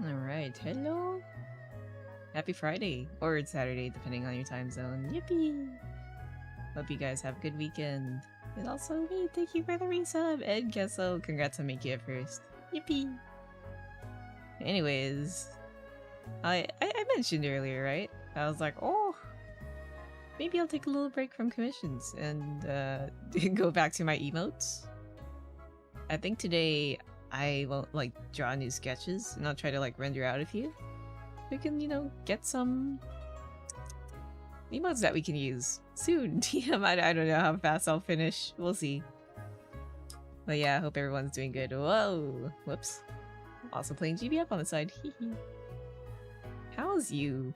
Alright, hello? Happy Friday, or it's Saturday, depending on your time zone. Yippee! Hope you guys have a good weekend. And also, me, thank you for the resub, Ed Kessel. Congrats on making it first. Yippee! Anyways, I mentioned earlier, right? I was like, oh, maybe I'll take a little break from commissions and go back to my emotes. I think today I won't like draw new sketches and I'll try to like render out a few. We can, you know, get some emotes that we can use soon. TM, I don't know how fast I'll finish. We'll see. But yeah, I hope everyone's doing good. Whoa! Whoops. I'm also playing GBF on the side. How's you?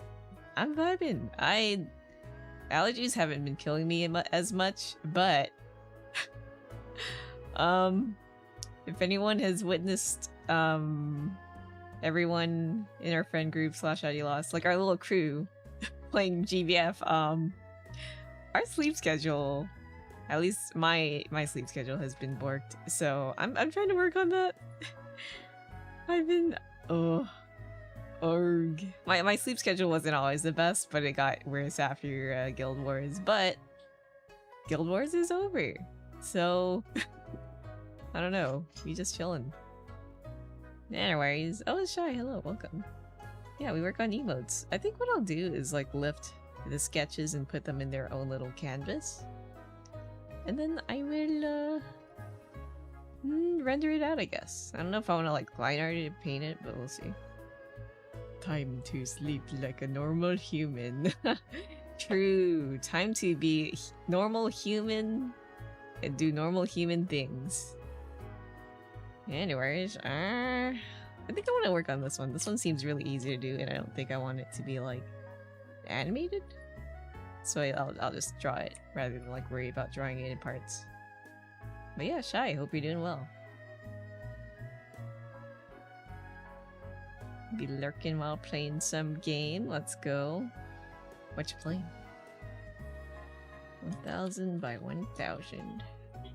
I'm vibing. Allergies haven't been killing me as much, but if anyone has witnessed everyone in our friend group / Lost, like our little crew playing GBF, our sleep schedule, at least my sleep schedule has been borked, so I'm trying to work on that. I've been my sleep schedule wasn't always the best, but it got worse after Guild Wars, but Guild Wars is over, so I don't know, we just chilling. Anyways, oh, it's Shy, hello, welcome. Yeah, we work on emotes. I think what I'll do is like lift the sketches and put them in their own little canvas. And then I will render it out, I guess. I don't know if I want to like line art it, paint it, but we'll see. Time to sleep like a normal human. True, time to be normal human and do normal human things. Anyways, I think I want to work on this one. This one seems really easy to do, and I don't think I want it to be like animated. So I'll just draw it rather than like worry about drawing it in parts. But yeah, Shy, hope you're doing well. Be lurking while playing some game. Let's go. What you playing? 1000 by 1000.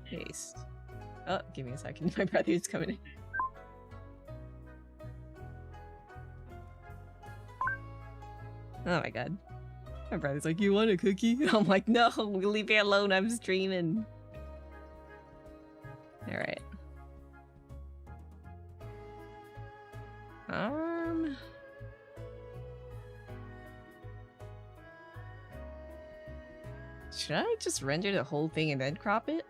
Paste. Oh, give me a second. My brother's coming in. Oh my god. My brother's like, you want a cookie? I'm like, no, leave me alone, I'm streaming. Alright. Should I just render the whole thing and then crop it?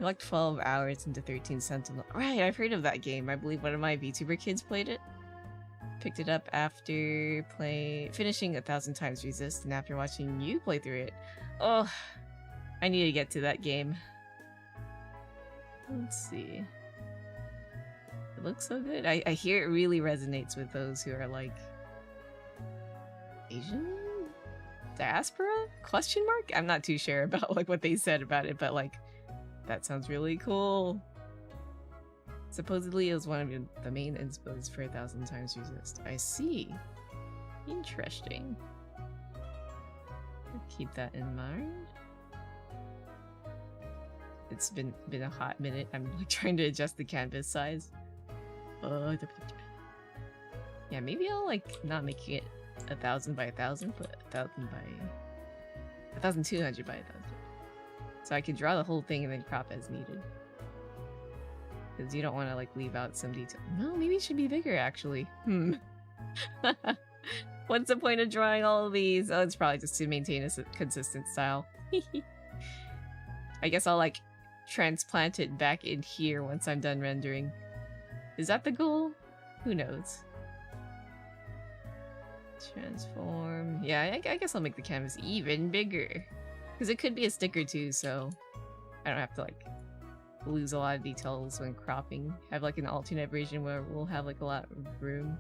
You're like 12 hours into 13 Sentinel. Right, I've heard of that game. I believe one of my VTuber kids played it. Picked it up after finishing 1000 times Resist and after watching you play through it. Oh, I need to get to that game. Let's see. It looks so good. I hear it really resonates with those who are like Asian? Diaspora? Question mark? I'm not too sure about like what they said about it, but like that sounds really cool. Supposedly it was one of the main inspos for 1000 times Resist. I see. Interesting. I'll keep that in mind. It's been a hot minute. I'm like trying to adjust the canvas size. Yeah, maybe I'll like not make it 1000 by 1000, but 1000 by 1200 by 1000. So I can draw the whole thing and then crop as needed. Because you don't want to like leave out some detail. No, maybe it should be bigger actually. What's the point of drawing all of these? Oh, it's probably just to maintain a consistent style. I guess I'll like transplant it back in here once I'm done rendering. Is that the goal? Who knows? Transform. Yeah, I guess I'll make the canvas even bigger. Because it could be a sticker too, so I don't have to like lose a lot of details when cropping. Have like an alternate version where we'll have like a lot of room.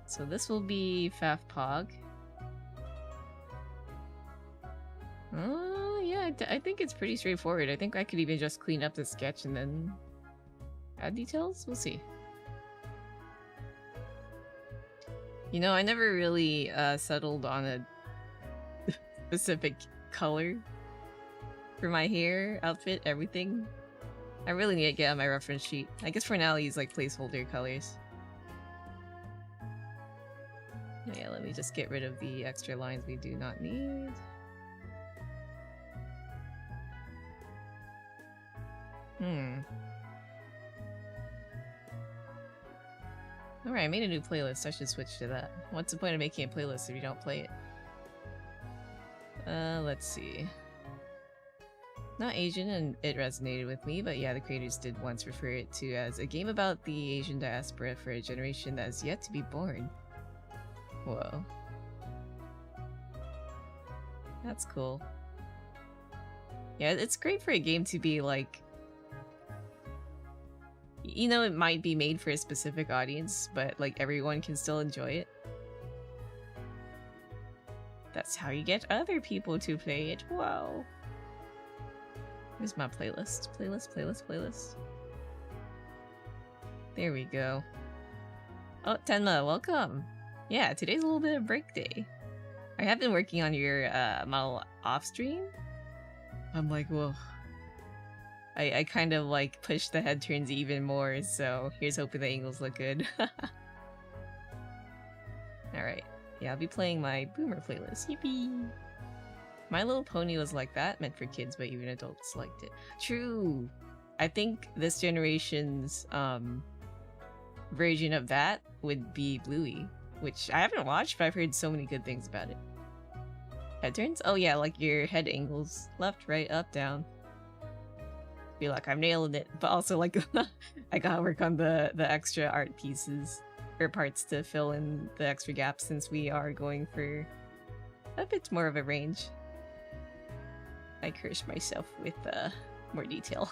So this will be Fafpog. Oh yeah, I think it's pretty straightforward. I think I could even just clean up the sketch and then add details? We'll see. You know, I never really settled on a specific color for my hair, outfit, everything. I really need to get on my reference sheet. I guess for now I'll use like placeholder colors. Yeah, let me just get rid of the extra lines we do not need. Alright, I made a new playlist. I should switch to that. What's the point of making a playlist if you don't play it? Let's see. Not Asian, and it resonated with me, but yeah, the creators did once refer it to as a game about the Asian diaspora for a generation that is yet to be born. Whoa. That's cool. Yeah, it's great for a game to be like... You know, it might be made for a specific audience, but like everyone can still enjoy it. That's how you get other people to play it. Wow. Where's my playlist? Playlist. There we go. Oh, Tenma, welcome. Yeah, today's a little bit of break day. I have been working on your model off stream. I'm like, whoa. I kind of like push the head turns even more, so here's hoping the angles look good. Alright. Yeah, I'll be playing my boomer playlist. Yippee! My Little Pony was like that, meant for kids, but even adults liked it. True! I think this generation's version of that would be Bluey, which I haven't watched, but I've heard so many good things about it. Head turns? Oh yeah, like your head angles. Left, right, up, down. Feel like I'm nailing it, but also like I gotta work on the extra art pieces or parts to fill in the extra gaps since we are going for a bit more of a range. I curse myself with more detail.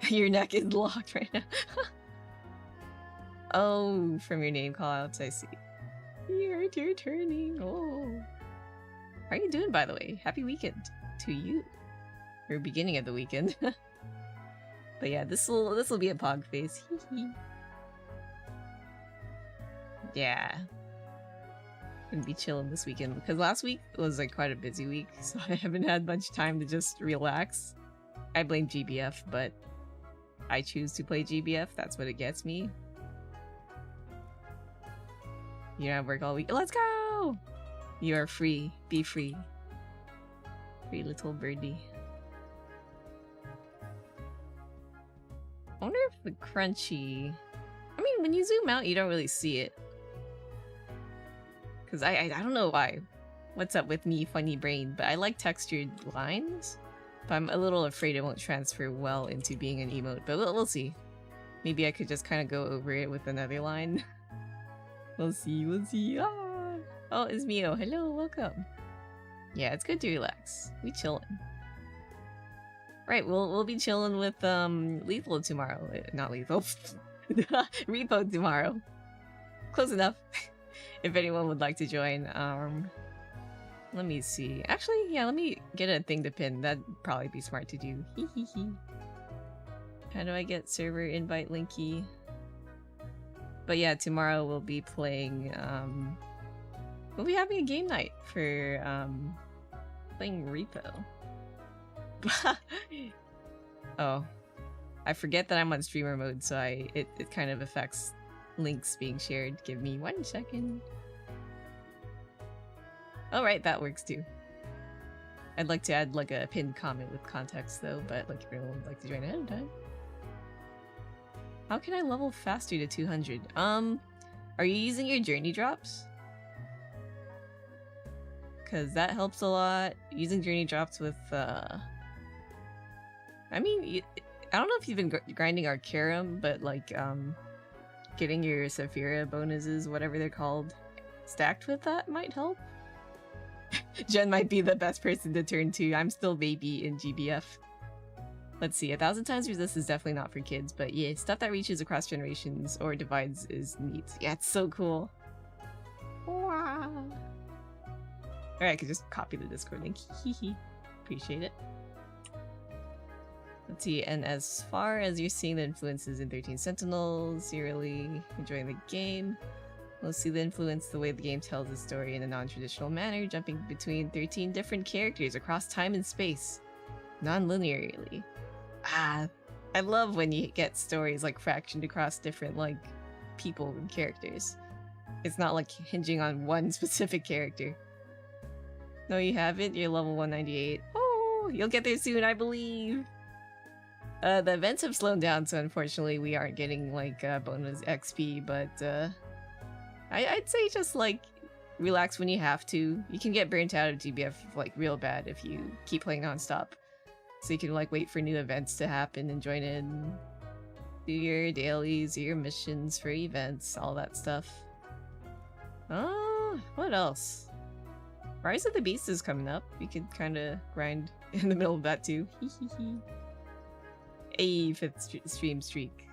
Your neck is locked right now. Oh, from your name callouts, I see. You're turning. Oh, how are you doing, by the way? Happy weekend to you. Or beginning of the weekend. But yeah, this will be a pog face. Yeah. Gonna be chilling this weekend because last week was like quite a busy week, so I haven't had much time to just relax. I blame GBF, but I choose to play GBF. That's what it gets me. You don't have work all week. Let's go! You are free. Be free. Free little birdie. I wonder if the crunchy... I mean, when you zoom out, you don't really see it. Because I don't know why. What's up with me, funny brain? But I like textured lines. But I'm a little afraid it won't transfer well into being an emote. But we'll see. Maybe I could just kind of go over it with another line. We'll see. Ah! Oh, it's Mio. Hello, welcome. Yeah, it's good to relax. We chillin'. Right, we'll be chilling with Lethal tomorrow. Not Lethal. Repo tomorrow. Close enough. If anyone would like to join. Let me see. Actually, yeah, let me get a thing to pin. That'd probably be smart to do. How do I get server invite linky? But yeah, tomorrow we'll be playing we'll be having a game night for playing Repo. Oh, I forget that I'm on streamer mode, so it kind of affects links being shared. Give me 1 second. Oh right, that works too. I'd like to add like a pinned comment with context though, but like if everyone would like to join ahead of time. How can I level faster to 200? Are you using your journey drops? Cause that helps a lot. Using journey drops with I mean, I don't know if you've been grinding Arcarum, but like, getting your Saphira bonuses, whatever they're called, stacked with that might help. Jen might be the best person to turn to. I'm still baby in GBF. Let's see, 1,000 times resist is definitely not for kids, but yeah, stuff that reaches across generations or divides is neat. Yeah, it's so cool. Wow. Alright, I could just copy the Discord link. Appreciate it. Let's see, and as far as you're seeing the influences in 13 Sentinels, you're really enjoying the game. We'll see the influence the way the game tells the story in a non-traditional manner, jumping between 13 different characters across time and space, non-linearly. Ah, I love when you get stories like fractioned across different, like, people and characters. It's not like hinging on one specific character. No, you haven't? You're level 198. Oh, you'll get there soon, I believe! The events have slowed down, so unfortunately we aren't getting, like, bonus XP, but, I'd say just, like, relax when you have to. You can get burnt out of GBF, like, real bad if you keep playing non-stop. So you can, like, wait for new events to happen and join in. Do your dailies, do your missions for events, all that stuff. Oh, what else? Rise of the Beast is coming up. You could kind of grind in the middle of that too. A 5th stream streak.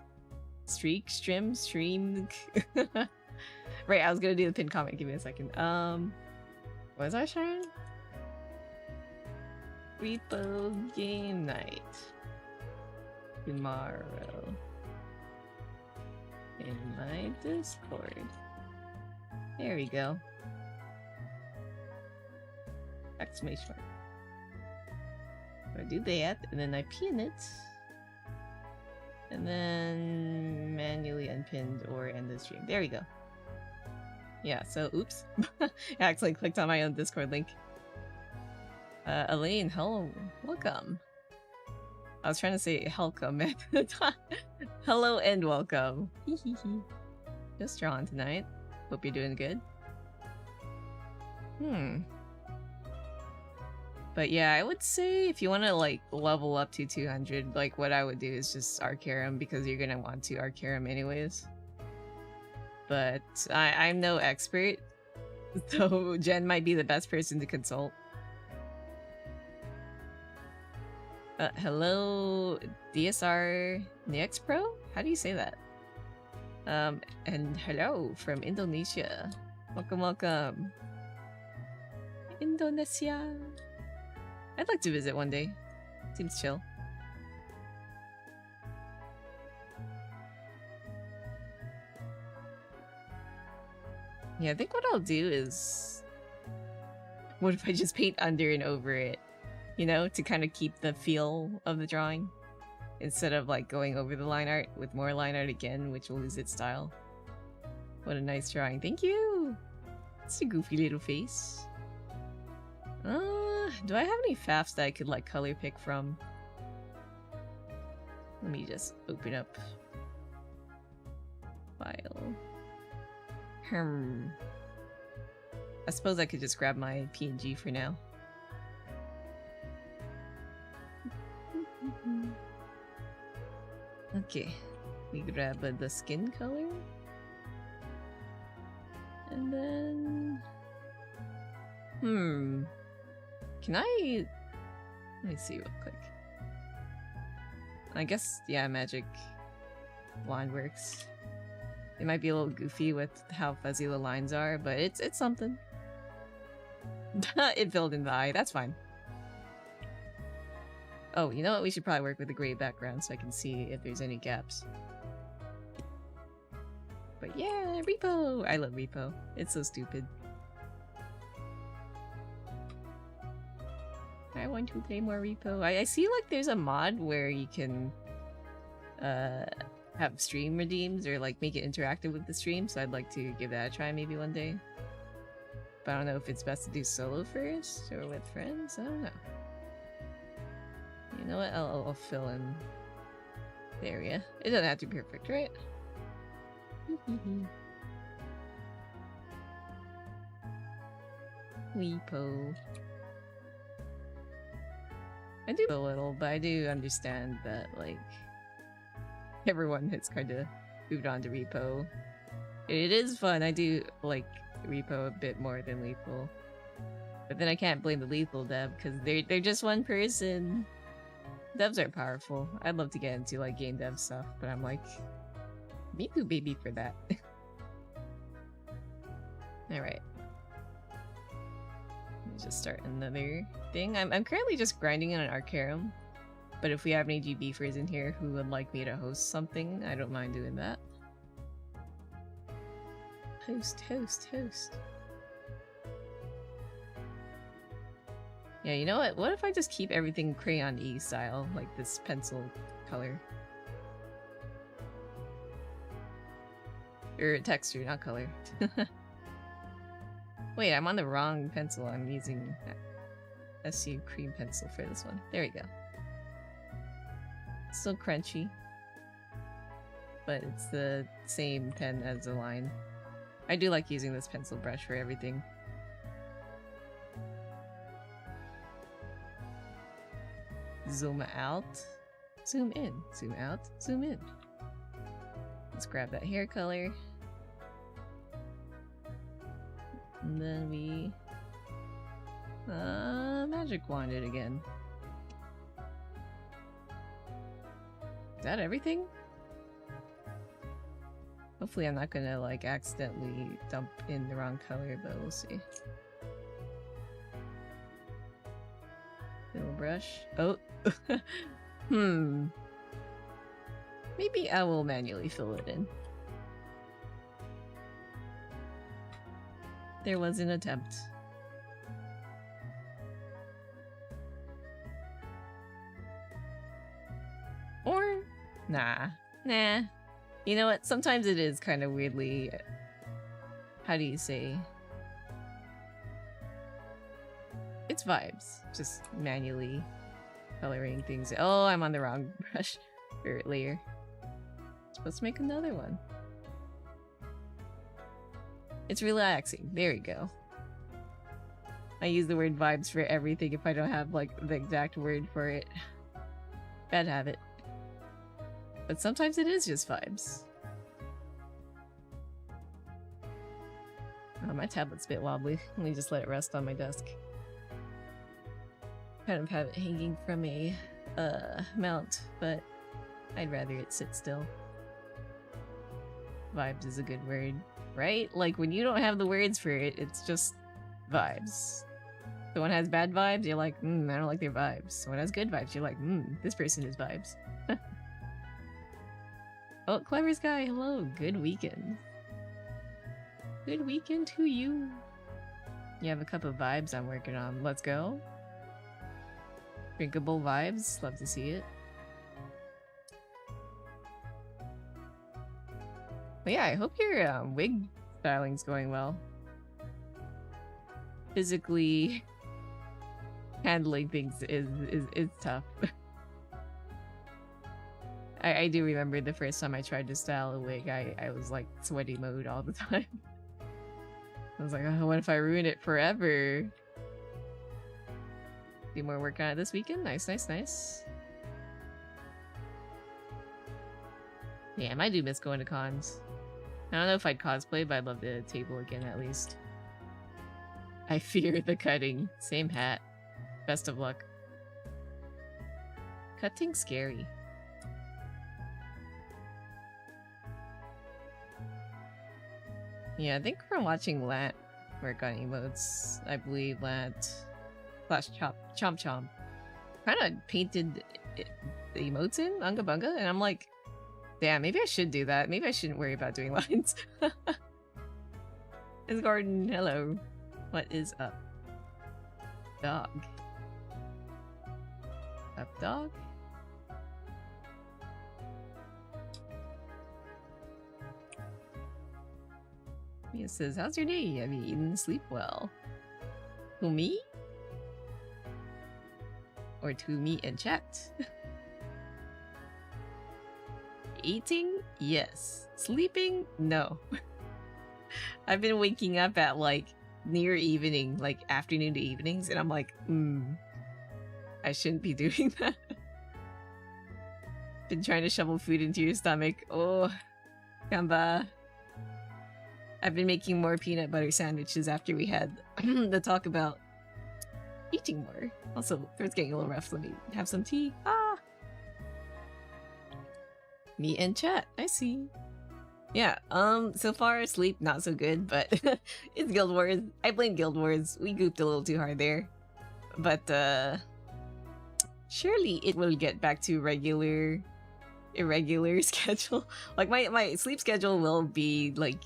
Stream. Right, I was gonna do the pinned comment. Give me a second. What was I sharing? Repo game night. Tomorrow. In my Discord. There we go. Exclamation mark. I do that, and then I pin it. And then manually unpinned or end the stream. There we go. Yeah, so oops. I actually clicked on my own Discord link. Elaine, hello. Welcome. I was trying to say welcome at the time. Hello and welcome. Just drawing tonight. Hope you're doing good. But yeah, I would say if you want to like level up to 200, like what I would do is just Arcarum because you're gonna want to Arcarum anyways. But I'm no expert, so Jen might be the best person to consult. Hello, DSR Nix Pro? How do you say that? And hello from Indonesia. Welcome. Indonesia. I'd like to visit one day. Seems chill. Yeah, I think what I'll do is... What if I just paint under and over it? You know, to kind of keep the feel of the drawing. Instead of like going over the line art with more line art again, which will lose its style. What a nice drawing. Thank you! It's a goofy little face. Do I have any Fafs that I could like color pick from? Let me just open up file. I suppose I could just grab my PNG for now. Okay, we grab the skin color. And then... Can I... Let me see real quick. I guess, yeah, magic wand works. It might be a little goofy with how fuzzy the lines are, but it's something. It filled in the eye, that's fine. Oh, you know what? We should probably work with a gray background so I can see if there's any gaps. But yeah, Repo! I love Repo. It's so stupid. I want to play more Repo. I see like there's a mod where you can have stream redeems or like make it interactive with the stream, so I'd like to give that a try maybe one day. But I don't know if it's best to do solo first or with friends. I don't know. You know what? I'll fill in the area. It doesn't have to be perfect, right? Weepo. I do a little, but I do understand that, like, everyone has kind of moved on to Repo. It is fun. I do like Repo a bit more than Lethal. But then I can't blame the Lethal dev, because they're just one person. Devs are powerful. I'd love to get into, like, game dev stuff, but I'm like, me too baby for that. Alright. Let me just start another thing. I'm currently just grinding on an Arcarum, but if we have any gbeefers in here who would like me to host something, I don't mind doing that. Host. Yeah, you know what? What if I just keep everything Crayon E style, like this pencil color? Or texture, not color. Wait, I'm on the wrong pencil. I'm using SU cream pencil for this one. There we go. Still crunchy. But it's the same pen as the line. I do like using this pencil brush for everything. Zoom out. Zoom in. Zoom out. Zoom in. Let's grab that hair color. And then we... magic wand it again. Is that everything? Hopefully I'm not gonna, like, accidentally dump in the wrong color, but we'll see. Little brush. Oh! Maybe I will manually fill it in. There was an attempt. Or... Nah. You know what? Sometimes it is kind of weirdly... How do you say? It's vibes. Just manually coloring things. Oh, I'm on the wrong brush. Or layer. Let's make another one. It's relaxing. There we go. I use the word vibes for everything if I don't have, like, the exact word for it. Bad habit. But sometimes it is just vibes. Oh, my tablet's a bit wobbly. Let me just let it rest on my desk. Kind of have it hanging from a mount, but I'd rather it sit still. Vibes is a good word, right? Like, when you don't have the words for it, it's just vibes. The one has bad vibes, you're like, I don't like their vibes. One has good vibes, you're like, this person is vibes. Oh, Clever Sky, hello. Good weekend. Good weekend to you. You have a cup of vibes I'm working on. Let's go. Drinkable vibes. Love to see it. But yeah, I hope your wig styling's going well. Physically handling things is tough. I do remember the first time I tried to style a wig, I was like sweaty mode all the time. I was like, oh, what if I ruin it forever? Do more work on it this weekend? Nice. Damn, I do miss going to cons. I don't know if I'd cosplay, but I'd love the table again at least. I fear the cutting. Same hat. Best of luck. Cutting's scary. Yeah, I think from watching Lant work on emotes, I believe Lant slash Chomp kind of painted the emotes in Unga Bunga, and I'm like, damn, maybe I should do that. Maybe I shouldn't worry about doing lines. It's Gordon, hello. What is up? Dog. Up, dog? Mia says, how's your day? Have you eaten and sleep well? To me? Or to me in chat? Eating? Yes. Sleeping? No. I've been waking up at like near evening, like afternoon to evenings, and I'm like, I shouldn't be doing that. Been trying to shovel food into your stomach. Oh, Kamba. I've been making more peanut butter sandwiches after we had the talk about eating more. Also, throat's getting a little rough. Let me have some tea. Ah! Me and chat. I see. Yeah, so far sleep not so good, but it's Guild Wars. I blame Guild Wars. We gooped a little too hard there. But, surely it will get back to irregular schedule. Like, my sleep schedule will be, like,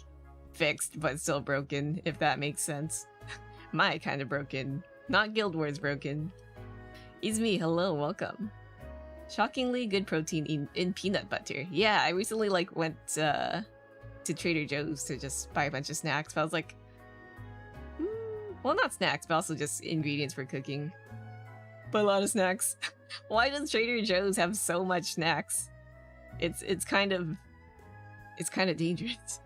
fixed, but still broken, if that makes sense. My kind of broken. Not Guild Wars broken. Izmi, hello, welcome. Shockingly good protein in peanut butter. Yeah, I recently, like, went, to to Trader Joe's to just buy a bunch of snacks, but I was like, well, not snacks, but also just ingredients for cooking. But a lot of snacks. Why does Trader Joe's have so much snacks? It's kind of dangerous.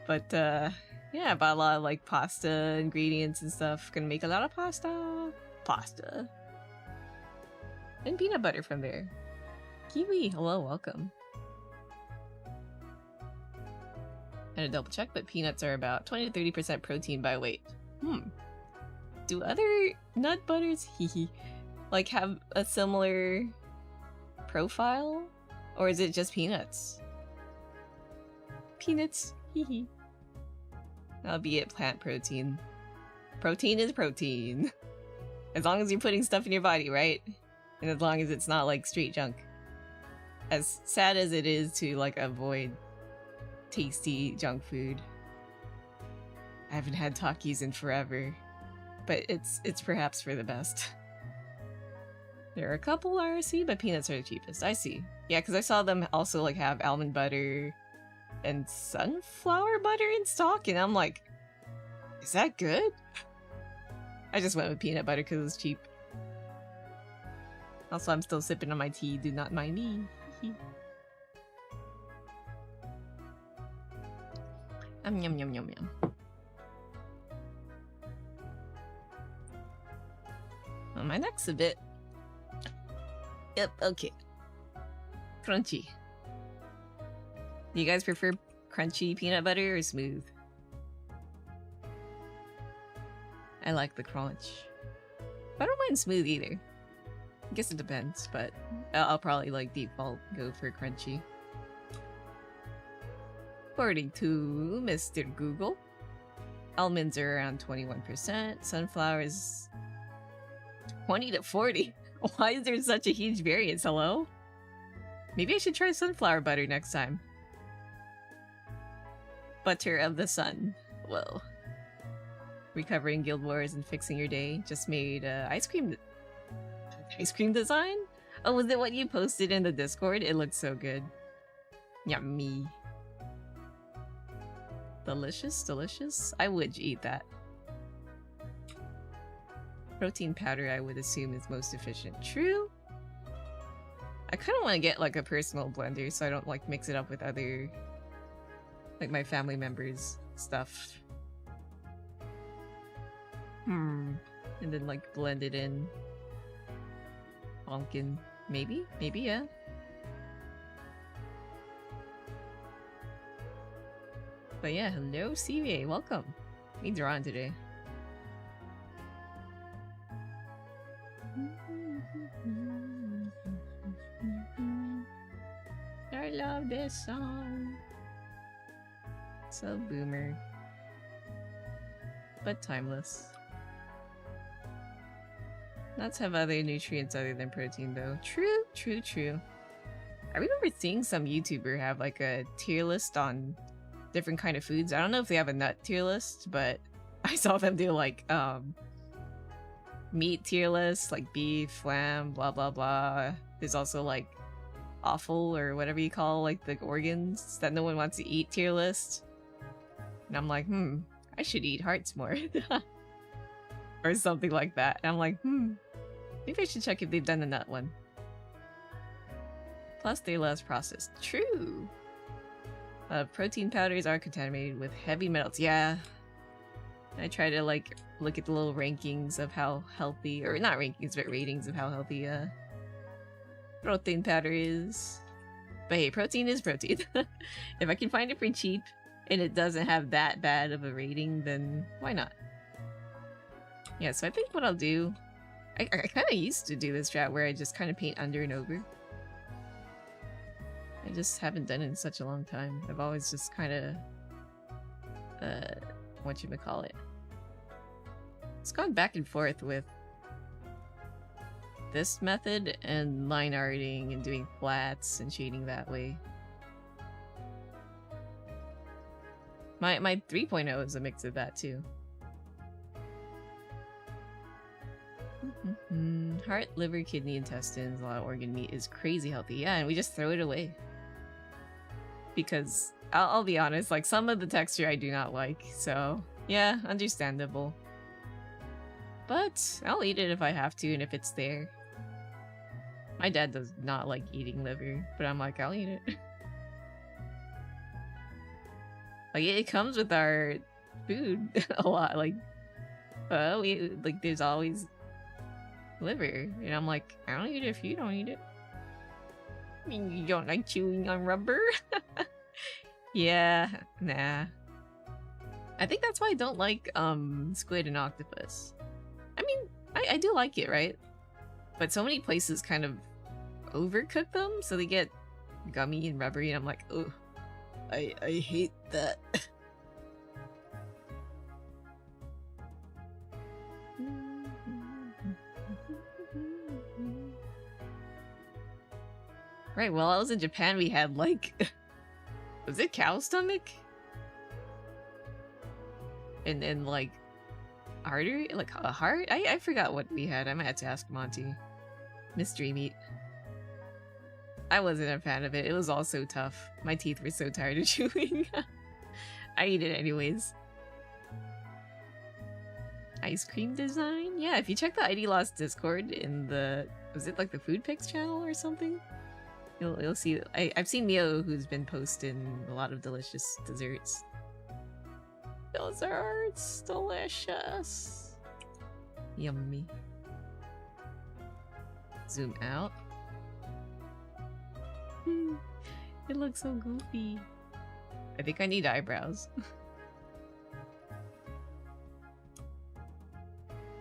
But yeah, I bought a lot of like pasta ingredients and stuff. Gonna make a lot of pasta, and peanut butter from there. Kiwi, hello, welcome. And a double check, but peanuts are about 20 to 30% protein by weight. Do other nut butters, like have a similar profile? Or is it just peanuts? Peanuts, That'll be it, plant protein. Protein is protein. As long as you're putting stuff in your body, right? And as long as it's not like straight junk. As sad as it is to like avoid tasty junk food. I haven't had Takis in forever, but it's perhaps for the best. There are a couple RC, but peanuts are the cheapest. I see. Yeah, because I saw them also like have almond butter and sunflower butter in stock, and I'm like, is that good? I just went with peanut butter because it was cheap. Also, I'm still sipping on my tea. Do not mind me. Yum yum yum yum yum. Well, my neck's a bit. Yep, okay. Crunchy. Do you guys prefer crunchy peanut butter or smooth? I like the crunch. I don't mind smooth either. I guess it depends, but I'll probably like default go for crunchy. According to Mr. Google, almonds are around 21%, sunflowers 20 to 40. Why is there such a huge variance? Hello? Maybe I should try sunflower butter next time. Butter of the sun. Whoa. Recovering guild wars and fixing your day. Just made ice cream design? Oh, was it what you posted in the Discord? It looks so good. Yummy. Delicious, delicious. I would eat that. Protein powder, I would assume, is most efficient. True. I kind of want to get like a personal blender so I don't like mix it up with other, like my family members' stuff. And then like blend it in. Pumpkin. Maybe? Maybe, yeah. But yeah, hello CVA, welcome. Means you're on today. I love this song. So boomer. But timeless. Nuts have other nutrients other than protein though. True, true, true. I remember seeing some YouTuber have like a tier list on different kind of foods. I don't know if they have a nut tier list, but I saw them do like meat tier list, like beef, lamb, blah blah blah. There's also like offal or whatever you call like the organs that no one wants to eat tier list. And I'm like, I should eat hearts more. Or something like that. And I'm like, maybe I should check if they've done the nut one. Plus they're less processed. True. Protein powders are contaminated with heavy metals. Yeah. I try to like look at the little rankings of how healthy, or not rankings, but ratings of how healthy protein powder is. But hey, protein is protein. If I can find it for cheap and it doesn't have that bad of a rating, then why not? Yeah, so I think what I'll do, I kind of used to do this strat where I just kind of paint under and over. I just haven't done it in such a long time. I've always just kind of, whatchamacallit. It's gone back and forth with this method and line arting and doing flats and shading that way. My 3.0 is a mix of that too. Heart, liver, kidney, intestines, a lot of organ meat is crazy healthy. Yeah, and we just throw it away. because I'll be honest, like some of the texture I do not like, so yeah, understandable. But I'll eat it if I have to and if it's there. My dad does not like eating liver, but I'm like, I'll eat it. Like it comes with our food a lot. Like, there's always liver, and I'm like, I don't eat it if you don't eat it. I mean, you don't like chewing on rubber? Yeah, nah. I think that's why I don't like squid and octopus. I mean, I do like it, right? But so many places kind of overcook them, so they get gummy and rubbery, and I'm like, oh, I hate that. Right, while I was in Japan, we had like, was it cow stomach? And then like artery, like a heart? I forgot what we had. I might have to ask Monty. Mystery meat. I wasn't a fan of it. It was all so tough. My teeth were so tired of chewing. I eat it anyways. Ice cream design? Yeah, if you check the ID Lost Discord in the... Was it like the Food Pics channel or something? You'll see... I've seen Mio who's been posting a lot of delicious desserts. Those are delicious. Yummy. Zoom out. It looks so goofy. I think I need eyebrows.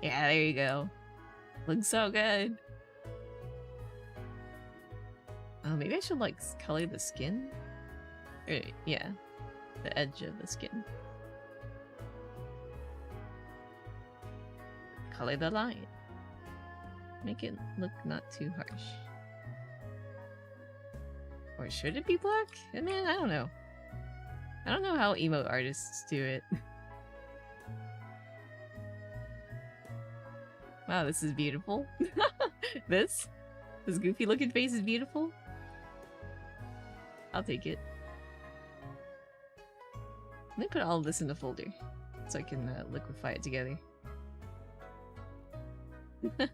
Yeah, there you go. Looks so good. Oh, maybe I should like color the skin? Or, yeah, the edge of the skin. Color the line. Make it look not too harsh. Or should it be black? I mean, I don't know. I don't know how emote artists do it. Wow, this is beautiful. This goofy looking face is beautiful. I'll take it. Let me put all of this in the folder so I can liquefy it together. Kind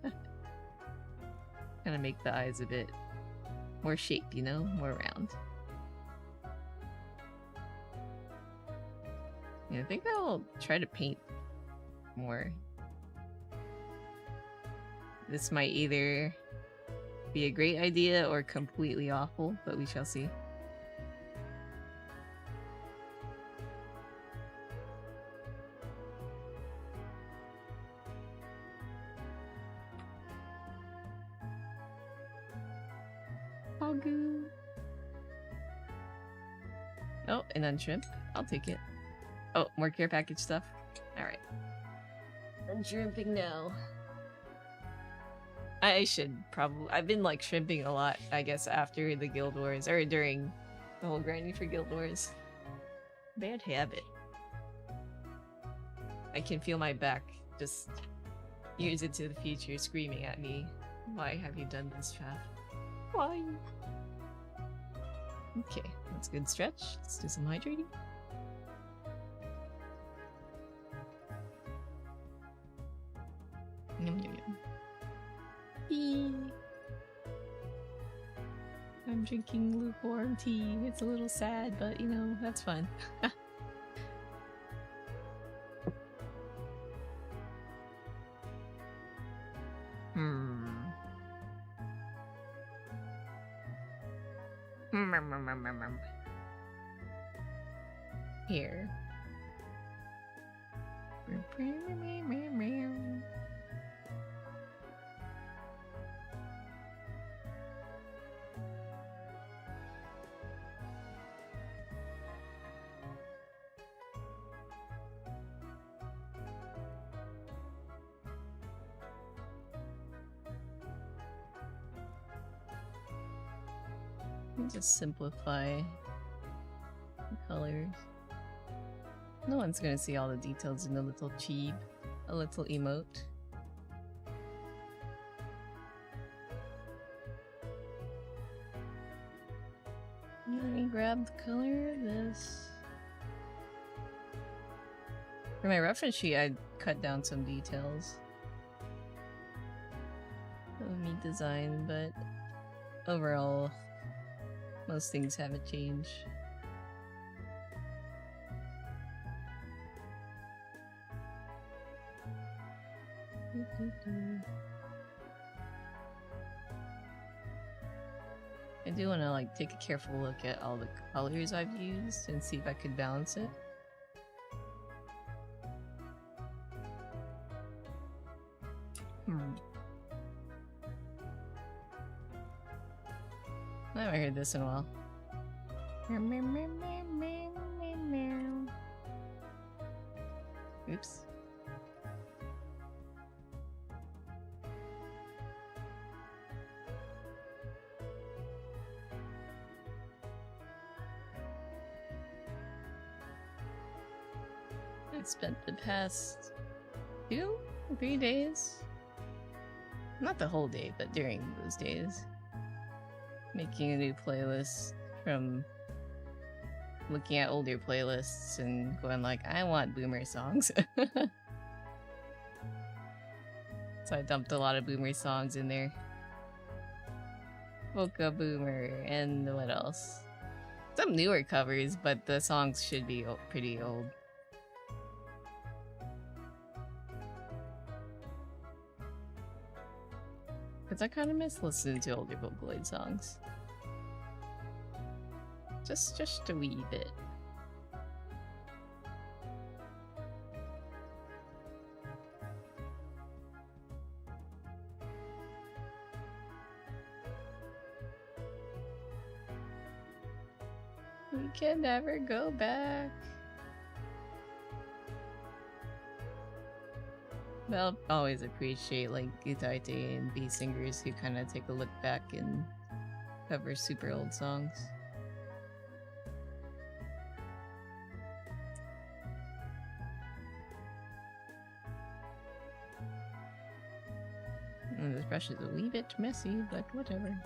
of make the eyes a bit more shaped, you know? More round. Yeah, I think I'll try to paint more. This might either be a great idea or completely awful, but we shall see. Oh, and then shrimp. I'll take it. Oh, more care package stuff. Alright. I'm shrimping now. I should probably... I've been like shrimping a lot, I guess, after the Guild Wars, or during the whole grinding for Guild Wars. Bad habit. I can feel my back just years into the future screaming at me. Why have you done this, Faf? Why? Okay, that's a good stretch. Let's do some hydrating. Yum, yum, yum. Eee. I'm drinking lukewarm tea. It's a little sad, but you know, that's fun. Here. Just simplify the colors. No one's gonna see all the details in the little cheeb, a little emote. Let me grab grab the color of this. For my reference sheet, I cut down some details of me design, but overall, most things haven't changed. I do want to like take a careful look at all the colors I've used and see if I could balance it. I haven't heard this in a while. Oops. I spent the past 2 or 3 days, not the whole day, but during those days, making a new playlist from looking at older playlists and going like, I want boomer songs. So I dumped a lot of boomer songs in there. Polka Boomer and what else? Some newer covers, but the songs should be pretty old. Because I kind of miss listening to older Vocaloid songs. Just a wee bit. We can never go back. But I'll always appreciate like Utaite and B singers who kind of take a look back and cover super old songs. This brush is a wee bit messy, but whatever.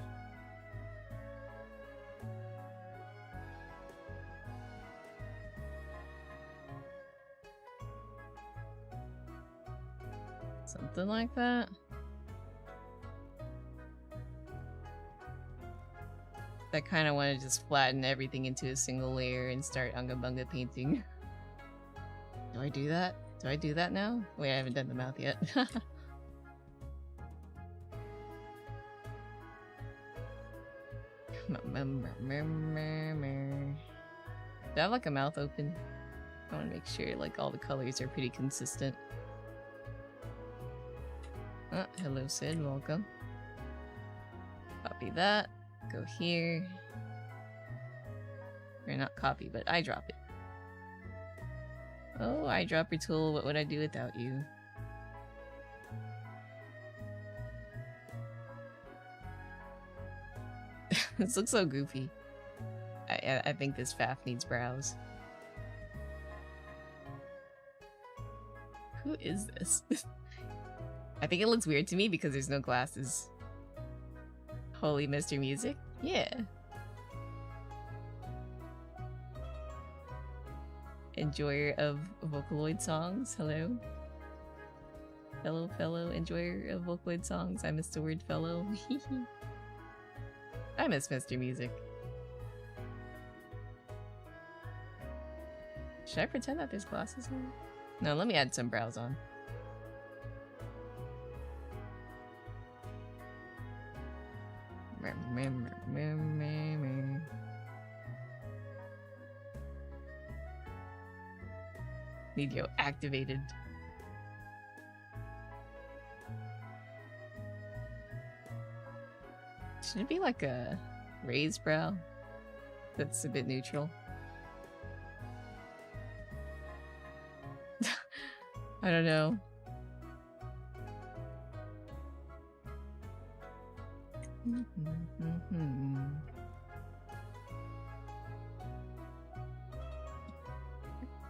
Something like that. I kind of want to just flatten everything into a single layer and start Unga Bunga painting. Do I do that? Do I do that now? Wait, I haven't done the mouth yet. Do I have like a mouth open? I want to make sure like all the colors are pretty consistent. Hello Sid, welcome. Copy that, go here. Or not copy, but eyedrop it. Oh, eyedropper tool, what would I do without you? This looks so goofy. I think this Faf needs brows. Who is this? I think it looks weird to me because there's no glasses. Holy Mr. Music? Yeah. Enjoyer of Vocaloid songs? Hello? Fellow enjoyer of Vocaloid songs. I missed the word fellow. I miss Mr. Music. Should I pretend that there's glasses on? No, let me add some brows on. Need you activated. Should it be like a raised brow? That's a bit neutral. I don't know.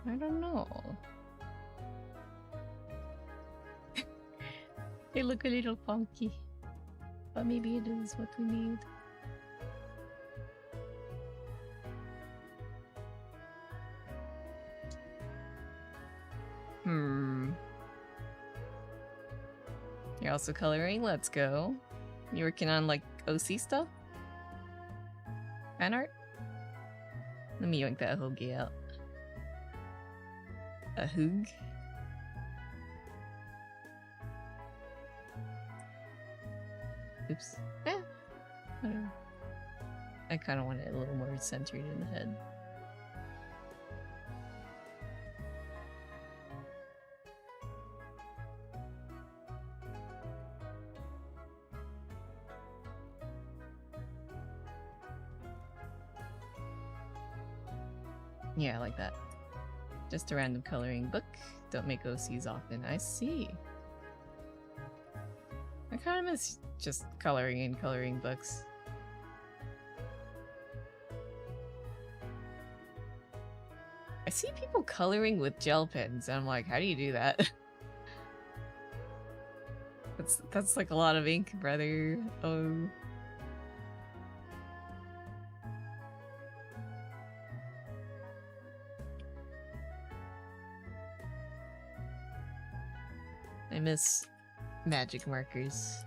I don't know. They look a little funky, but maybe it is what we need. You're also coloring? Let's go. You working on, like, OC stuff? Fan art? Let me yoink that hoagie out. A hoog? Oops. Whatever. I kind of want it a little more centered in the head. Yeah, I like that. Just a random coloring book. Don't make OCs often. I see. I kind of miss just coloring in coloring books. I see people coloring with gel pens, and I'm like, how do you do that? That's like a lot of ink, brother. Oh. I miss magic markers.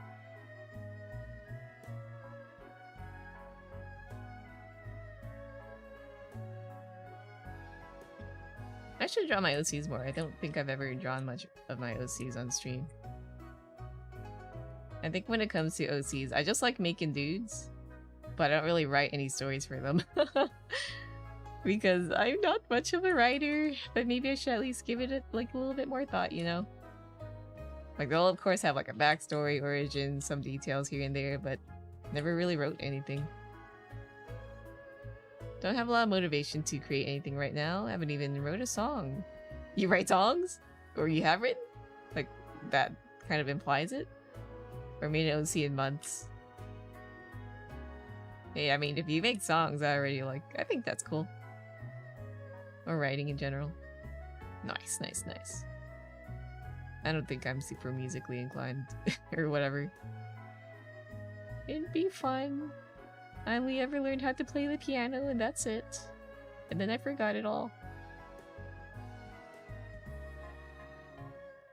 I should draw my OCs more. I don't think I've ever drawn much of my OCs on stream. I think when it comes to OCs, I just like making dudes, but I don't really write any stories for them. Because I'm not much of a writer, but maybe I should at least give it like a little bit more thought, you know? Like, they'll of course have like a backstory, origin, some details here and there, but never really wrote anything. Don't have a lot of motivation to create anything right now. I haven't even wrote a song. You write songs? Or you have written? Like, that kind of implies it? Or made an OC in months? Hey, I mean, if you make songs, I think that's cool. Or writing in general. Nice, nice, nice. I don't think I'm super musically inclined, or whatever. It'd be fun. I only ever learned how to play the piano, and that's it. And then I forgot it all.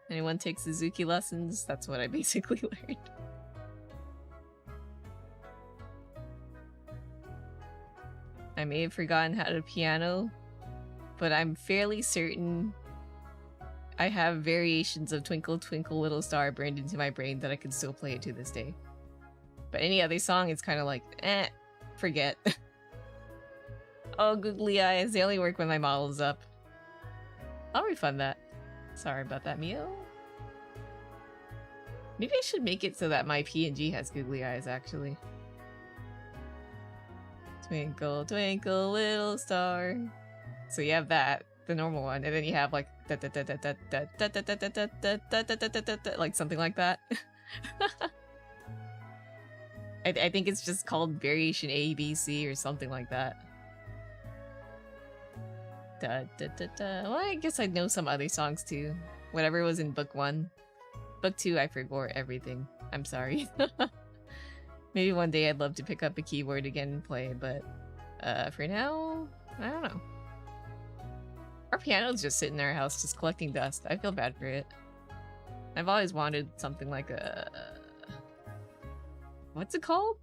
Anyone take Suzuki lessons? That's what I basically learned. I may have forgotten how to piano, but I'm fairly certain I have variations of Twinkle Twinkle Little Star burned into my brain that I can still play it to this day. But any other song, it's kind of like, forget. Oh, googly eyes, they only work when my model's up. I'll refund that. Sorry about that, Mio. Maybe I should make it so that my PNG has googly eyes, actually. Twinkle, twinkle, little star. So you have that, the normal one, and then you have like like something like that. I think it's just called variation A, B, C or something like that. Well, I guess I'd know some other songs too. Whatever was in book 1. Book 2, I forgot everything. I'm sorry. Maybe one day I'd love to pick up a keyboard again and play, but for now, I don't know. Our piano's just sitting in our house, just collecting dust. I feel bad for it. I've always wanted something like a... What's it called?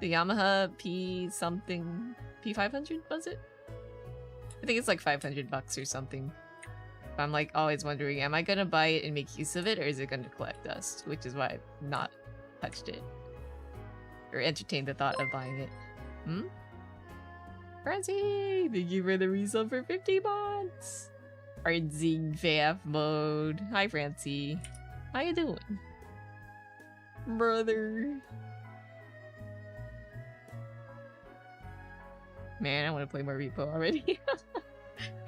The Yamaha P something... P500, was it? I think it's like $500 or something. But I'm like always wondering, am I gonna buy it and make use of it, or is it gonna collect dust? Which is why I've not touched it. Or entertained the thought of buying it. Hmm? Francie! Thank you for the resub for 50 months! Ardzing VF mode. Hi, Francie. How you doing? Brother. Man, I want to play more Repo already.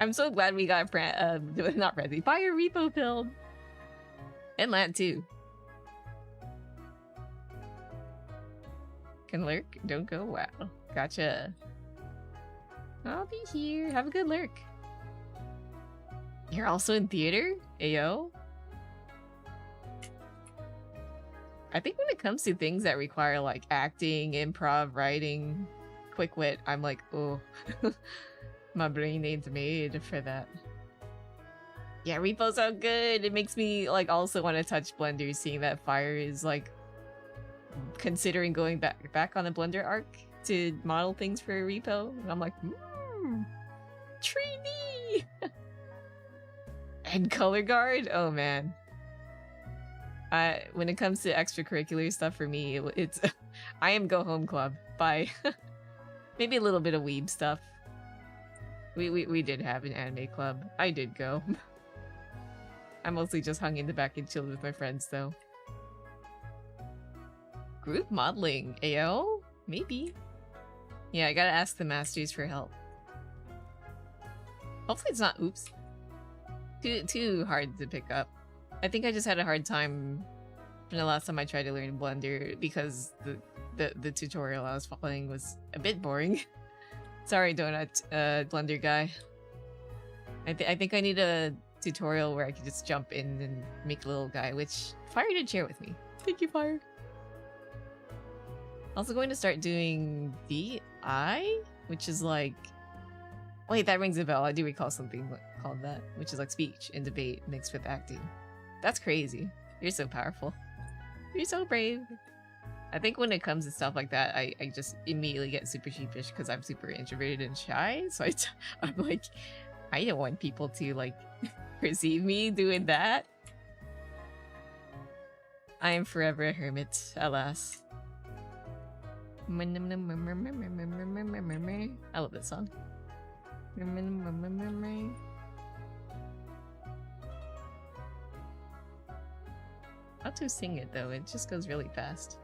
I'm so glad we got not Francie. Fire Repo filled. And Lant too. Can lurk? Don't go. Wow. Gotcha. I'll be here. Have a good lurk. You're also in theater? Ayo? I think when it comes to things that require like acting, improv, writing, quick wit, I'm like, oh, my brain ain't made for that. Yeah, repo's so good. It makes me like also want to touch Blender, seeing that Fire is like considering going back on the Blender arc to model things for a repo. And I'm like, Trini! And Color Guard? Oh man. When it comes to extracurricular stuff for me, it's I am Go Home Club. Bye. Maybe a little bit of weeb stuff. We did have an anime club. I did go. I mostly just hung in the back and chilled with my friends though. Group modeling, AO? Maybe. Yeah, I gotta ask the masters for help. Hopefully it's not oops. Too hard to pick up. I think I just had a hard time from the last time I tried to learn Blender because the tutorial I was following was a bit boring. Sorry, Donut, Blender guy. I think I need a tutorial where I can just jump in and make a little guy, which Fire did share with me. Thank you, Fire. Also going to start doing DI, which is like... Wait, that rings a bell. I do recall something called that, which is like speech and debate mixed with acting. That's crazy. You're so powerful. You're so brave. I think when it comes to stuff like that, I just immediately get super sheepish because I'm super introverted and shy. So I'm like, I don't want people to like perceive me doing that. I am forever a hermit, alas. I love this song. How to sing it though, it just goes really fast.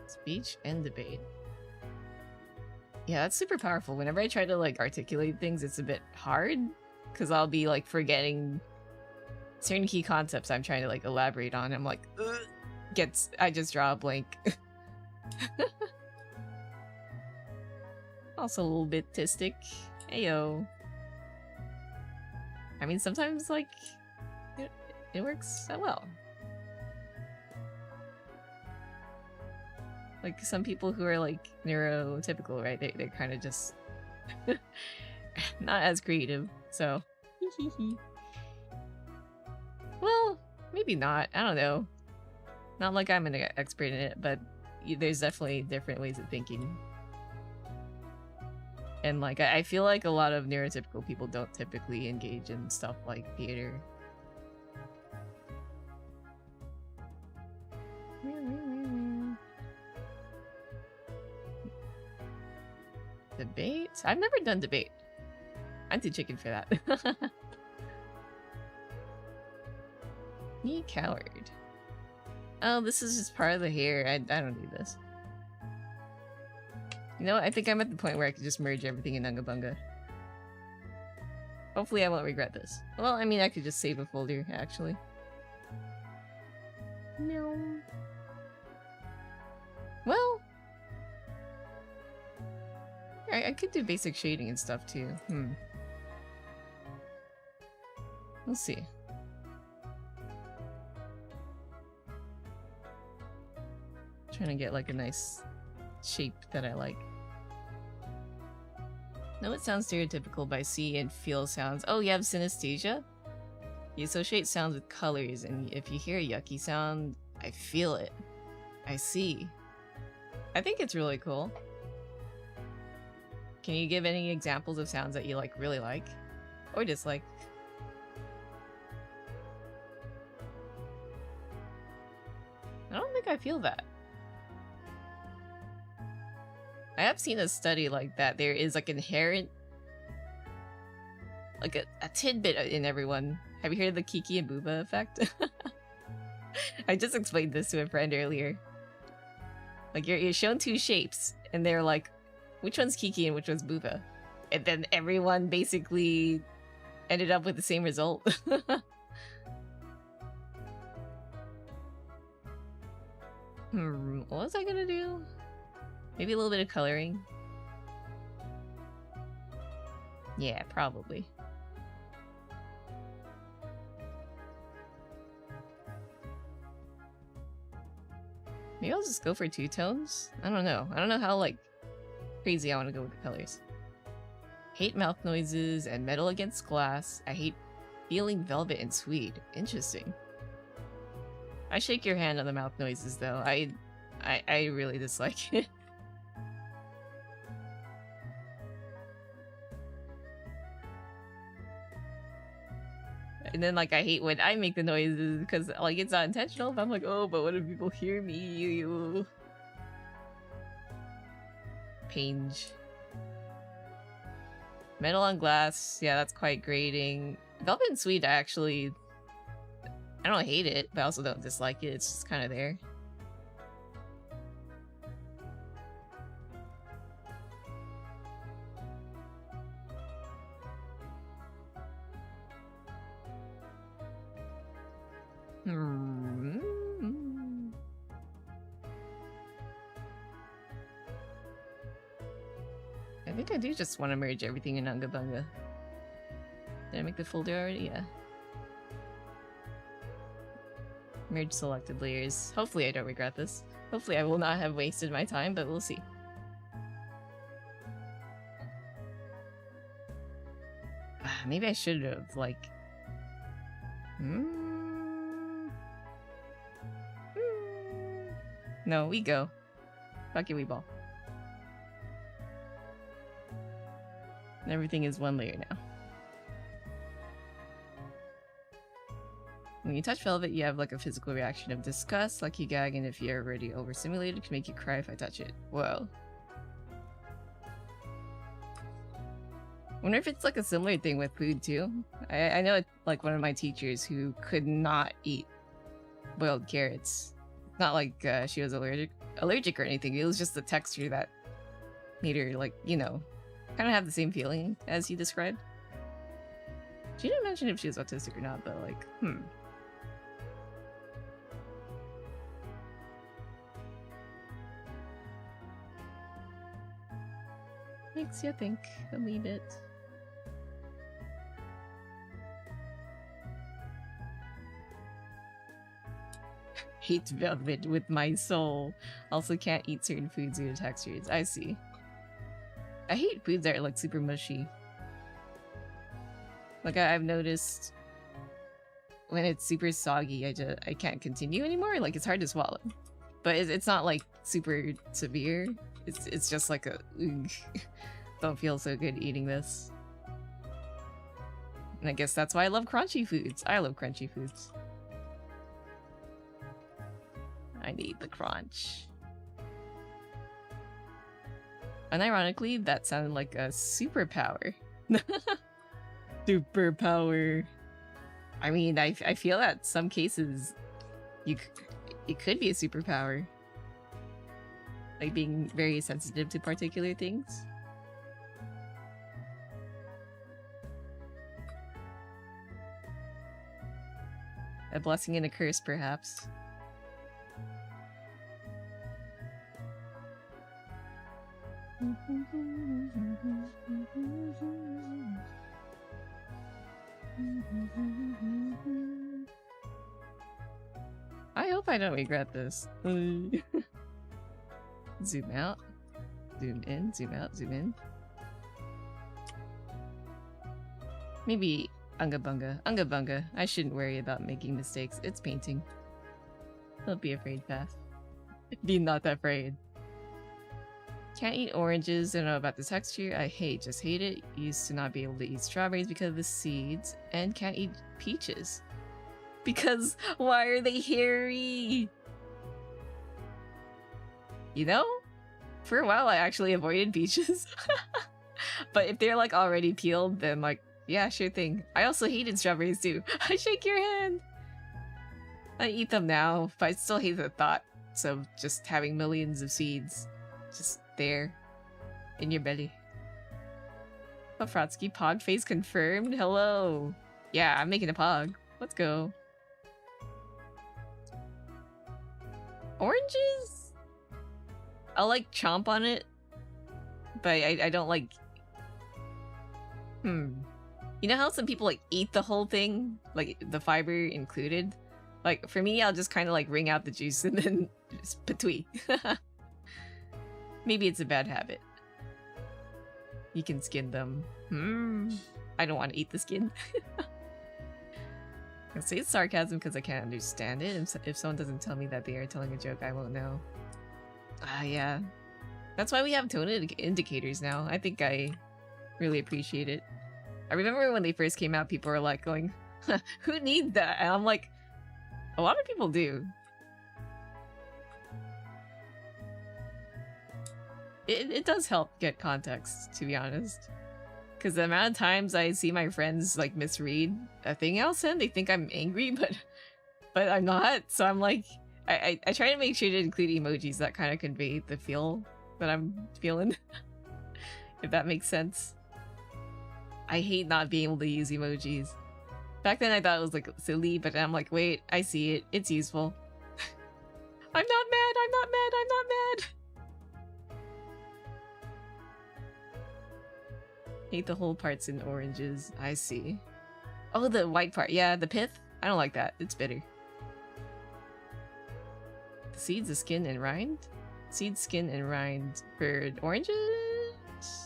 Speech and debate. Yeah, that's super powerful. Whenever I try to like articulate things, it's a bit hard because I'll be like forgetting certain key concepts I'm trying to like elaborate on. I'm like, I just draw a blank. Also a little bit tistic. Ayo. I mean, sometimes like it works so well. Like some people who are like neurotypical, right? They're kind of just not as creative. So, well, maybe not. I don't know. Not like I'm an expert in it, but there's definitely different ways of thinking. And like, I feel like a lot of neurotypical people don't typically engage in stuff like theater. Debate? I've never done debate. I'm too chicken for that. You coward. Oh, this is just part of the hair. I don't need this. You know what? I think I'm at the point where I can just merge everything in Ungabunga. Hopefully I won't regret this. Well, I mean, I could just save a folder, actually. No. Well... I could do basic shading and stuff, too. We'll see. Trying to get, like, a nice shape that I like. No, it sounds stereotypical, but I see and feel sounds. Oh, you have synesthesia? You associate sounds with colors, and if you hear a yucky sound, I feel it. I see. I think it's really cool. Can you give any examples of sounds that you like really like? Or dislike? I don't think I feel that. I have seen a study like that. There is like inherent, like a tidbit in everyone. Have you heard of the Kiki and Booba effect? I just explained this to a friend earlier. Like you're shown two shapes, and they're like, which one's Kiki and which one's Booba? And then everyone basically ended up with the same result. What was I gonna do? Maybe a little bit of coloring. Yeah, probably. Maybe I'll just go for two tones? I don't know. I don't know how, like, Crazy, I want to go with the colors. Hate mouth noises and metal against glass. I hate feeling velvet and sweet. Interesting. I shake your hand on the mouth noises though. I really dislike it. And then like I hate when I make the noises because like it's not intentional, but I'm like, oh, but what if people hear me? Pange. Metal on glass, yeah, that's quite grating. Velvet and sweet, I don't hate it, but I also don't dislike it. It's just kind of there. I think I do just want to merge everything in Unga Bunga. Did I make the folder already? Yeah. Merge selected layers. Hopefully I don't regret this. Hopefully I will not have wasted my time, but we'll see. Maybe I should have, like... No, we go. Fuck it, we ball. Everything is one layer now. When you touch velvet, you have like a physical reaction of disgust, like you gag, and if you're already overstimulated, it can make you cry if I touch it. Whoa. Wonder if it's like a similar thing with food too. I know it's like one of my teachers who could not eat boiled carrots. Not like she was allergic or anything. It was just the texture that made her like, you know, kind of have the same feeling as you described. She didn't mention if she was autistic or not, but like, Makes you think a wee bit. Hate velvet with my soul. Also can't eat certain foods due to textures. I see. I hate foods that are like super mushy. Like I've noticed when it's super soggy, I can't continue anymore. Like it's hard to swallow, but it's not like super severe. It's just like a don't feel so good eating this. And I guess that's why I love crunchy foods. I love crunchy foods. I need the crunch. Unironically, that sounded like a superpower. Superpower. I mean, I feel that some cases it could be a superpower. Like being very sensitive to particular things. A blessing and a curse, perhaps. I hope I don't regret this. Zoom out. Zoom in, zoom out, zoom in. Maybe Unga Bunga. Unga Bunga. I shouldn't worry about making mistakes. It's painting. Don't be afraid, Faf. Be not afraid. Can't eat oranges. I don't know about the texture. I just hate it. Used to not be able to eat strawberries because of the seeds. And can't eat peaches. Because why are they hairy? You know? For a while I actually avoided peaches. But if they're like already peeled, then like, yeah, sure thing. I also hated strawberries too. I shake your hand. I eat them now, but I still hate the thought of just having millions of seeds just there in your belly. Fafrotsky, pog face confirmed. Hello. Yeah, I'm making a pog. Let's go. Oranges? I'll like chomp on it, but I don't like. You know how some people like eat the whole thing, like the fiber included? Like for me, I'll just kind of like wring out the juice and then just patooey. Maybe it's a bad habit. You can skin them. I don't want to eat the skin. I'll say it's sarcasm because I can't understand it. If someone doesn't tell me that they are telling a joke, I won't know. Yeah. That's why we have tone indicators now. I think I really appreciate it. I remember when they first came out, people were like going, who needs that? And I'm like, a lot of people do. It does help get context, to be honest. Because the amount of times I see my friends like misread a thing I'll send, they think I'm angry, but I'm not. So I'm like, I try to make sure to include emojis that kind of convey the feel that I'm feeling. If that makes sense. I hate not being able to use emojis. Back then I thought it was like silly, but I'm like, wait, I see it. It's useful. I'm not mad, I'm not mad, I'm not mad! Hate the whole parts in oranges. I see. Oh, the white part. Yeah, the pith? I don't like that. It's bitter. The seeds, the skin, and rind? Seed, skin, and rind for oranges?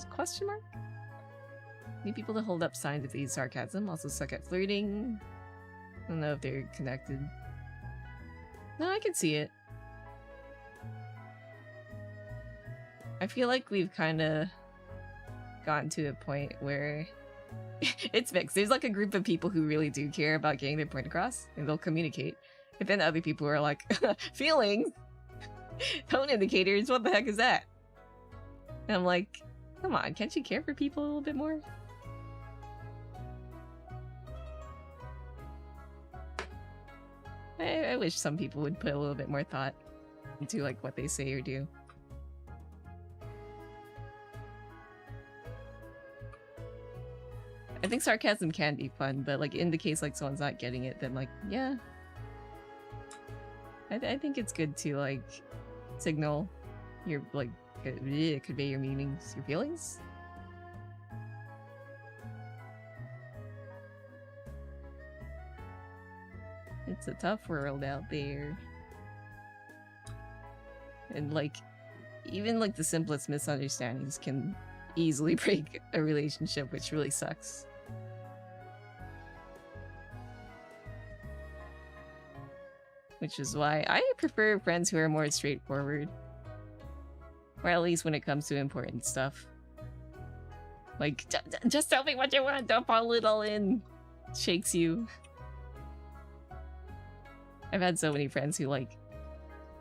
Question mark? Need people to hold up signs if they use sarcasm. Also suck at flirting. I don't know if they're connected. No, I can see it. I feel like we've kind of gotten to a point where it's mixed. There's like a group of people who really do care about getting their point across and they'll communicate. But then other people are like, feelings? Tone indicators? What the heck is that? And I'm like, come on, can't you care for people a little bit more? I wish some people would put a little bit more thought into like what they say or do. I think sarcasm can be fun, but like in the case like someone's not getting it, then like, yeah. I think it's good to like signal your like convey your meanings, your feelings. It's a tough world out there. And like, even like the simplest misunderstandings can easily break a relationship, which really sucks. Which is why I prefer friends who are more straightforward. Or at least when it comes to important stuff. Like, just tell me what you want, don't follow it all in. Shakes you. I've had so many friends who like,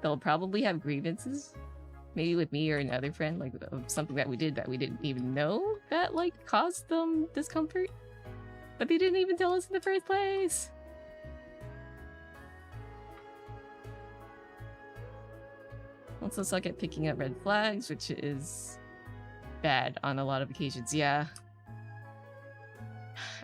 they'll probably have grievances. Maybe with me or another friend, like of something that we did that we didn't even know that like caused them discomfort. But they didn't even tell us in the first place. Also suck at picking up red flags, which is bad on a lot of occasions. Yeah.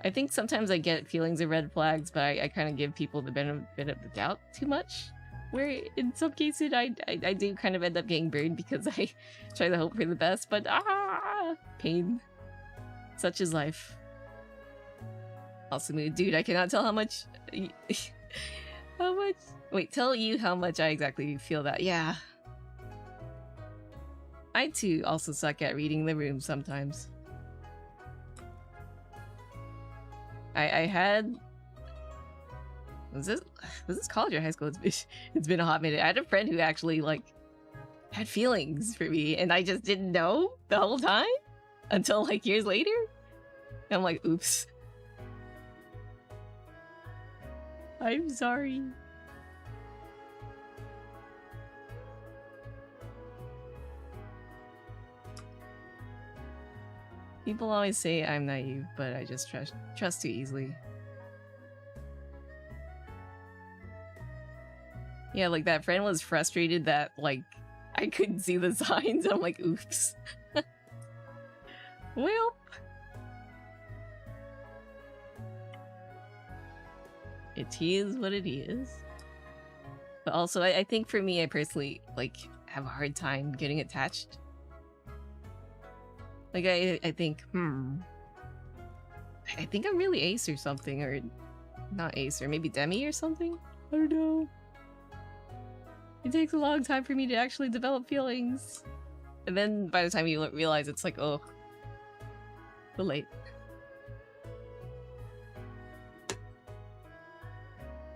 I think sometimes I get feelings of red flags, but I kind of give people the benefit of the doubt too much. Where in some cases I do kind of end up getting burned because I try to hope for the best, but pain. Such is life. Also, dude, I cannot tell how much... how much... Wait, tell you how much I exactly feel that. Yeah. I too also suck at reading the room sometimes. I had... Was this college or high school? It's been a hot minute. I had a friend who actually like had feelings for me and I just didn't know the whole time until like years later. And I'm like, oops. I'm sorry. People always say I'm naive, but I just trust too easily. Yeah, like that friend was frustrated that like I couldn't see the signs. I'm like, oops. Well, it is what it is. But also, I think for me, I personally like have a hard time getting attached. Like I think, I think I'm really ace or something, or not ace, or maybe demi or something. I don't know. It takes a long time for me to actually develop feelings. And then by the time you realize it's like, oh, Relate.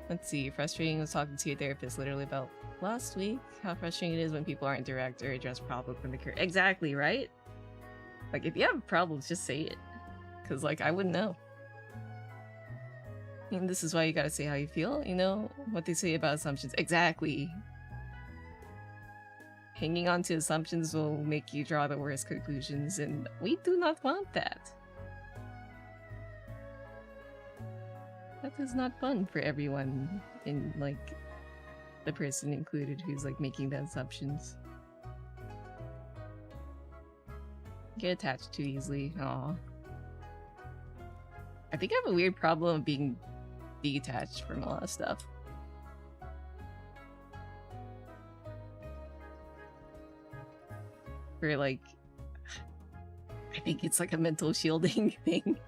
Let's see. Frustrating was talking to your therapist literally about last week. How frustrating it is when people aren't direct or address problems when they occur. Exactly, right? Like, if you have problems, just say it. Because, like, I wouldn't know. And this is why you gotta say how you feel, you know? What they say about assumptions. Exactly. Hanging on to assumptions will make you draw the worst conclusions, and we do not want that. That is not fun for everyone, in, like, the person included who's, like, making the assumptions. Get attached too easily. Aw. I think I have a weird problem of being detached from a lot of stuff. For, like, I think it's like a mental shielding thing.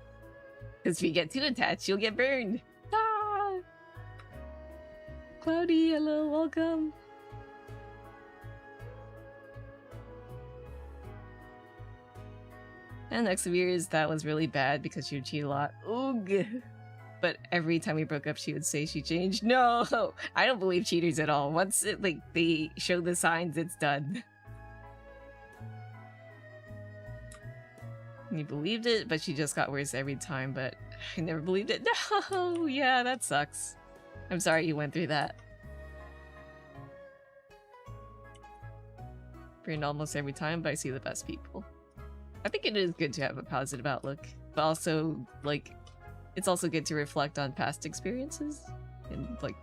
Because if you get too attached, you'll get burned. Ah! Cloudy, hello, welcome. And next of yours, that was really bad because she would cheat a lot. Oog! But every time we broke up, she would say she changed. No! I don't believe cheaters at all. Once it, like, they show the signs, it's done. You believed it, but she just got worse every time, but I never believed it. No! Yeah, that sucks. I'm sorry you went through that. Burned almost every time, but I see the best people. I think it is good to have a positive outlook, but also, like, it's also good to reflect on past experiences and, like,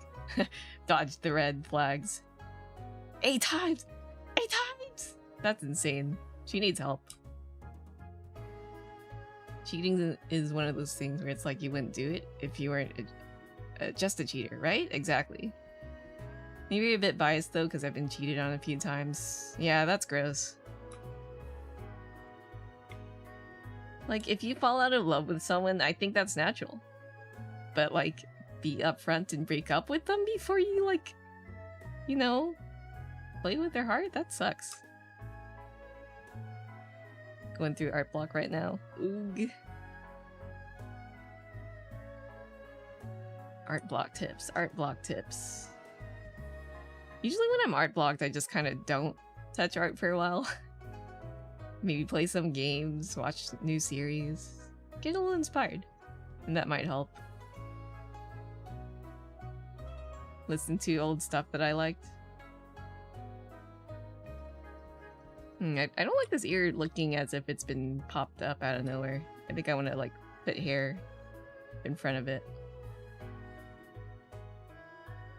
dodge the red flags. 8 times! 8 times! That's insane. She needs help. Cheating is one of those things where it's like you wouldn't do it if you weren't just a cheater, right? Exactly. Maybe a bit biased though, because I've been cheated on a few times. Yeah, that's gross. Like, if you fall out of love with someone, I think that's natural. But, like, be upfront and break up with them before you, like, you know, play with their heart? That sucks. Going through art block right now. Oog. Art block tips. Art block tips. Usually when I'm art blocked, I just kind of don't touch art for a while. Maybe play some games, watch new series, get a little inspired, and that might help. Listen to old stuff that I liked. I don't like this ear looking as if it's been popped up out of nowhere. I think I want to, like, put hair in front of it.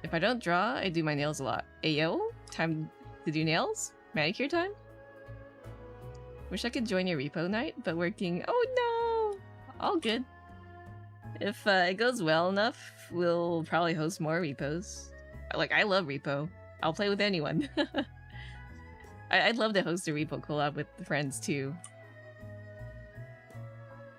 If I don't draw, I do my nails a lot. Ayo, time to do nails? Manicure time? Wish I could join your repo night, but working. Oh no! All good. If it goes well enough, we'll probably host more repos. Like, I love repo. I'll play with anyone. I'd love to host a repo collab with friends too.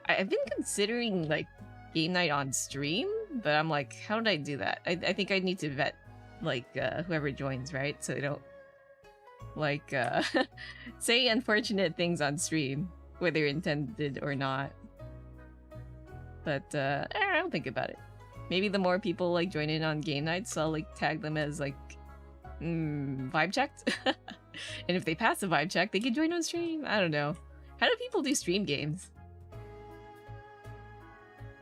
I've been considering, like, game night on stream, but I'm like, how did I do that? I think I need to vet, like, whoever joins, right? So they don't, like, say unfortunate things on stream, whether intended or not. But, I don't think about it. Maybe the more people, like, join in on game nights, I'll, like, tag them as, like, vibe checked? And if they pass the vibe check, they can join on stream? I don't know. How do people do stream games?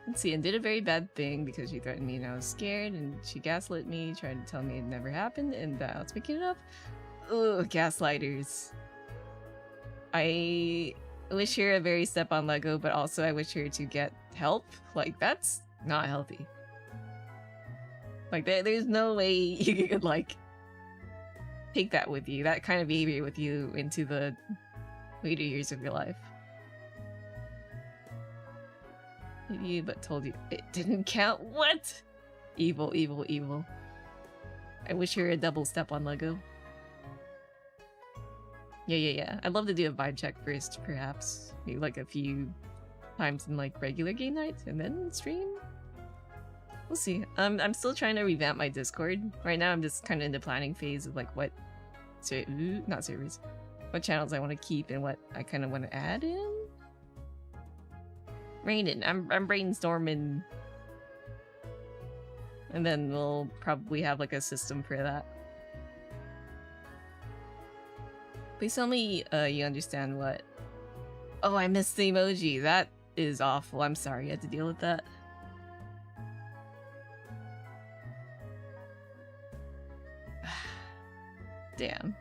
Let's see, and did a very bad thing because she threatened me and I was scared, and she gaslit me, tried to tell me it never happened, and let's make it up. Ugh, gaslighters. I wish her a very step on Lego, but also I wish her to get help. Like, that's not healthy. Like, there's no way you could, like, take that with you, that kind of behavior with you into the later years of your life. You but told you it didn't count. What? Evil, evil, evil. I wish her a double step on Lego. Yeah. I'd love to do a vibe check first, perhaps. Maybe like a few times in like regular game nights and then stream. We'll see. I'm still trying to revamp my Discord. Right now I'm just kind of in the planning phase of like what not servers. What channels I want to keep and what I kind of want to add in. Raining. I'm brainstorming. And then we'll probably have like a system for that. Please tell me you understand what... Oh, I missed the emoji. That is awful. I'm sorry you had to deal with that. Damn.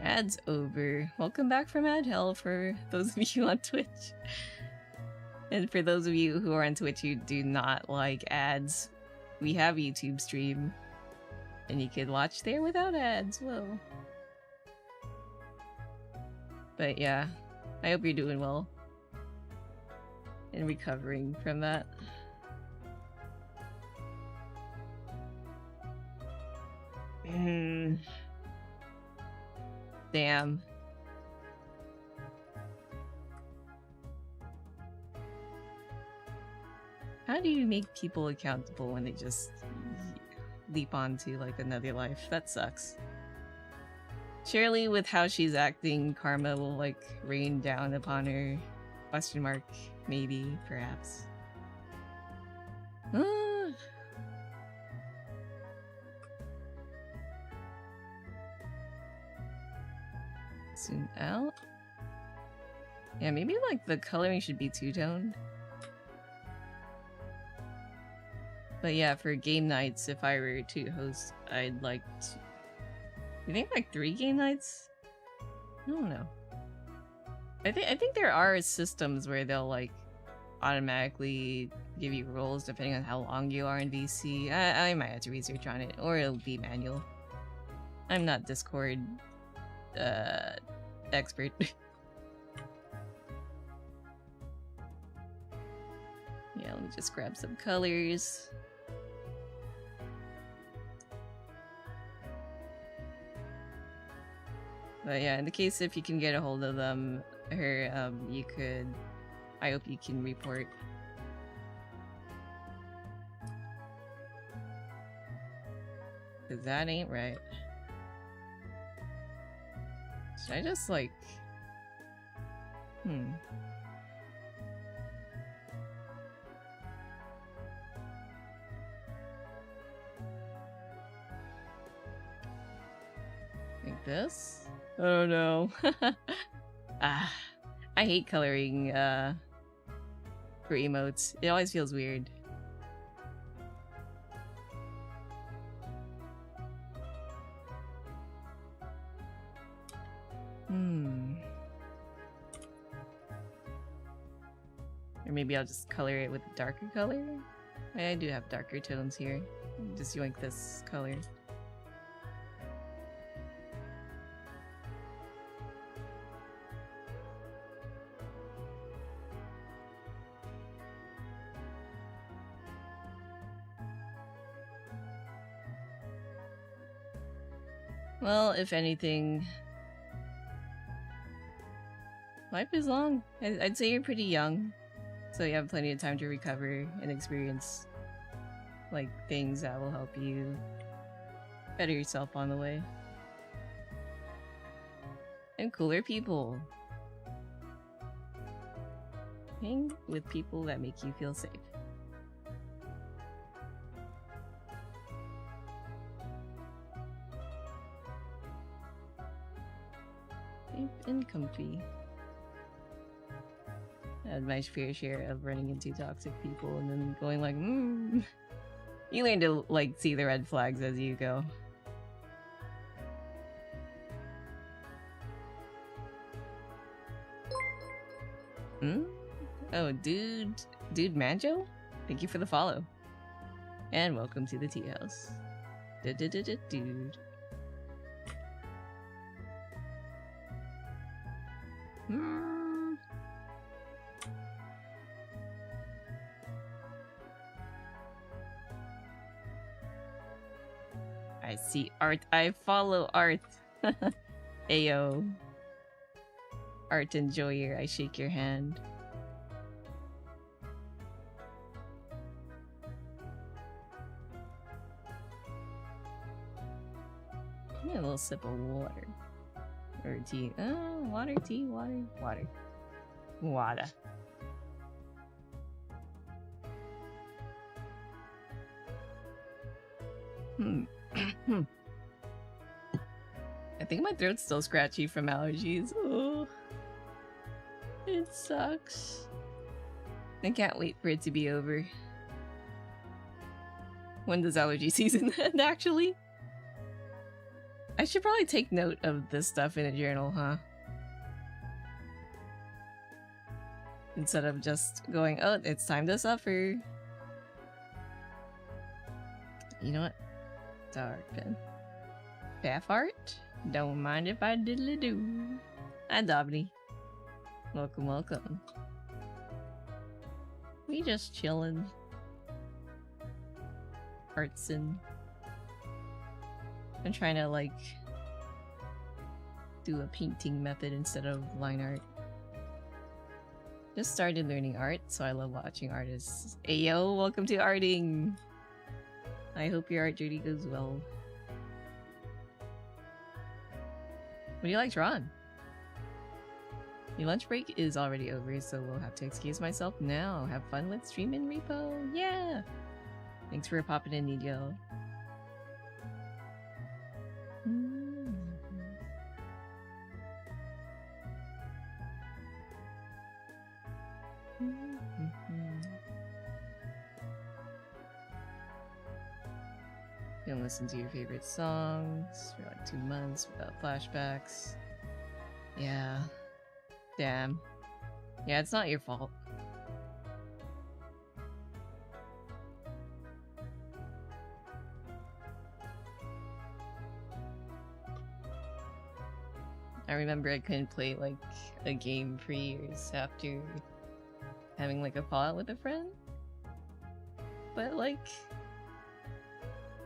Ad's over. Welcome back from ad hell for those of you on Twitch. And for those of you who are on Twitch who do not like ads, we have YouTube stream. And you can watch there without ads. Whoa. But yeah, I hope you're doing well. And recovering from that. Damn. How do you make people accountable when they just leap onto like another life? That sucks. Surely with how she's acting, karma will like rain down upon her. Question mark. Maybe. Perhaps. Soon out. Yeah, maybe like the coloring should be two-toned. But yeah, for game nights, if I were to host, I'd like to... You think like 3 game nights? I don't know. I think there are systems where they'll like automatically give you roles depending on how long you are in VC. I might have to research on it, or it'll be manual. I'm not Discord expert. Yeah, let me just grab some colors. But yeah, in the case if you can get a hold of them, you could... I hope you can report. Cause that ain't right. Should I just like... Like this? I don't know. I hate coloring for emotes. It always feels weird. Or maybe I'll just color it with a darker color? I do have darker tones here. Just yoink this color. Well, if anything... Life is long. I'd say you're pretty young. So you have plenty of time to recover and experience, like, things that will help you better yourself on the way. And cooler people. Hang with people that make you feel safe. Safe and comfy. I had my fair share of running into toxic people and then going like, You learn to, like, see the red flags as you go. Oh, Dude Manjo? Thank you for the follow. And welcome to the tea house. Dude. I see Art. I follow Art. Ayo. Art enjoyer, I shake your hand. Give me a little sip of water. Or tea. Water, tea, water. Hmm. I think my throat's still scratchy from allergies. Oh, it sucks. I can't wait for it to be over. When does allergy season end, actually? I should probably take note of this stuff in a journal, huh? Instead of just going, oh, it's time to suffer. You know what? Dark pen. Path art? Don't mind if I diddly do. Hi, Dobby. Welcome, welcome. We just chillin'. Artsin'. I'm trying to, like, do a painting method instead of line art. Just started learning art, so I love watching artists. Ayo, welcome to arting! I hope your art journey goes well. What do you like drawing? Your lunch break is already over, so we'll have to excuse myself now. Have fun with stream and repo. Yeah! Thanks for popping in, Nidio. You can listen to your favorite songs for like 2 months without flashbacks. Yeah. Damn. Yeah, it's not your fault. I remember I couldn't play like a game for years after having like a fallout with a friend. But like,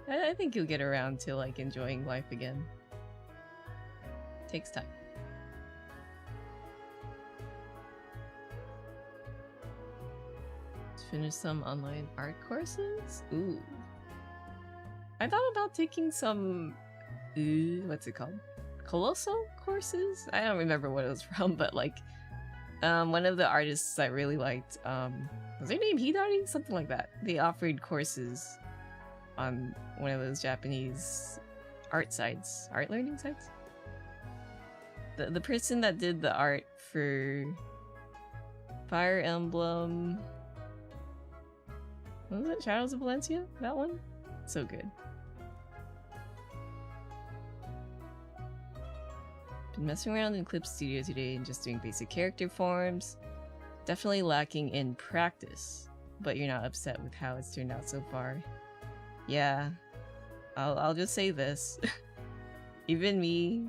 I think you'll get around to like enjoying life again. Takes time. Let's finish some online art courses? Ooh. I thought about taking some, what's it called? Colossal courses? I don't remember what it was from, but like, one of the artists I really liked, was their name Hidari? Something like that. They offered courses on one of those Japanese art sites, art learning sites. The person that did the art for Fire Emblem, what was it? Shadows of Valencia? That one? So good. Been messing around in Clip Studio today and just doing basic character forms. Definitely lacking in practice, but you're not upset with how it's turned out so far. Yeah, I'll just say this. Even me,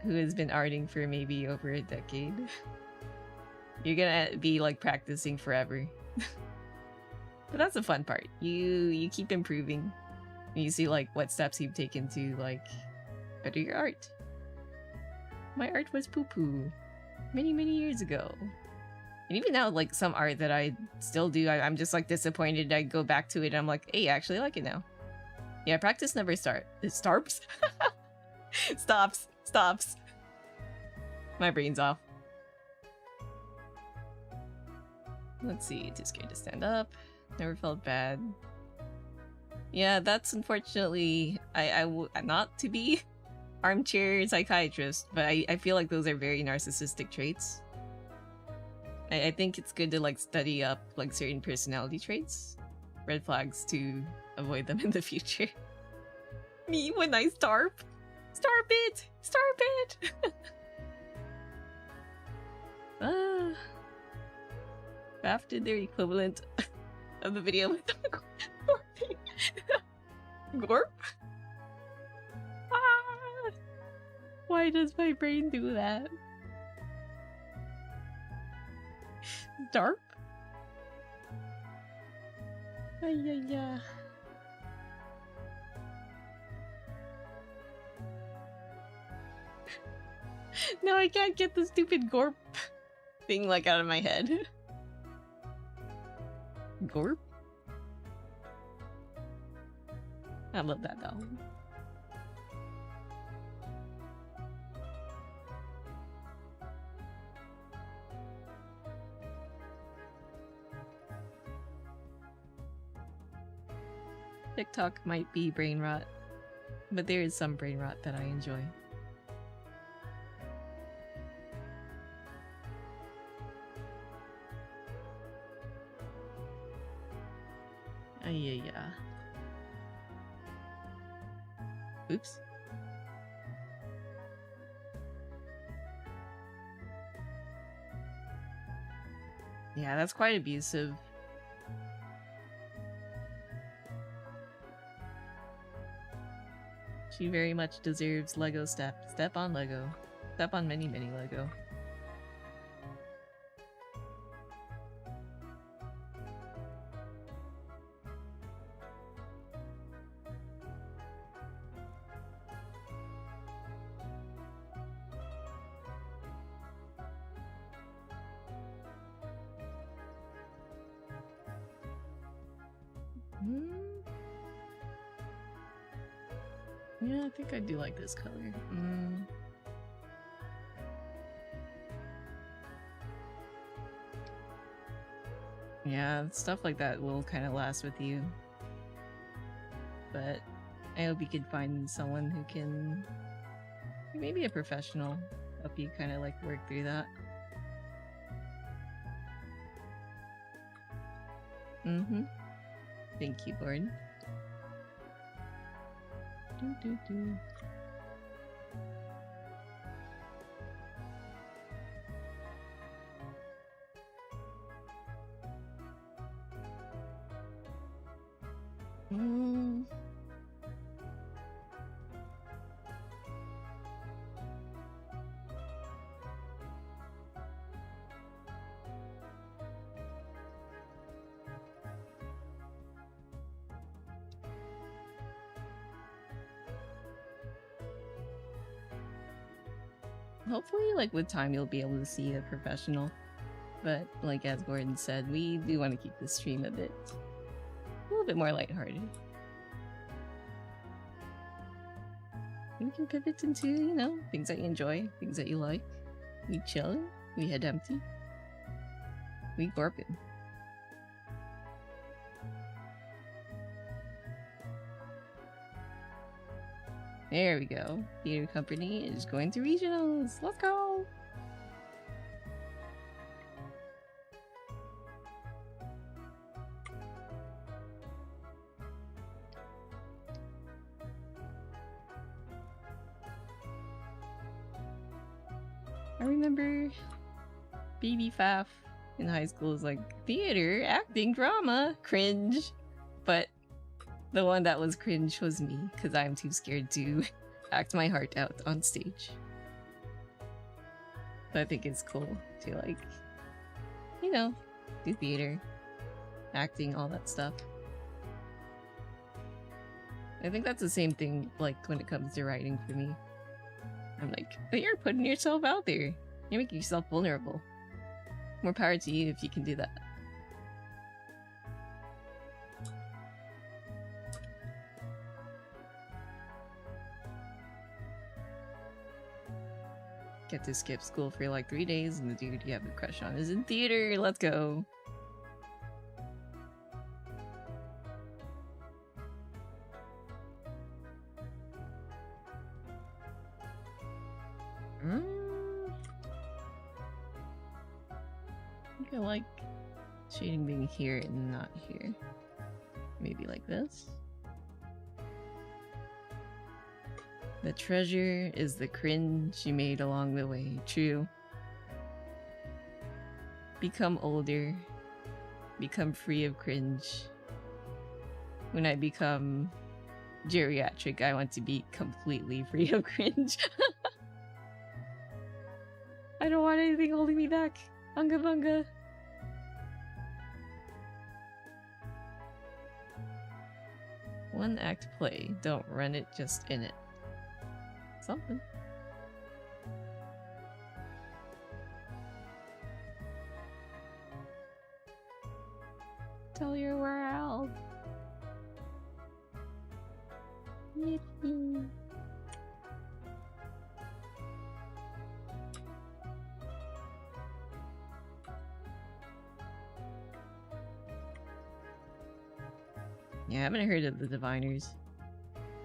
who has been arting for maybe over a decade, you're gonna be like practicing forever. But that's the fun part. You keep improving. And you see like what steps you've taken to like better your art. My art was poo-poo many years ago. And even now, like some art that I still do, I'm just like disappointed. I go back to it and I'm like, hey, I actually like it now. Yeah, practice never starts. Stops. My brain's off. Let's see, too scared to stand up. Never felt bad. Yeah, that's unfortunately, not to be armchair psychiatrist, but I feel like those are very narcissistic traits. I think it's good to like study up like certain personality traits, red flags, to avoid them in the future. Me when I starp it. Faf did their equivalent of the video with the Gorp. Why does my brain do that? Darp? Yeah. No, I can't get the stupid Gorp thing like out of my head. Gorp? I love that though. TikTok might be brain rot, but there is some brain rot that I enjoy. Yeah. Oops. Yeah, that's quite abusive. She very much deserves Lego step. Step on Lego. Step on many Lego. Yeah, I think I do like this color. Yeah, stuff like that will kind of last with you. But I hope you can find someone who can, maybe a professional, help you kind of like work through that. Thank you, Gordon. Hopefully, like, with time you'll be able to see a professional. But, like, as Gordon said, we do want to keep the stream a little bit more lighthearted. We can pivot into, you know, things that you enjoy, things that you like. We chillin', we head empty, we gorpin'. There we go. Theater company is going to regionals. Let's go! I remember baby Faf in high school was like, theater, acting, drama, cringe. But the one that was cringe was me, because I'm too scared to act my heart out on stage. So I think it's cool to, like, you know, do theater, acting, all that stuff. I think that's the same thing, like, when it comes to writing for me. I'm like, but you're putting yourself out there. You're making yourself vulnerable. More power to you if you can do that. Get to skip school for like 3 days and the dude you have a crush on is in theater. Let's go. I think I like shading being here and not here. Maybe like this. The treasure is the cringe you made along the way. True. Become older. Become free of cringe. When I become geriatric, I want to be completely free of cringe. I don't want anything holding me back. Unga bunga. One act play. Don't run it, just in it. Something. Tell your world. Yippee. Yeah, I haven't heard of the Diviners.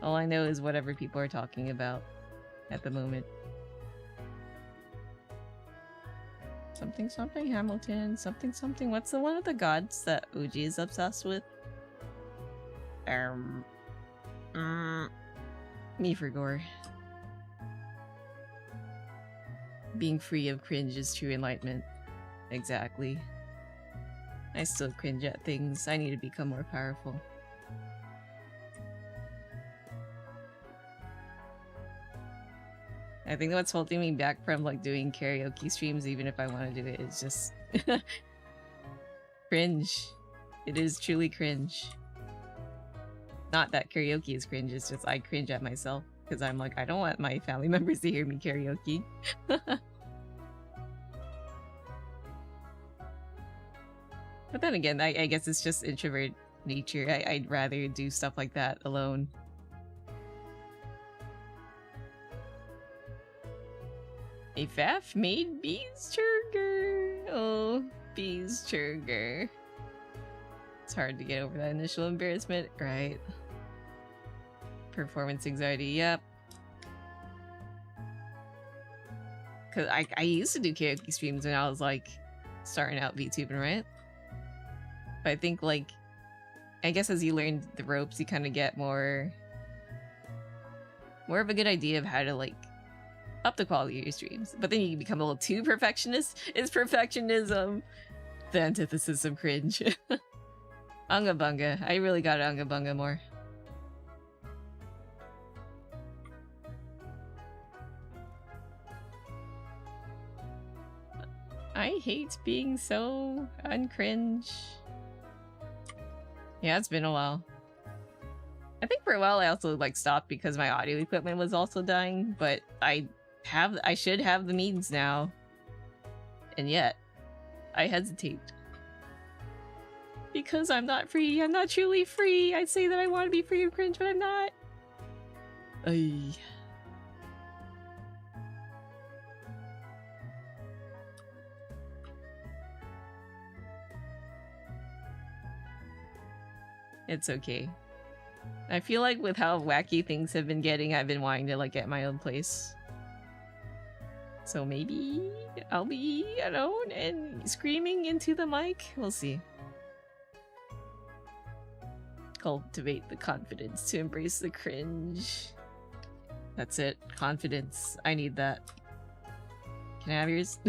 All I know is whatever people are talking about at the moment. Something something Hamilton, something something. What's the one of the gods that Uji is obsessed with? Nifragor. Being free of cringe is true enlightenment. Exactly. I still cringe at things. I need to become more powerful. I think what's holding me back from like doing karaoke streams, even if I want to do it, is just cringe. It is truly cringe. Not that karaoke is cringe, it's just I cringe at myself because I'm like, I don't want my family members to hear me karaoke. But then again, I guess it's just introvert nature. I'd rather do stuff like that alone. A Faf made Beesturger. Oh, Beesturger. It's hard to get over that initial embarrassment, right? Performance anxiety, yep. Cause I used to do karaoke streams when I was like starting out VTubing, right? But I think like, I guess as you learn the ropes, you kind of get more of a good idea of how to like up the quality of your streams. But then you become a little too perfectionist. Is perfectionism the antithesis of cringe? Unga Bunga. I really got Unga Bunga more. I hate being so uncringe. Yeah, it's been a while. I think for a while I also like stopped because my audio equipment was also dying, but I should have the means now. And yet, I hesitate. Because I'm not free. I'm not truly free. I say that I want to be free of cringe, but I'm not. Ay. It's okay. I feel like with how wacky things have been getting, I've been wanting to like get my own place. So maybe I'll be alone and screaming into the mic. We'll see. Cultivate the confidence to embrace the cringe. That's it. Confidence. I need that. Can I have yours?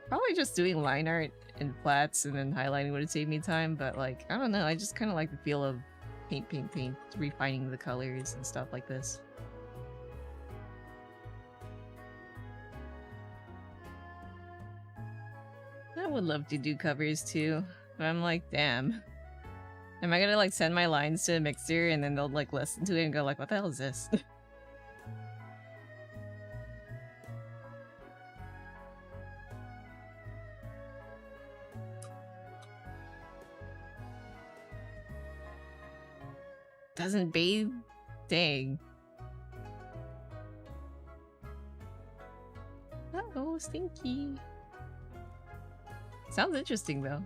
Probably just doing line art and flats and then highlighting would save me time, but like, I don't know, I just kind of like the feel of paint, refining the colors and stuff like this. I would love to do covers too, but I'm like, damn. Am I gonna like send my lines to a mixer and then they'll like listen to it and go like, what the hell is this? Doesn't bathe? Dang. Uh-oh, stinky. Sounds interesting though.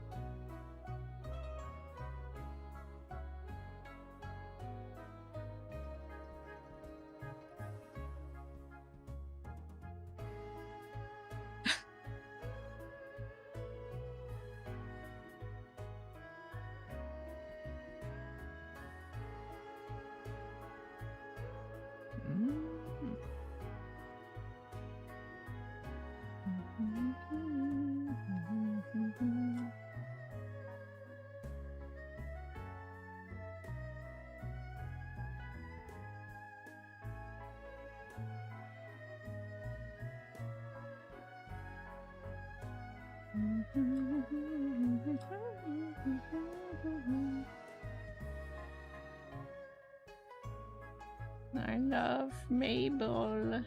I love Mabel.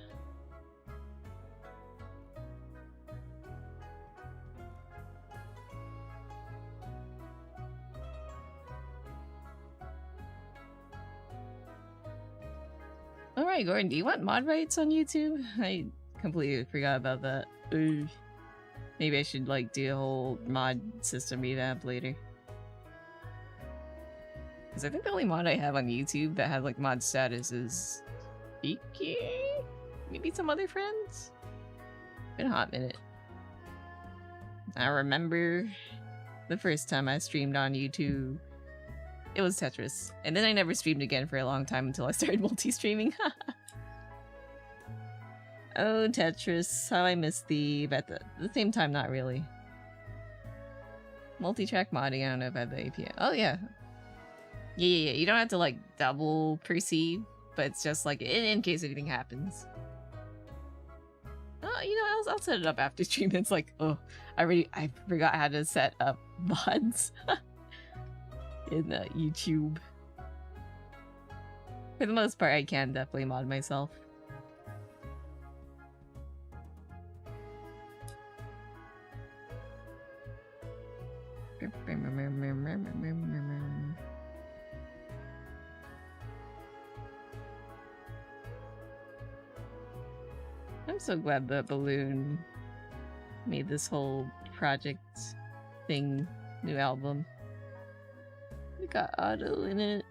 Alright, Gordon, do you want mod rights on YouTube? I completely forgot about that. Ugh. Maybe I should, like, do a whole mod system revamp later. Because I think the only mod I have on YouTube that has, like, mod status is... Iki? Maybe some other friends? Been a hot minute. I remember the first time I streamed on YouTube. It was Tetris. And then I never streamed again for a long time until I started multi-streaming. Oh, Tetris, how I missed thee, but at the same time, not really. Multi-track modding, I don't know if I have the API. Oh, yeah. Yeah, you don't have to, like, double perceive, but it's just, like, in case anything happens. Oh, you know, I'll set it up after stream. It's like, oh, I forgot how to set up mods in YouTube. For the most part, I can definitely mod myself. I'm so glad that Balloon made this whole project thing, new album. We got Otto in it,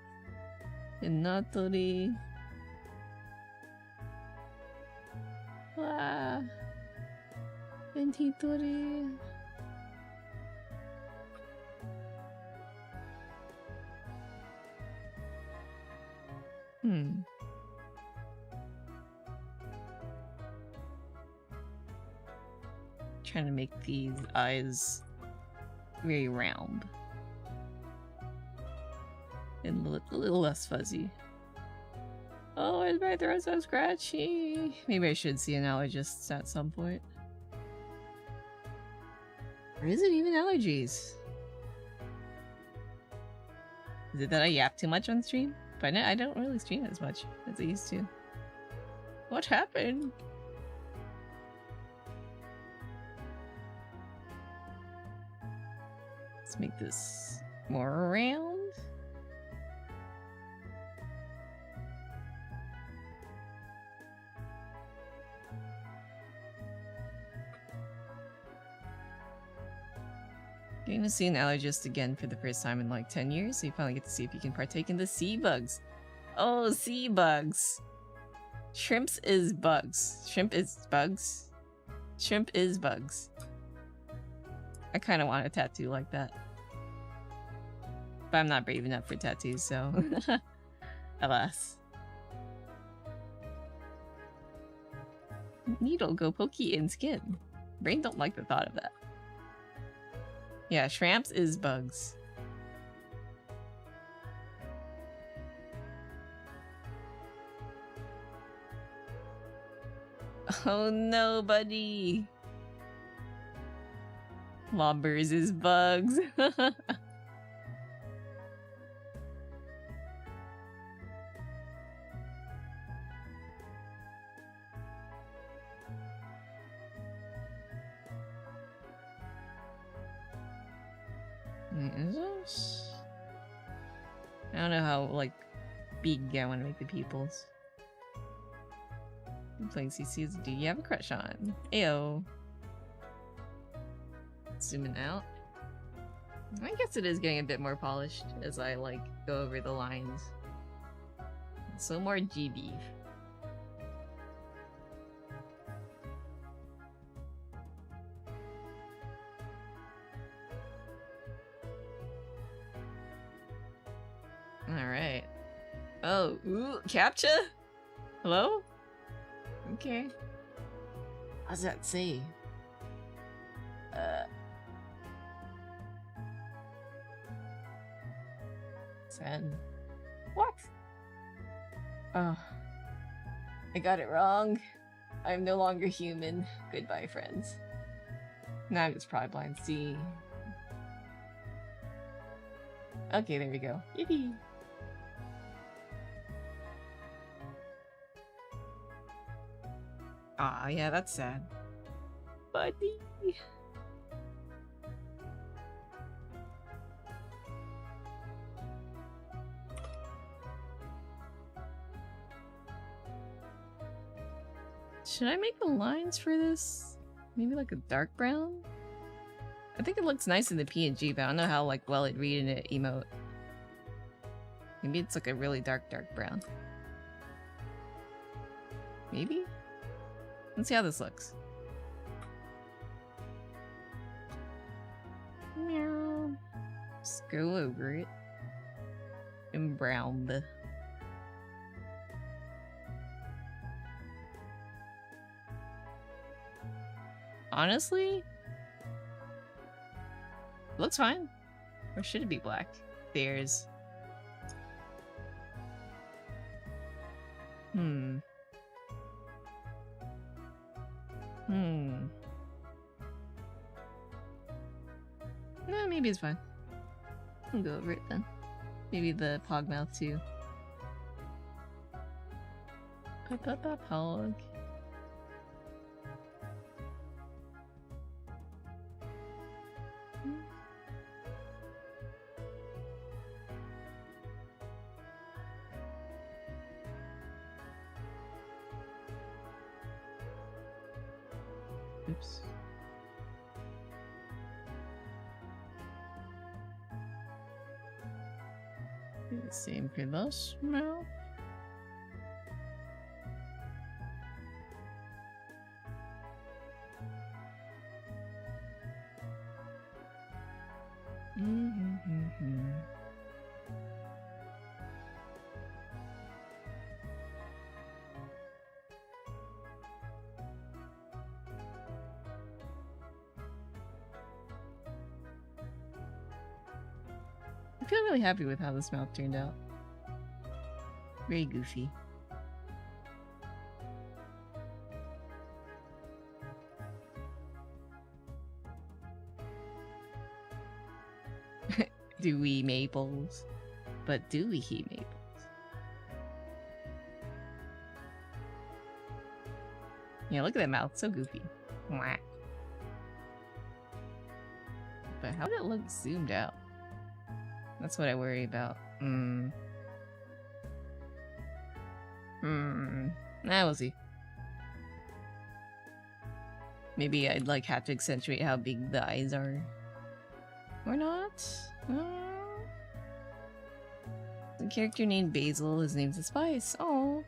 and Natori. Wow. And Hitori. Trying to make these eyes very round and a little less fuzzy. Oh, is my throat so scratchy? Maybe I should see an allergist at some point. Or is it even allergies? Is it that I yap too much on stream? But I don't really stream as much as I used to. What happened? Let's make this more round. Getting to see an allergist again for the first time in like 10 years, so you finally get to see if you can partake in the sea bugs. Oh, sea bugs! Shrimps is bugs. Shrimp is bugs. Shrimp is bugs. I kind of want a tattoo like that. But I'm not brave enough for tattoos, so... Alas. Needle go pokey in skin. Brain don't like the thought of that. Yeah, shrimps is bugs. Oh no, buddy! Lobbers is bugs. Is this? I don't know how, like, big I want to make the pupils. I'm playing CC's. Do you have a crush on? Ayo. Zooming out. I guess it is getting a bit more polished as I, like, go over the lines. So more gbeef. Alright. Oh, ooh, CAPTCHA? Hello? Okay. What does that say? Send. What? Oh. I got it wrong. I'm no longer human. Goodbye, friends. Now I'm just probably blind. See. Okay, there we go. Yippee! Ah, yeah, that's sad. Buddy! Should I make the lines for this? Maybe like a dark brown? I think it looks nice in the PNG, but I don't know how like well it'd read in an emote. Maybe it's like a really dark brown. Maybe? Let's see how this looks. Meow. Just go over it. And brown the... Honestly? Looks fine. Or should it be black? There's... No, maybe it's fine. I'll go over it then. Maybe the pog mouth too. Pog. Oops. Same for the smell. I feel really happy with how this mouth turned out. Very goofy. Dewy maples. But dewy he maples. Yeah, look at that mouth. So goofy. Mwah. But how did it look zoomed out? That's what I worry about. We'll see. Maybe I'd like have to accentuate how big the eyes are. Or not? The character named Basil, his name's a spice. Oh.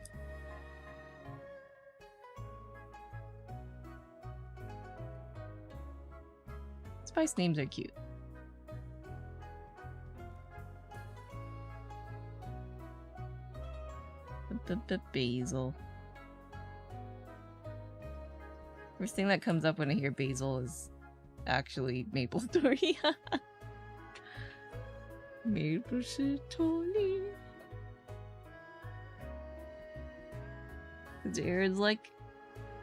Spice names are cute. Basil. First thing that comes up when I hear basil is actually maple story. Maple story. There's like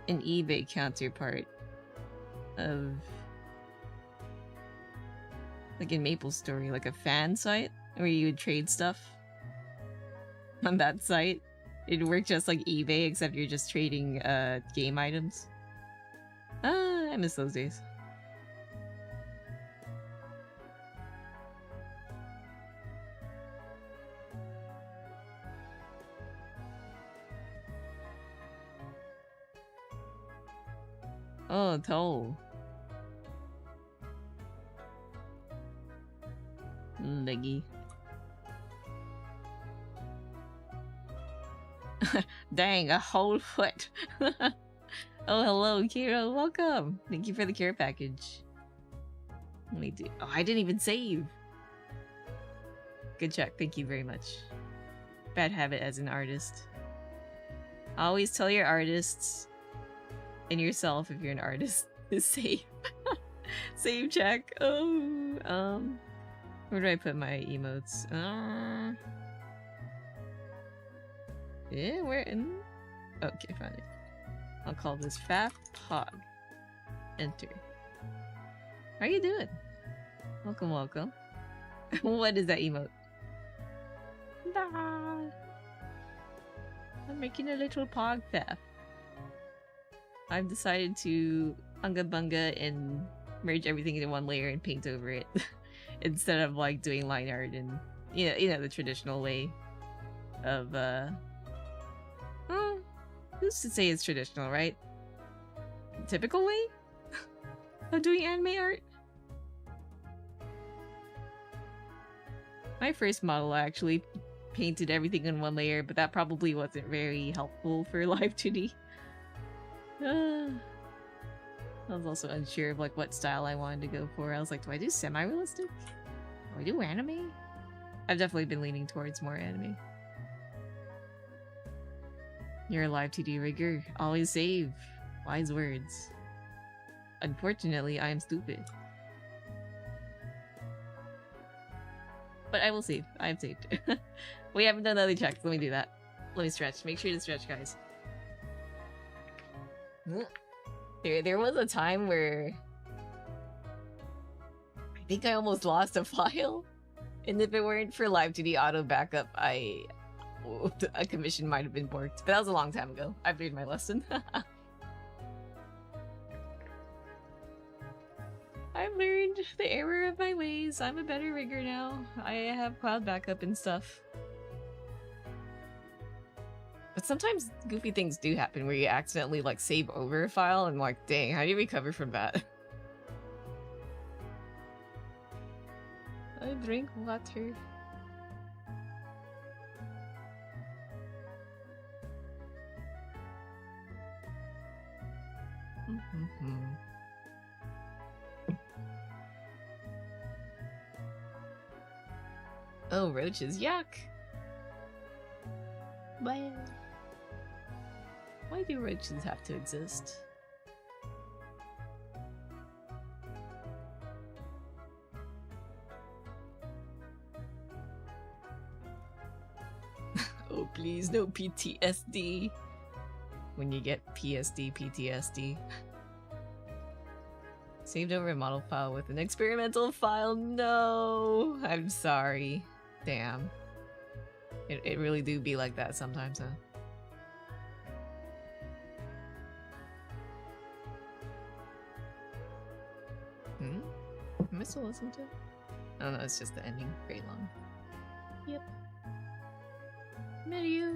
an eBay counterpart of like in Maple Story, like a fan site where you would trade stuff on that site. It'd work just like eBay, except you're just trading game items. I miss those days. Oh, toe. Leggy. Dang, a whole foot. Oh, hello, Kiro. Welcome. Thank you for the care package. Let me do. Oh, I didn't even save. Good check. Thank you very much. Bad habit as an artist. Always tell your artists and yourself if you're an artist to save. Save check. Oh, where do I put my emotes? Yeah, where in? Okay, found it. I'll call this Faf Pog. Enter. How you doing? Welcome, welcome. What is that emote? Nah. I'm making a little Pog Faf. I've decided to unga bunga and merge everything into one layer and paint over it. Instead of like doing line art and you know the traditional way of who's to say it's traditional, right? typical way of doing anime art. My first model, I actually painted everything in one layer, but that probably wasn't very helpful for live 2D. I was also unsure of like what style I wanted to go for. I was like, do I do semi-realistic? Do I do anime? I've definitely been leaning towards more anime. You're a live 2D rigger. Always save. Wise words. Unfortunately, I am stupid. But I will save. I have saved. We haven't done other checks. Let me do that. Let me stretch. Make sure to stretch, guys. There was a time where I think I almost lost a file. And if it weren't for live 2D auto backup, a commission might have been borked. But that was a long time ago. I've learned my lesson. I've learned the error of my ways. I'm a better rigger now. I have cloud backup and stuff. But sometimes goofy things do happen where you accidentally like save over a file and like, dang, how do you recover from that? I drink water. Oh, roaches, yuck! Why do roaches have to exist? Oh please, no PTSD! When you get PTSD. Saved over a model file with an experimental file? No! I'm sorry. Damn. It really do be like that sometimes, huh? Am I still listening to it? Oh no, it's just the ending. Very long. Yep. Mario!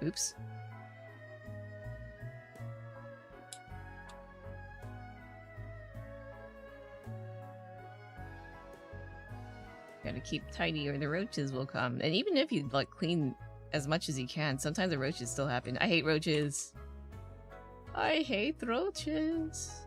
Oops. Gotta keep tidy or the roaches will come. And even if you like clean as much as you can, sometimes the roaches still happen. I hate roaches. I hate roaches.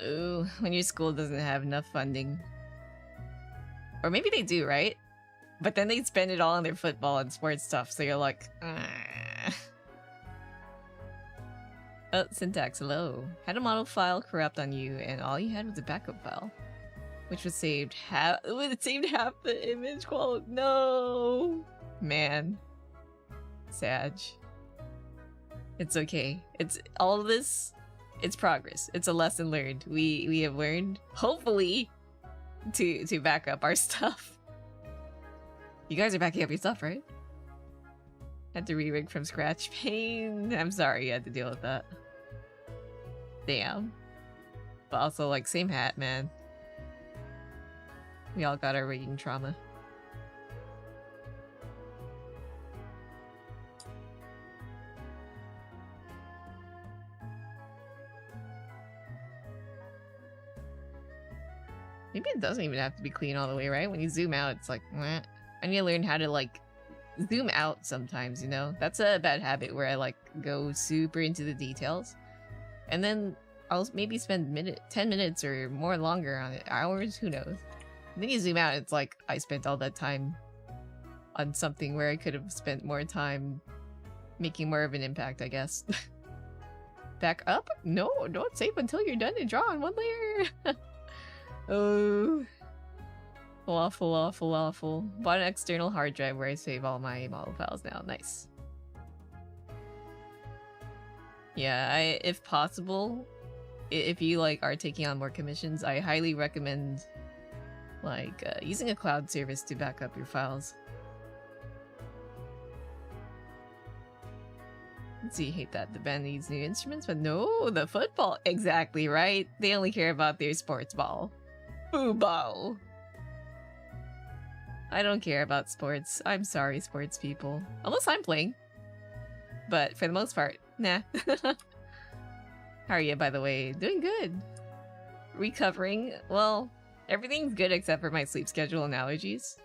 Ooh, when your school doesn't have enough funding. Or maybe they do, right? But then they spend it all on their football and sports stuff, so you're like, ah. Oh, syntax, hello. Had a model file corrupt on you, and all you had was a backup file. Which was saved half- it saved half the image quote. No! Man. Sag. It's okay. It's all of this, it's progress. It's a lesson learned. We have learned, hopefully, to back up our stuff. You guys are backing up your stuff, right? Had to re-rig from scratch. Pain. I'm sorry you had to deal with that. Damn. But also, like, same hat, man. We all got our rigging trauma. Maybe it doesn't even have to be clean all the way, right? When you zoom out, it's like, meh. I need to learn how to, like, zoom out sometimes, you know? That's a bad habit where I, like, go super into the details. And then I'll maybe spend 10 minutes or more longer on it. Hours? Who knows? And then you zoom out, it's like, I spent all that time on something where I could have spent more time making more of an impact, I guess. Back up? No, don't save until you're done and draw on one layer. Oh. Waffle. Bought an external hard drive where I save all my model files now. Nice. Yeah, if possible, if you like are taking on more commissions, I highly recommend like using a cloud service to back up your files. Let's see, hate that the band needs new instruments, but no, the football. Exactly right. They only care about their sports ball. Football. I don't care about sports. I'm sorry, sports people. Unless I'm playing. But for the most part, nah. How are you, by the way? Doing good. Recovering. Well, everything's good except for my sleep schedule and allergies.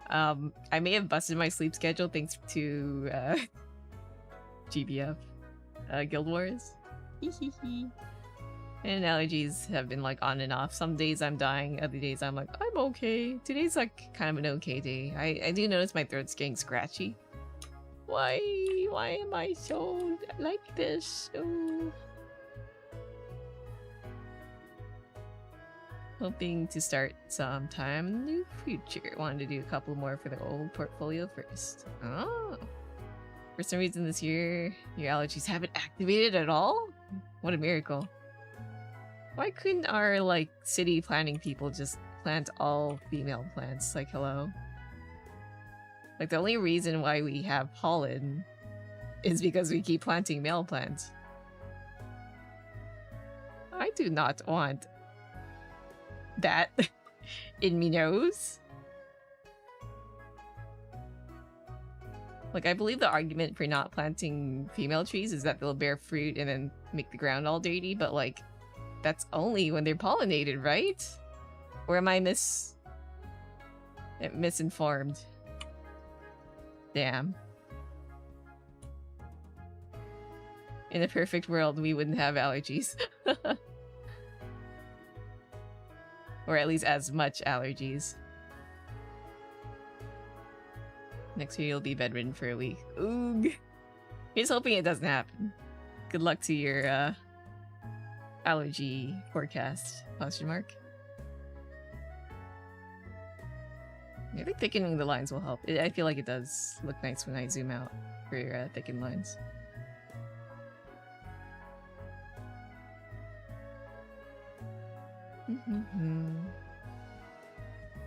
I may have busted my sleep schedule thanks to GBF. Guild Wars. And allergies have been like on and off. Some days I'm dying, other days I'm like, I'm okay. Today's like kind of an okay day. I do notice my throat's getting scratchy. Why am I so like this? Oh. Hoping to start sometime in the near future. Wanted to do a couple more for the old portfolio first. Oh. For some reason this year, your allergies haven't activated at all? What a miracle. Why couldn't our, like, city planning people just plant all female plants? Like, hello? Like, the only reason why we have pollen is because we keep planting male plants. I do not want that in me nose. Like, I believe the argument for not planting female trees is that they'll bear fruit and then make the ground all dirty, but, like, that's only when they're pollinated, right? Or am I misinformed? Damn. In a perfect world, we wouldn't have allergies. Or at least as much allergies. Next year you'll be bedridden for a week. Oog! Here's hoping it doesn't happen. Good luck to your, allergy forecast, question mark. Maybe thickening the lines will help. I feel like it does look nice when I zoom out for your thickened lines.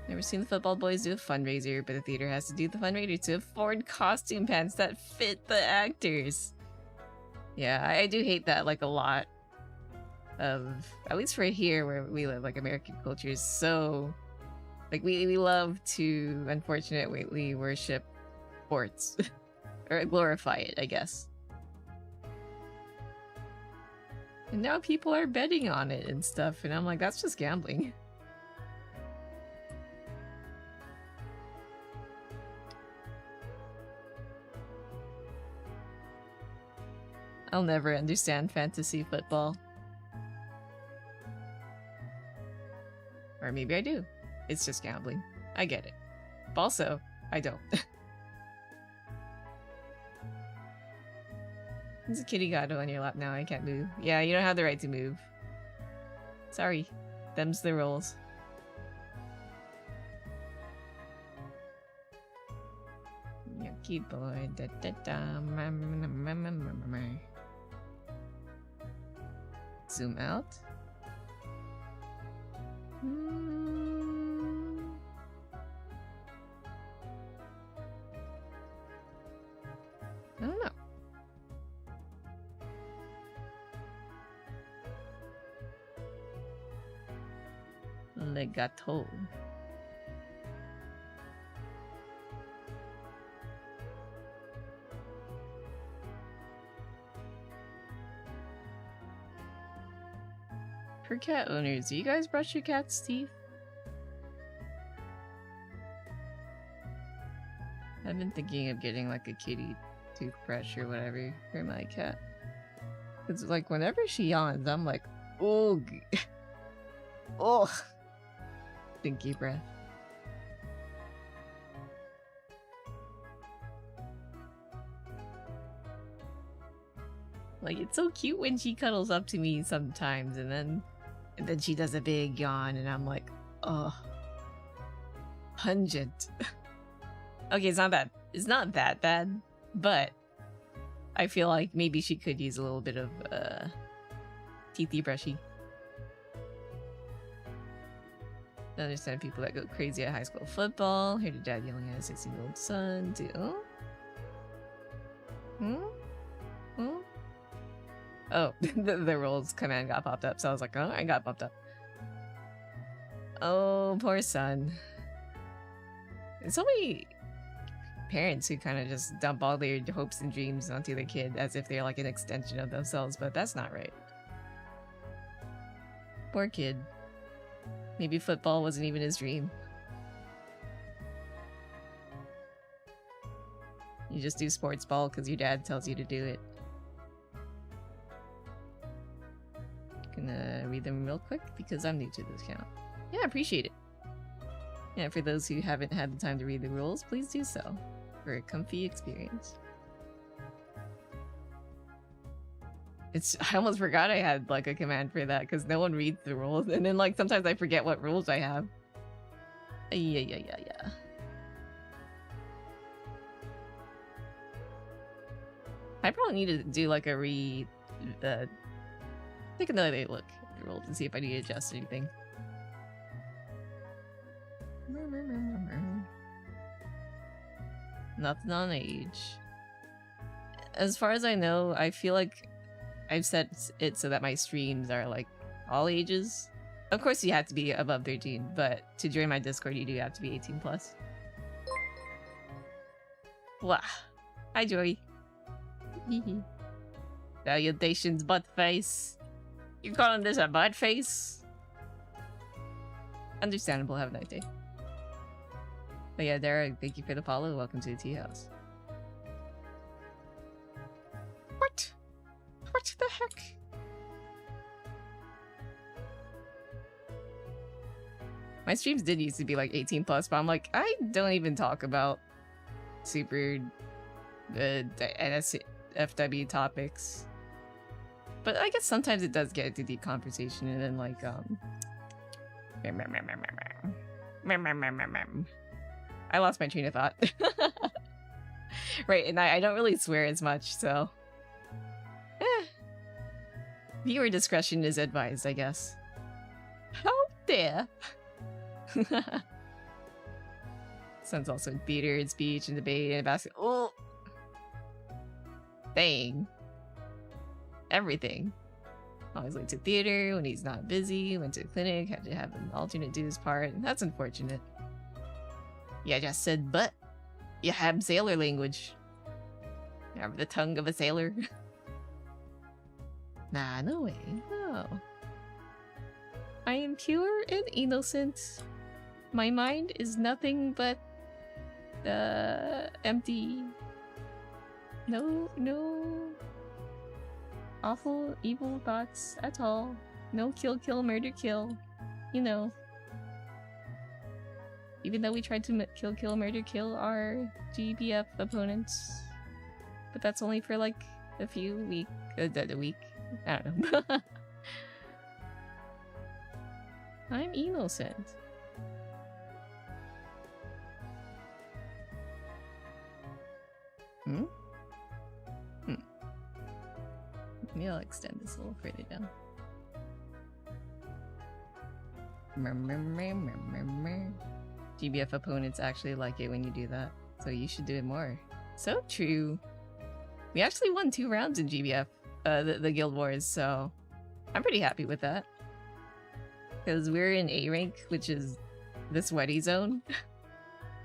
Never seen the football boys do a fundraiser, but the theater has to do the fundraiser to afford costume pants that fit the actors. Yeah, I do hate that like a lot. At least for here where we live, like American culture is so like we love to unfortunately worship sports or glorify it, I guess. And now people are betting on it and stuff, and I'm like, that's just gambling. I'll never understand fantasy football. Or maybe I do. It's just gambling. I get it. But also, I don't. There's a kitty gato on your lap now. I can't move. Yeah, you don't have the right to move. Sorry. Them's the rules. Yucky boy. Da, da, da. Zoom out. I don't know. Legato. For cat owners, do you guys brush your cat's teeth? I've been thinking of getting like a kitty toothbrush or whatever for my cat. It's like whenever she yawns, I'm like, ugh. Ugh. Stinky breath. Like, it's so cute when she cuddles up to me sometimes, and then she does a big yawn, and I'm like, ugh. Pungent. Okay, it's not bad. It's not that bad, but I feel like maybe she could use a little bit of teethy brushy. I understand people that go crazy at high school football. Heard a dad yelling at a 16-year-old son. Oh, the rules command got popped up, so I was like, oh, I got popped up. Oh, poor son. There's so many parents who kind of just dump all their hopes and dreams onto their kid as if they're like an extension of themselves, but that's not right. Poor kid. Maybe football wasn't even his dream. You just do sports ball because your dad tells you to do it. Gonna read them real quick because I'm new to this account. Yeah, I appreciate it. Yeah, for those who haven't had the time to read the rules, please do so for a comfy experience. I almost forgot I had like a command for that because no one reads the rules, and then like sometimes I forget what rules I have. Yeah. I probably need to do like a take another look at the rules and see if I need to adjust anything. Nothing on age. As far as I know, I feel like I've set it so that my streams are like all ages. Of course you have to be above 13, but to join my Discord you do have to be 18 plus. Wow. Hi Joy. Salutations, butt face. You calling this a butt face? Understandable, have a nice day. But yeah, Derek, thank you for the follow. Welcome to the tea house. What? What the heck? My streams did used to be like 18 plus, but I'm like, I don't even talk about super NSFW topics. But I guess sometimes it does get into deep conversation and then like I lost my train of thought. Right, and I don't really swear as much, so viewer discretion is advised, I guess. How dare! Son's also in theater and speech and debate and basketball. Oh, dang. Everything. Always went to theater when he's not busy, went to the clinic, had to have an alternate do his part. That's unfortunate. Yeah, I just said, but you have sailor language. You have the tongue of a sailor. Nah, no way. No. I am pure and innocent. My mind is nothing but empty. No awful, evil thoughts at all. No kill, murder, kill. You know. Even though we tried to kill, murder, kill our GBF opponents. But that's only for like a few weeks. A week. I don't know. I'm innocent. Maybe I'll extend this a little further down. GBF opponents actually like it when you do that, so you should do it more. So true. We actually won 2 rounds in GBF, the Guild Wars, so I'm pretty happy with that. Because we're in A rank, which is the sweaty zone.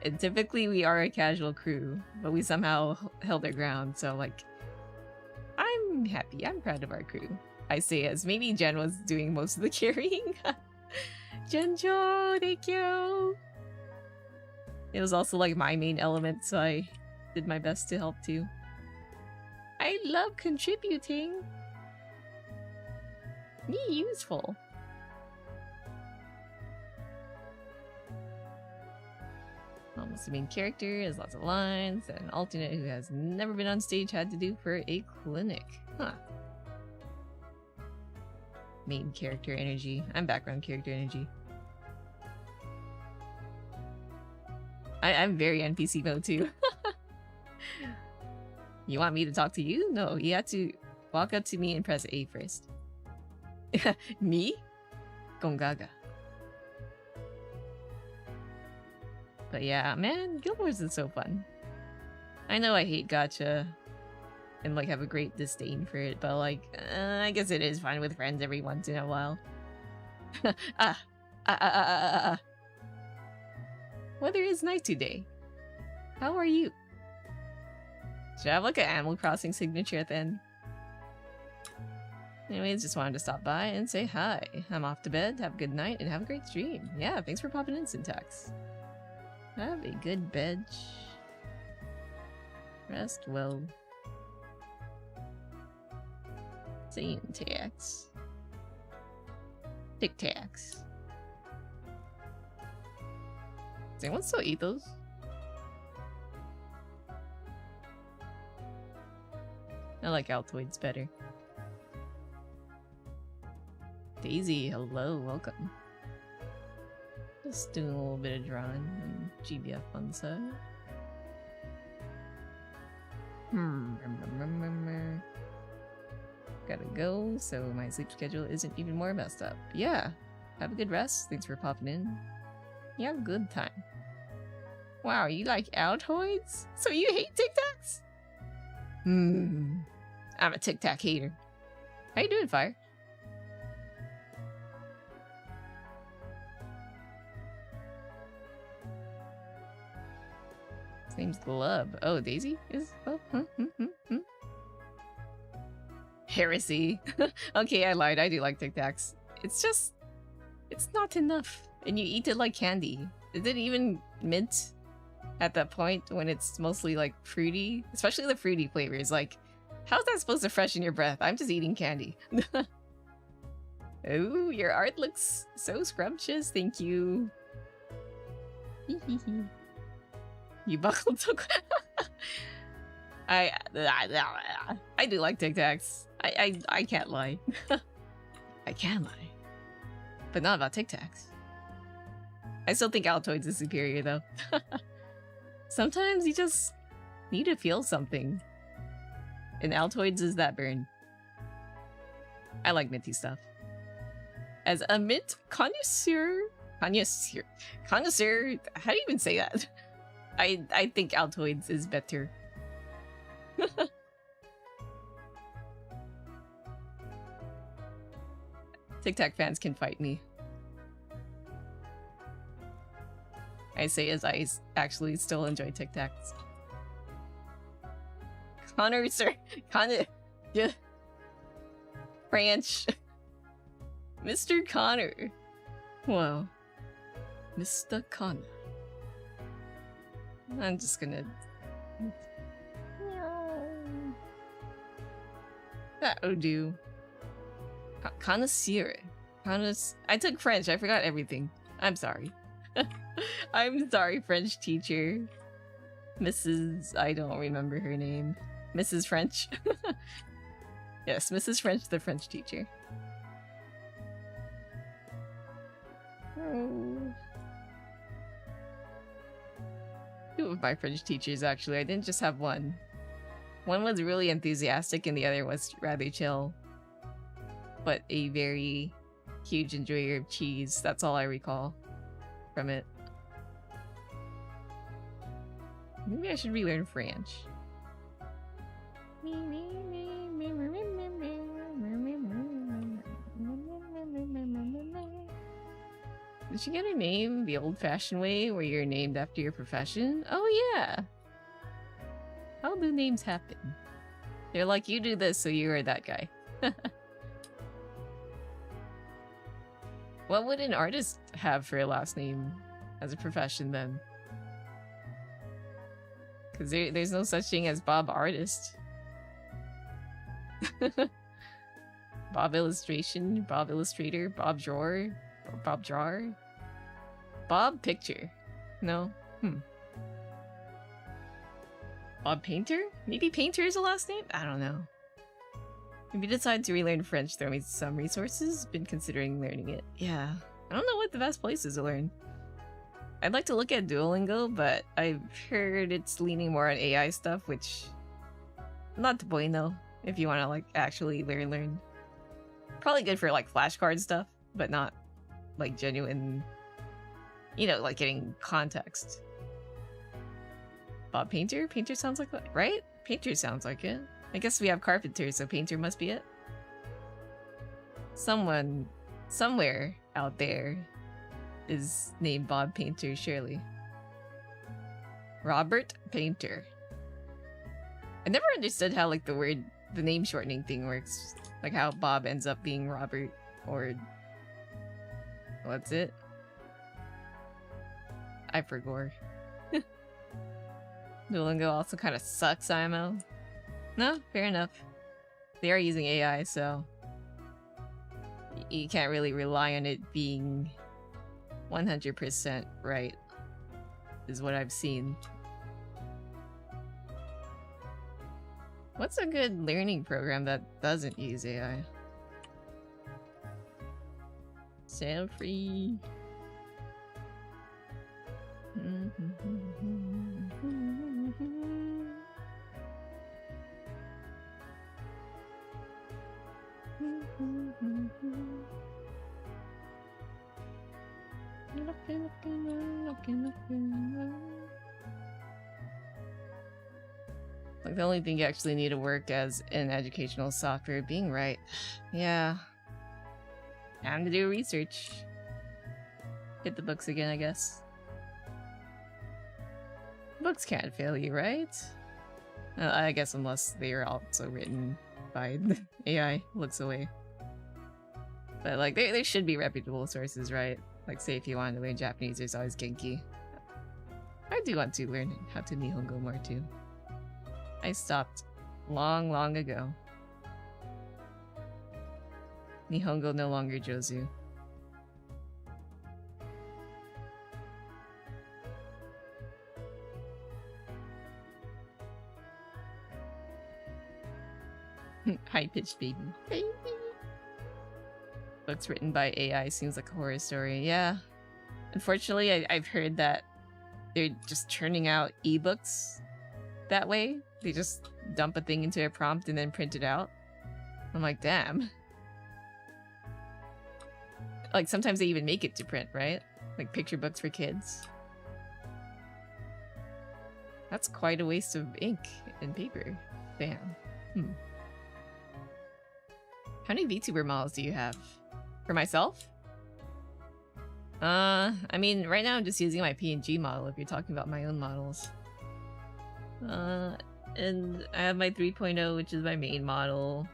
And typically we are a casual crew, but we somehow held our ground, so like, I'm happy. I'm proud of our crew. I say as maybe Jen was doing most of the carrying. Genjo, thank you! It was also like my main element, so I did my best to help too. I love contributing. Me useful. Almost the main character, has lots of lines, and an alternate who has never been on stage had to do for a clinic. Huh. Main character energy. I'm background character energy. I'm very NPC mode too. You want me to talk to you? No, you have to walk up to me and press A first. Me? Gongaga. But yeah, man, Guild Wars is so fun. I know I hate gacha and like have a great disdain for it, but like, I guess it is fun with friends every once in a while. Weather is nice today. How are you? Should I have like an Animal Crossing signature at the end? Anyways, just wanted to stop by and say hi. I'm off to bed, have a good night, and have a great stream. Yeah, thanks for popping in, Syntax. Have a good bed. Rest well. Syntax. Tic Tacs. Does anyone still eat those? I like Altoids better. Daisy, hello, welcome. Just doing a little bit of drawing and GBF on the side. Gotta go, so my sleep schedule isn't even more messed up. Yeah, have a good rest. Thanks for popping in. You have a good time. Wow, you like Altoids? So you hate Tic Tacs? I'm a Tic Tac hater. How you doing, Fire? His name's Glub. Oh, Daisy is? Oh, Heresy. Okay, I lied. I do like Tic Tacs. It's just... it's not enough. And you eat it like candy. Is it even mint at that point when it's mostly like fruity? Especially the fruity flavors. Like, how's that supposed to freshen your breath? I'm just eating candy. Oh, your art looks so scrumptious. Thank you. You buckled so I do like Tic Tacs. I can't lie. I can lie. But not about Tic Tacs. I still think Altoids is superior though. Sometimes you just need to feel something. And Altoids is that burn. I like minty stuff. As a mint connoisseur, how do you even say that? I think Altoids is better. Tic Tac fans can fight me. I say as I actually still enjoy Tic Tacs. Connor, sir. Connor. Yeah. Branch. Mr. Connor. Wow. Mr. Connor. I'm just gonna... That'll do. Connoisseur. I took French. I forgot everything. I'm sorry. I'm sorry, French teacher. Mrs. I don't remember her name. Mrs. French. Yes, Mrs. French, the French teacher. Oh. Two of my French teachers, actually. I didn't just have one. One was really enthusiastic and the other was rather chill. But a very huge enjoyer of cheese. That's all I recall from it. Maybe I should relearn French. Did she get her name the old-fashioned way, where you're named after your profession? Oh yeah! How do names happen? They're like, you do this, so you are that guy. What would an artist have for a last name as a profession then? Because there's no such thing as Bob Artist. Bob Illustration, Bob Illustrator, Bob Drawer, Bob Drawer, Bob Picture. No? Bob Painter? Maybe Painter is a last name? I don't know. Maybe decide to relearn French, throw me some resources. Been considering learning it. Yeah. I don't know what the best place is to learn. I'd like to look at Duolingo, but I've heard it's leaning more on AI stuff, which not bueno if you want to like actually learn. Probably good for like flashcard stuff, but not like genuine, you know, like getting context. Bob Painter? Painter sounds like that, right? Painter sounds like it. I guess we have carpenter, so painter must be it. Someone, somewhere out there is named Bob Painter, surely. Robert Painter. I never understood how like the name shortening thing works. Like how Bob ends up being Robert, or what's it? I forgot. Duolingo also kind of sucks, IMO. No, fair enough. They are using AI, so you can't really rely on it being 100% right, is what I've seen. What's a good learning program that doesn't use AI? Sail free. Like the only thing you actually need to work as in educational software being right. Yeah. Time to do research. Hit the books again, I guess. Books can't fail you, right? I guess unless they are also written by the AI. Looks away. But like they should be reputable sources, right? Like say if you want to learn Japanese, there's always Genki. I do want to learn how to Nihongo more too. I stopped long ago. Nihongo no longer Jozu. High-pitched baby. Baby. Books written by AI seems like a horror story. Yeah. Unfortunately, I've heard that they're just churning out ebooks that way. They just dump a thing into a prompt and then print it out. I'm like, damn. Like, sometimes they even make it to print, right? Like, picture books for kids. That's quite a waste of ink and paper. Damn. How many VTuber models do you have? For myself? I mean, right now I'm just using my PNG model if you're talking about my own models. And I have my 3.0, which is my main model.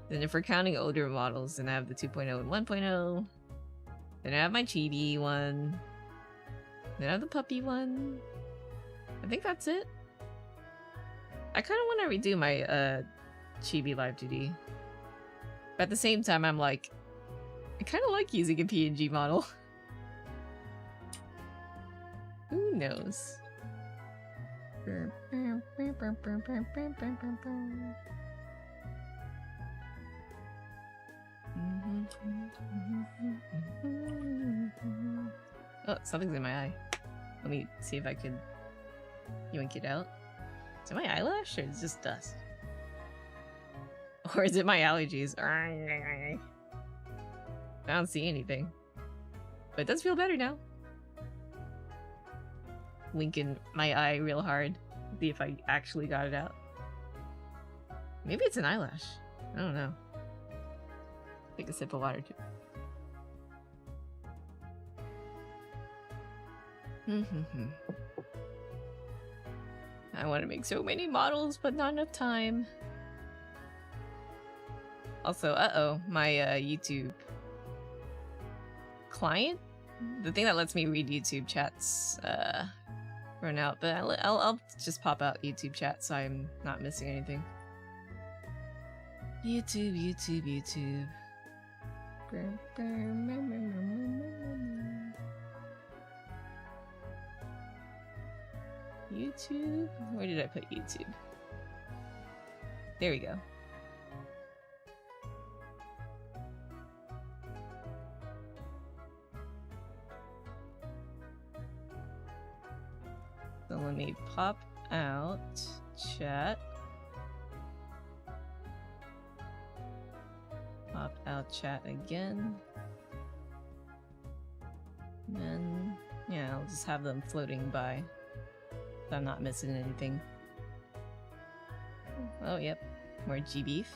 Then if we're counting older models, then I have the 2.0 and 1.0. Then I have my chibi one. Then I have the puppy one. I think that's it. I kind of want to redo my chibi live 2D. But at the same time, I'm like, I kind of like using a PNG model. Who knows? Oh, something's in my eye. Let me see if I could yoink it out. Is it my eyelash or is it just dust? Or is it my allergies? I don't see anything. But it does feel better now. Winking my eye real hard. See if I actually got it out. Maybe it's an eyelash. I don't know. Take a sip of water too. I want to make so many models, but not enough time. Also, my YouTube client, the thing that lets me read YouTube chats, run out. But I'll just pop out YouTube chat so I'm not missing anything. YouTube. YouTube? Where did I put YouTube? There we go. let me pop out chat. Pop out chat again. And then, yeah, I'll just have them floating by. So I'm not missing anything. Oh, yep. More gbeef.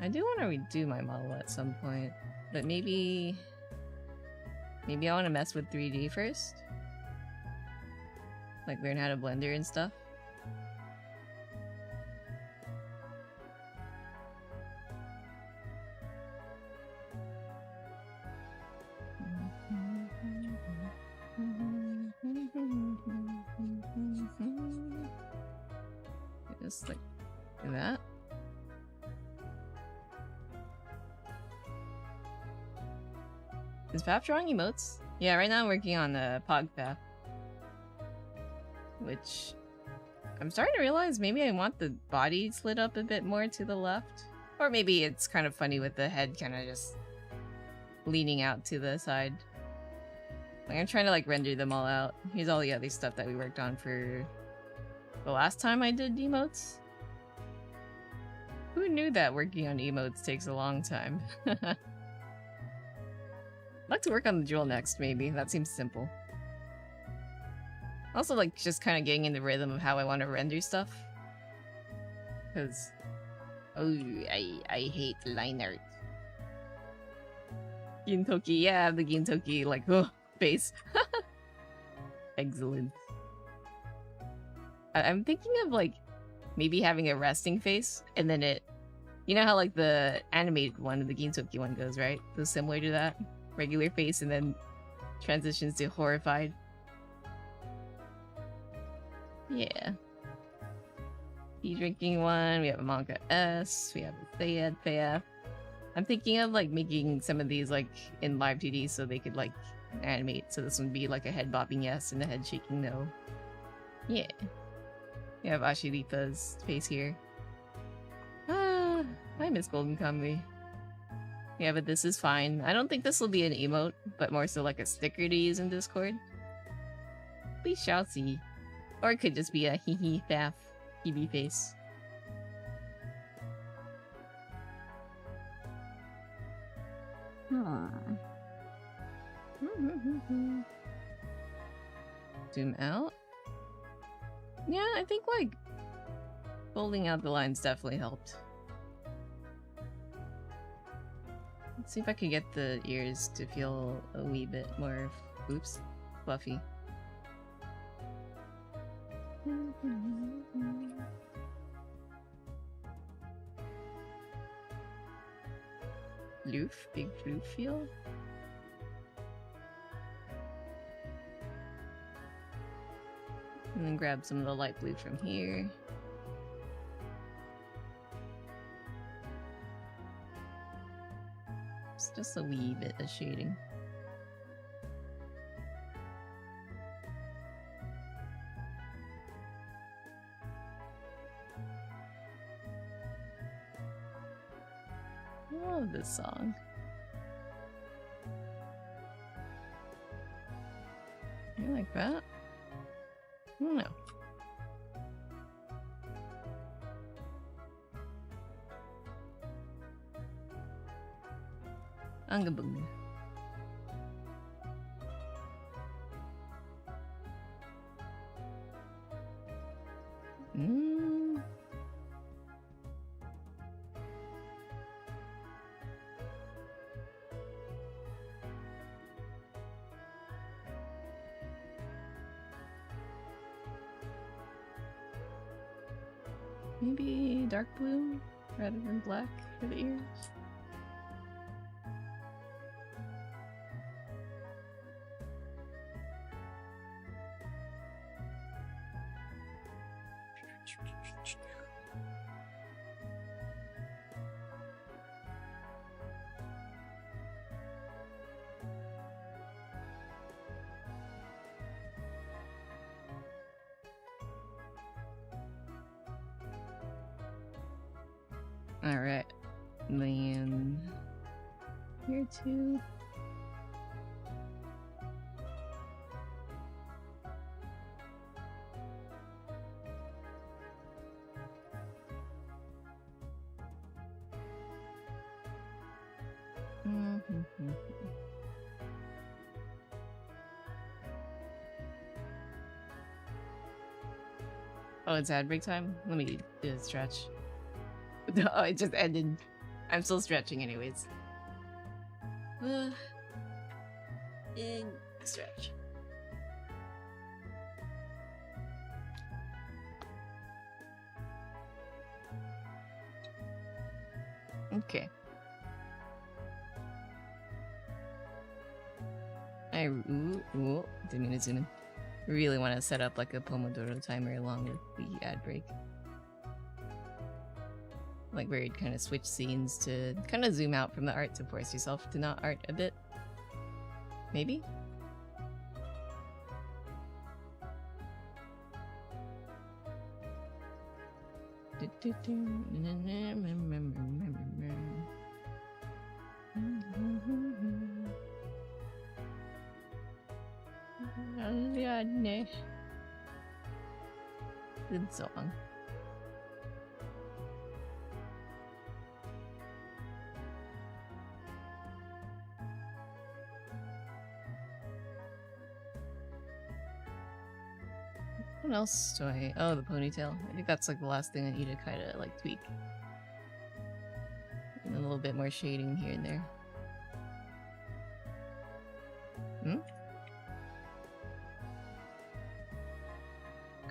I do want to redo my model at some point, but maybe I want to mess with 3D first, like learn how to blender and stuff. Just like that. Is Faf drawing emotes? Yeah, right now I'm working on the Pog Faf. Which I'm starting to realize maybe I want the body slid up a bit more to the left. Or maybe it's kind of funny with the head kind of just leaning out to the side. Like I'm trying to like render them all out. Here's all the other stuff that we worked on for the last time I did emotes. Who knew that working on emotes takes a long time? I'd like to work on the jewel next, maybe. That seems simple. Also, like, just kind of getting in the rhythm of how I want to render stuff. Because... oh, I hate line art. Gintoki, yeah, the Gintoki, like, oh, face. Excellent. I'm thinking of, like, maybe having a resting face, and then it... You know how, like, the animated one, the Gintoki one goes, right? So similar to that. Regular face, and then transitions to horrified. Yeah. Tea drinking one, we have a manga S, we have a Thea. I'm thinking of, like, making some of these, like, in live 2D so they could, like, animate. So this would be, like, a head bobbing yes and a head shaking no. Yeah. We have Ashilipa's face here. Ah, I miss Golden Kamui. Yeah, but this is fine. I don't think this will be an emote, but more so like a sticker to use in Discord. We shall see. Or it could just be a hee faff hebe face. Zoom out? Yeah, I think like folding out the lines definitely helped. Let's see if I can get the ears to feel a wee bit more, oops, fluffy. Floof? Big floof feel? And then grab some of the light blue from here. It's just a wee bit of shading. I love this song. You like that? I don't know. Angabung. Maybe dark blue rather than black for the ears. Alright, then there too. Oh, it's ad break time? Let me do a stretch. Oh, it just ended. I'm still stretching anyways. And stretch. Okay. Didn't mean to zoom in. Really want to set up like a Pomodoro timer along with the ad break. Like where you'd kind of switch scenes to kind of zoom out from the art to force yourself to not art a bit. Maybe? Good song. What else do I... Oh, the ponytail. I think that's like the last thing I need to kind of like tweak. And a little bit more shading here and there.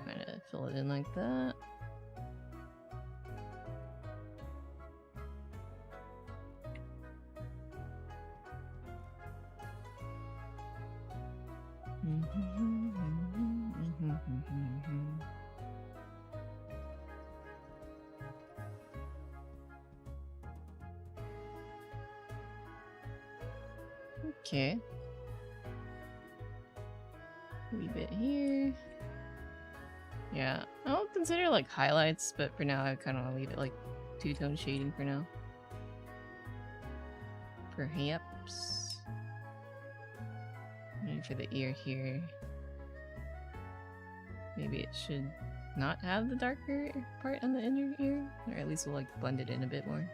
Kind of fill it in like that. Okay. Wee bit here. Yeah, I'll consider like highlights, but for now I kind of want to leave it like two-tone shading for now. Perhaps. Maybe for the ear here. Maybe it should not have the darker part on the inner ear, or at least we'll like blend it in a bit more.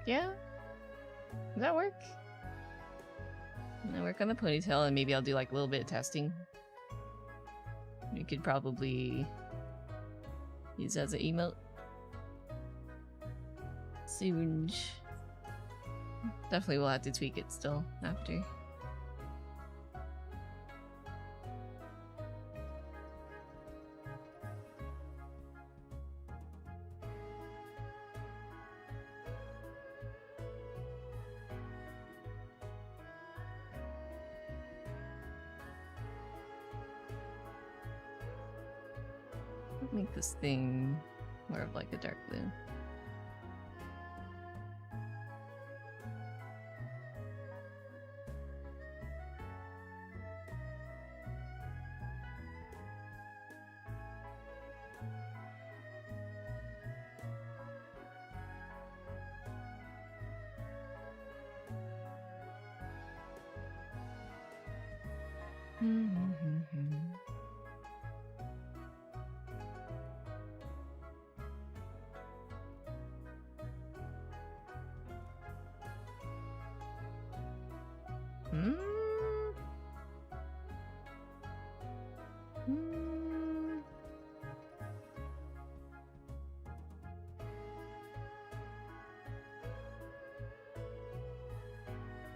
Yeah? Does that work? I'll work on the ponytail and maybe I'll do like a little bit of testing. We could probably use as an emote. Soon. Definitely will have to tweak it still after. Make this thing more of like a dark blue.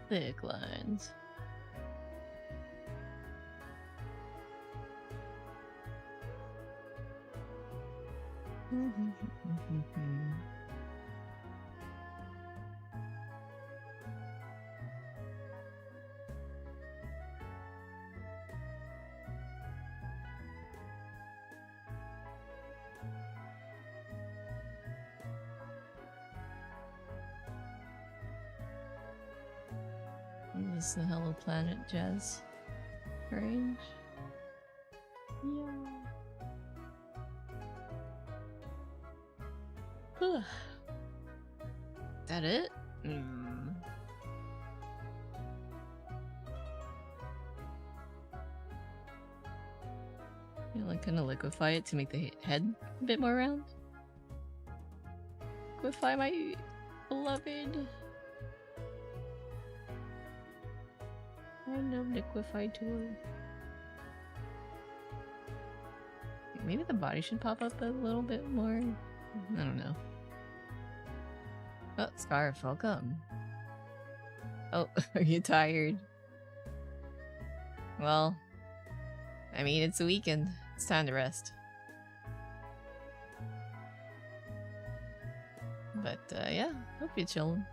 Thick lines. This is the Hello Planet Jazz range. Yeah. that it? You know, like kind of liquefy it to make the head a bit more round. Liquefy my beloved. I love liquefy too. Maybe the body should pop up a little bit more. I don't know. Oh, Scarf, welcome. Oh, are you tired? Well, I mean, it's a weekend. It's time to rest. But, yeah, hope you're chilling.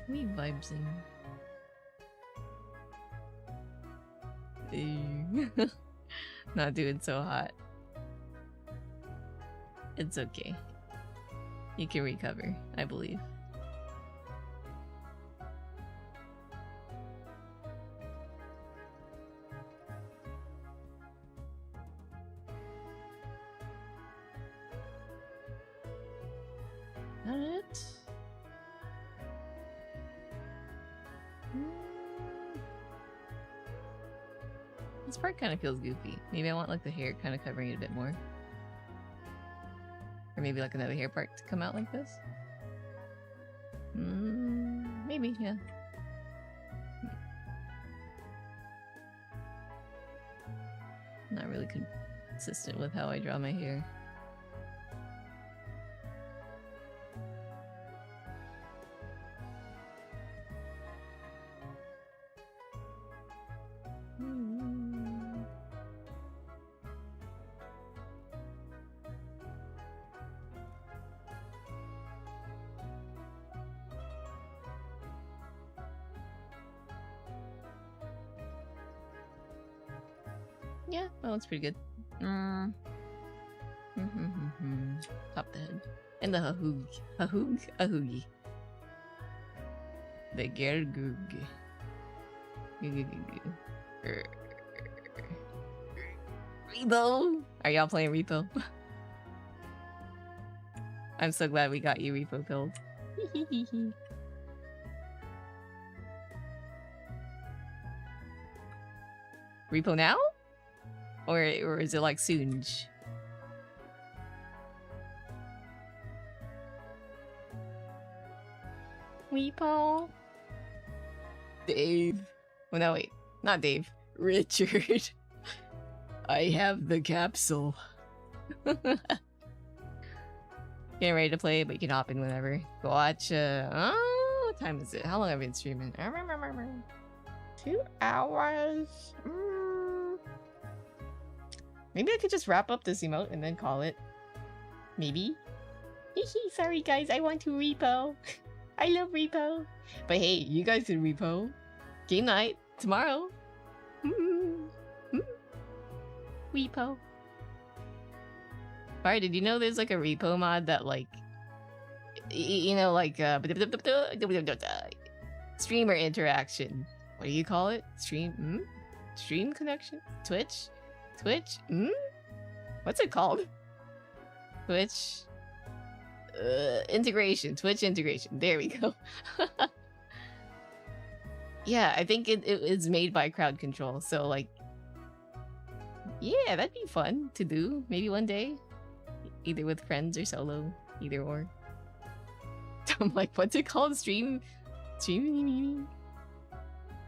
We vibesing. Not doing so hot. It's okay. You can recover, I believe. Not it? This part kind of feels goofy. Maybe I want like the hair kind of covering it a bit more. Or maybe like another hair part to come out like this. Maybe, yeah. Not really consistent with how I draw my hair. Yeah, that looks pretty good. Top the head. And the ahoogie. The gergug. Repo! Are y'all playing Repo? I'm so glad we got you Repo killed. Repo now? Or is it like soonj? Repo? Dave. Oh no, wait. Not Dave. Richard. I have the capsule. Getting ready to play, but you can hop in whenever. Go watch, what time is it? How long have I been streaming? 2 hours? Maybe I could just wrap up this emote and then call it. Maybe? Sorry guys, I want to repo. I love repo. But hey, you guys can repo. Game night, tomorrow. Repo. Alright, did you know there's like a repo mod that like, you know, like, streamer interaction. What do you call it? Stream connection? Twitch? What's it called? Twitch integration. Twitch integration. There we go. Yeah, I think it is made by Crowd Control. So like, yeah, that'd be fun to do. Maybe one day, either with friends or solo, either or. I'm like, what's it called? Stream.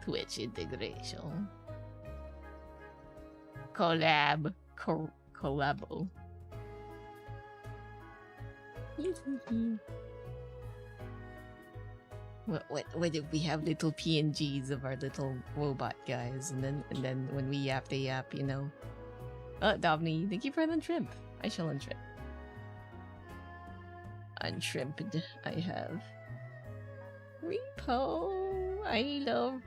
Twitch integration. Collabo. What if we have little PNGs of our little robot guys, and then when we yap, they yap, you know? Davni, thank you for the shrimp. I shall unshrimp. Unshrimped, I have. Repo, I love.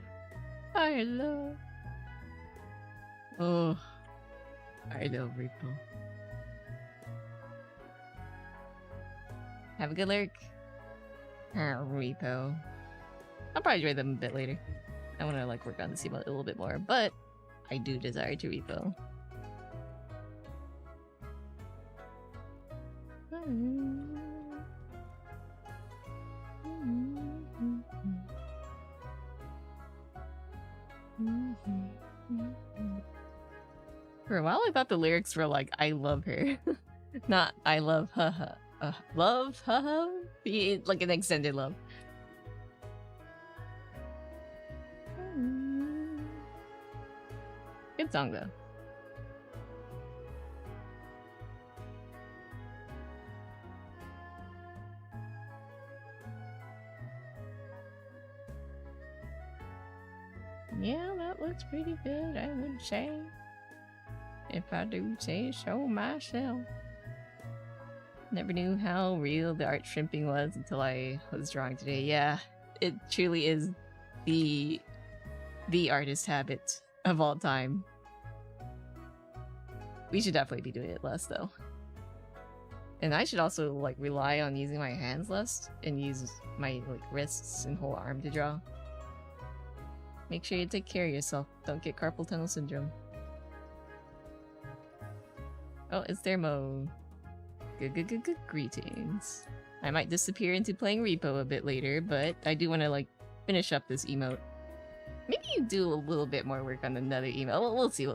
Oh, I love Repo. Have a good lurk. Repo. I'll probably enjoy them a bit later. I want to like work on this emote a little bit more, but I do desire to repo. For a while, I thought the lyrics were like, I love her. Not, I love haha. Love haha? Like an extended love. Good song, though. Yeah, that looks pretty good, I would say. If I do say so myself. Never knew how real the art shrimping was until I was drawing today. Yeah, it truly is the artist habit of all time. We should definitely be doing it less, though. And I should also, like, rely on using my hands less and use my, like, wrists and whole arm to draw. Make sure you take care of yourself. Don't get carpal tunnel syndrome. Oh, it's Thermo. Good. Greetings. I might disappear into playing Repo a bit later, but I do want to, like, finish up this emote. Maybe you do a little bit more work on another email. We'll see.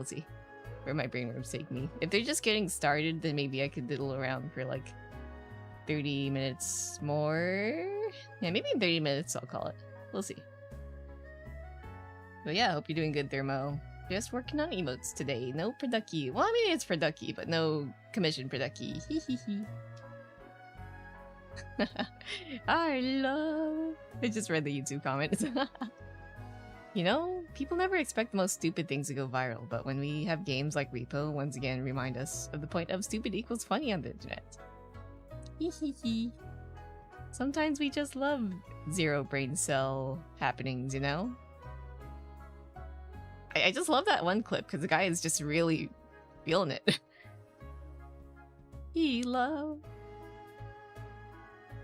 Where my brainworms take me. If they're just getting started, then maybe I could diddle around for, like, 30 minutes more? Yeah, maybe in 30 minutes I'll call it. We'll see. But yeah, I hope you're doing good, Thermo. Just working on emotes today. No producky. Well, I mean, it's producky, but no commission producky. Hehehe. I love... I just read the YouTube comments. You know, people never expect the most stupid things to go viral, but when we have games like Repo, once again remind us of the point of stupid equals funny on the internet. Hehehe. Sometimes we just love zero brain cell happenings, you know? I just love that one clip because the guy is just really feeling it. He love.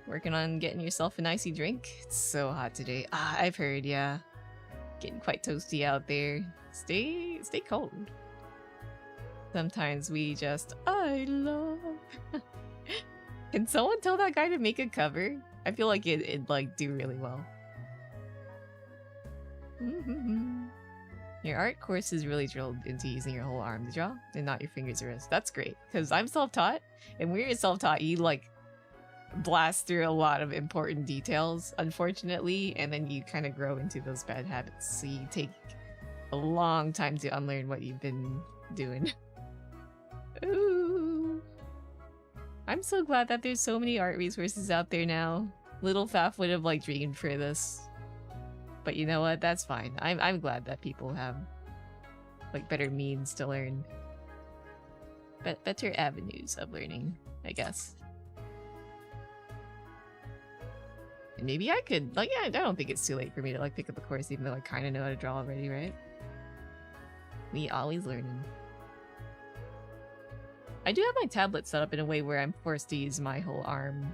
Working on getting yourself an icy drink. It's so hot today. I've heard, yeah. Getting quite toasty out there. Stay cold. Sometimes we just, I love. Can someone tell that guy to make a cover? I feel like it'd like do really well. Your art course is really drilled into using your whole arm to draw and not your fingers or wrist. That's great, because I'm self-taught, and when you're self-taught, you like blast through a lot of important details, unfortunately, and then you kind of grow into those bad habits, so you take a long time to unlearn what you've been doing. Ooh. I'm so glad that there's so many art resources out there now. Little Faf would have like dreamed for this. But you know what? That's fine. I'm glad that people have like better means to learn. Better avenues of learning, I guess. And maybe I could, like, yeah, I don't think it's too late for me to like pick up a course even though I kind of know how to draw already, right? We always learning. I do have my tablet set up in a way where I'm forced to use my whole arm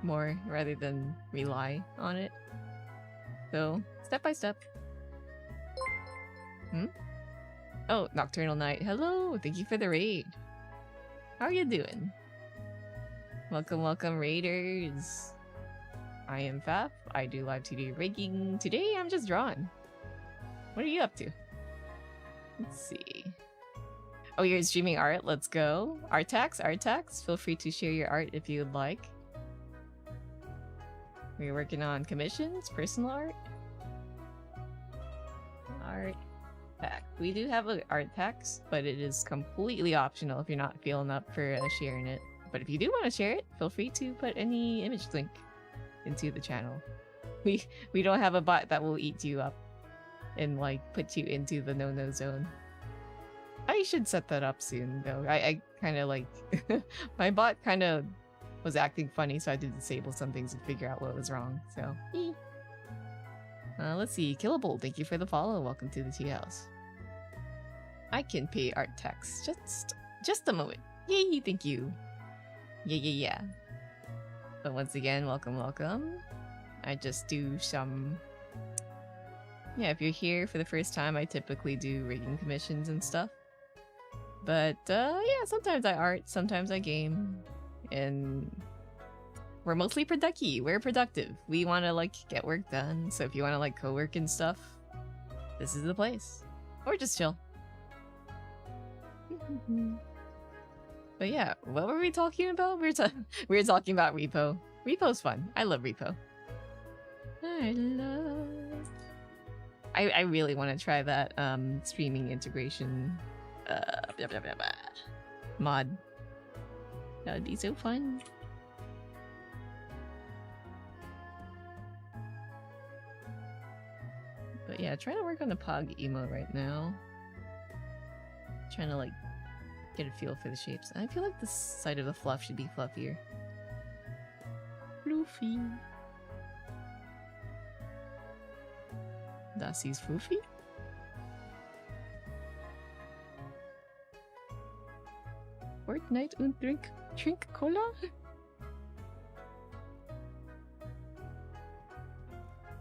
more rather than rely on it. So, step by step. Oh, Nocturnal Night. Hello! Thank you for the raid. How are you doing? Welcome, raiders. I am Faf. I do live 2D rigging. Today, I'm just drawing. What are you up to? Let's see. Oh, you're streaming art? Let's go. Artax. Feel free to share your art if you would like. We're working on commissions, personal art. Art pack. We do have an art packs, but it is completely optional if you're not feeling up for sharing it. But if you do want to share it, feel free to put any image link into the channel. We don't have a bot that will eat you up and like put you into the no-no zone. I should set that up soon though. I kind of like my bot kind of was acting funny, so I had to disable some things and figure out what was wrong. So, let's see. Killable, thank you for the follow. Welcome to the tea house. I can pay art tax. Just a moment. Yay, thank you. Yeah. But once again, welcome. I just do some. Yeah, if you're here for the first time, I typically do rigging commissions and stuff. But yeah, sometimes I art, sometimes I game. And we're mostly productive. We're productive. We want to like get work done. So if you want to like co-work and stuff, this is the place. Or just chill. But yeah, what were we talking about? We were talking about Repo. Repo's fun. I love Repo. I really want to try that streaming integration mod. That would be so fun. But yeah, trying to work on the Pog emote right now. Trying to like get a feel for the shapes. I feel like the side of the fluff should be fluffier. Fluffy. Das ist Fluffy? Fortnite und Trink Cola?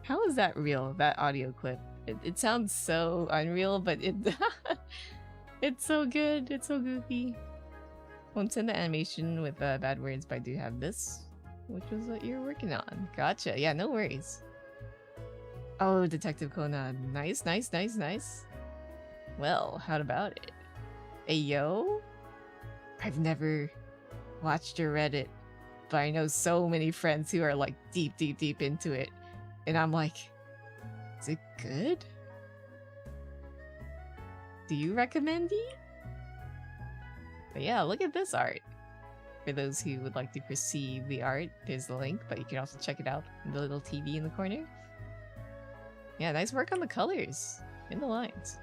How is that real, that audio clip? It sounds so unreal, but it's so good. It's so goofy. Won't send the animation with bad words, but I do have this, which was what you're working on. Gotcha. Yeah, no worries. Oh, Detective Conan. Nice, nice, nice, nice. Well, how about it? Ayo? I've never watched or read it, but I know so many friends who are like deep into it. And I'm like, is it good? Do you recommend it? But yeah, look at this art. For those who would like to perceive the art, there's the link, but you can also check it out in the little TV in the corner. Yeah, nice work on the colors and the lines.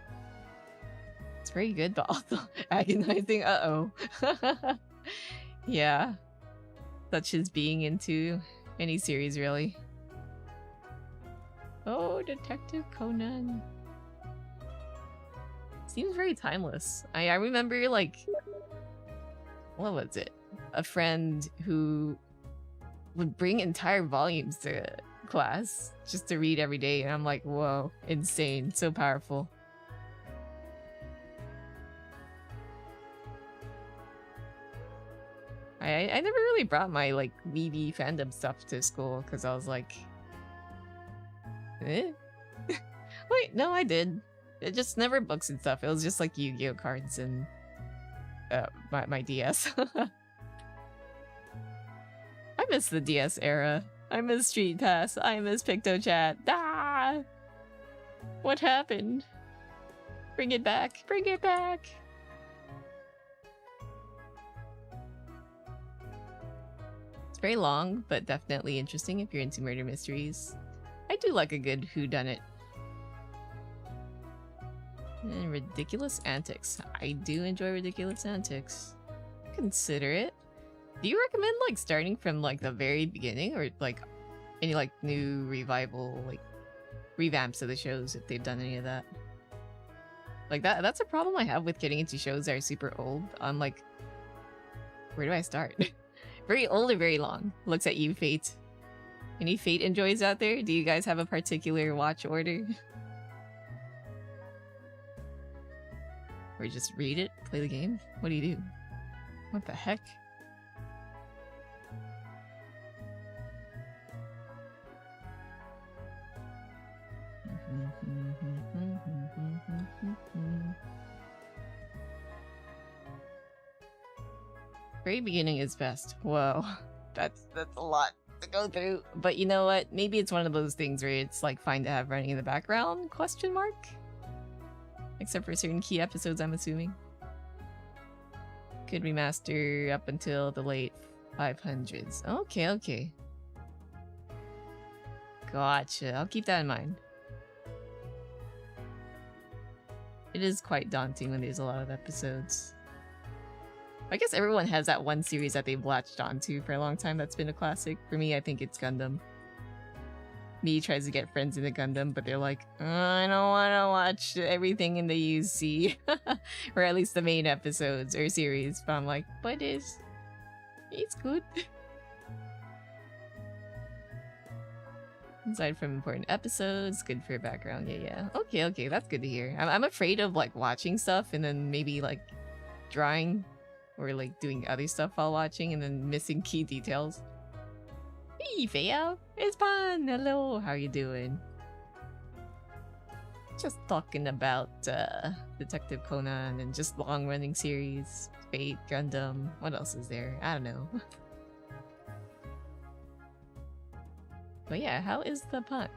It's very good, but also agonizing. Uh-oh. Yeah. Such as being into any series, really. Oh, Detective Conan. Seems very timeless. I remember, like... What was it? A friend who would bring entire volumes to class just to read every day, and I'm like, whoa, insane, so powerful. I never really brought my like VV fandom stuff to school because I was like, eh? Wait, no, I did. It just never books and stuff. It was just like Yu-Gi-Oh cards and my DS. I miss the DS era. I miss Street Pass. I miss PictoChat. Ah! What happened? Bring it back. Bring it back. It's very long, but definitely interesting if you're into murder mysteries. I do like a good whodunit. And ridiculous antics. I do enjoy ridiculous antics. Consider it. Do you recommend like starting from like the very beginning, or like any like new revival, like revamps of the shows if they've done any of that? Like that's a problem I have with getting into shows that are super old. I'm like, where do I start? Very old or very long? Looks at you, Fate. Any Fate enjoys out there? Do you guys have a particular watch order? Or just read it? Play the game? What do you do? What the heck? Very beginning is best. Whoa. That's a lot to go through. But you know what? Maybe it's one of those things where it's like fine to have running in the background? Question mark? Except for certain key episodes, I'm assuming. Could remaster up until the late 500s. Okay, okay. Gotcha. I'll keep that in mind. It is quite daunting when there's a lot of episodes. I guess everyone has that one series that they've latched onto for a long time that's been a classic. For me, I think it's Gundam. Me tries to get friends into Gundam, but they're like, I don't want to watch everything in the UC. Or at least the main episodes or series. But I'm like, but it's good. Aside from important episodes, good for background. Yeah. Okay, that's good to hear. I'm afraid of like watching stuff and then maybe like drawing or like doing other stuff while watching and then missing key details. Hey, Feo! It's fun! Hello! How you doing? Just talking about Detective Conan and just long-running series, Fate, Gundam. What else is there? I don't know. But yeah, how is the pun?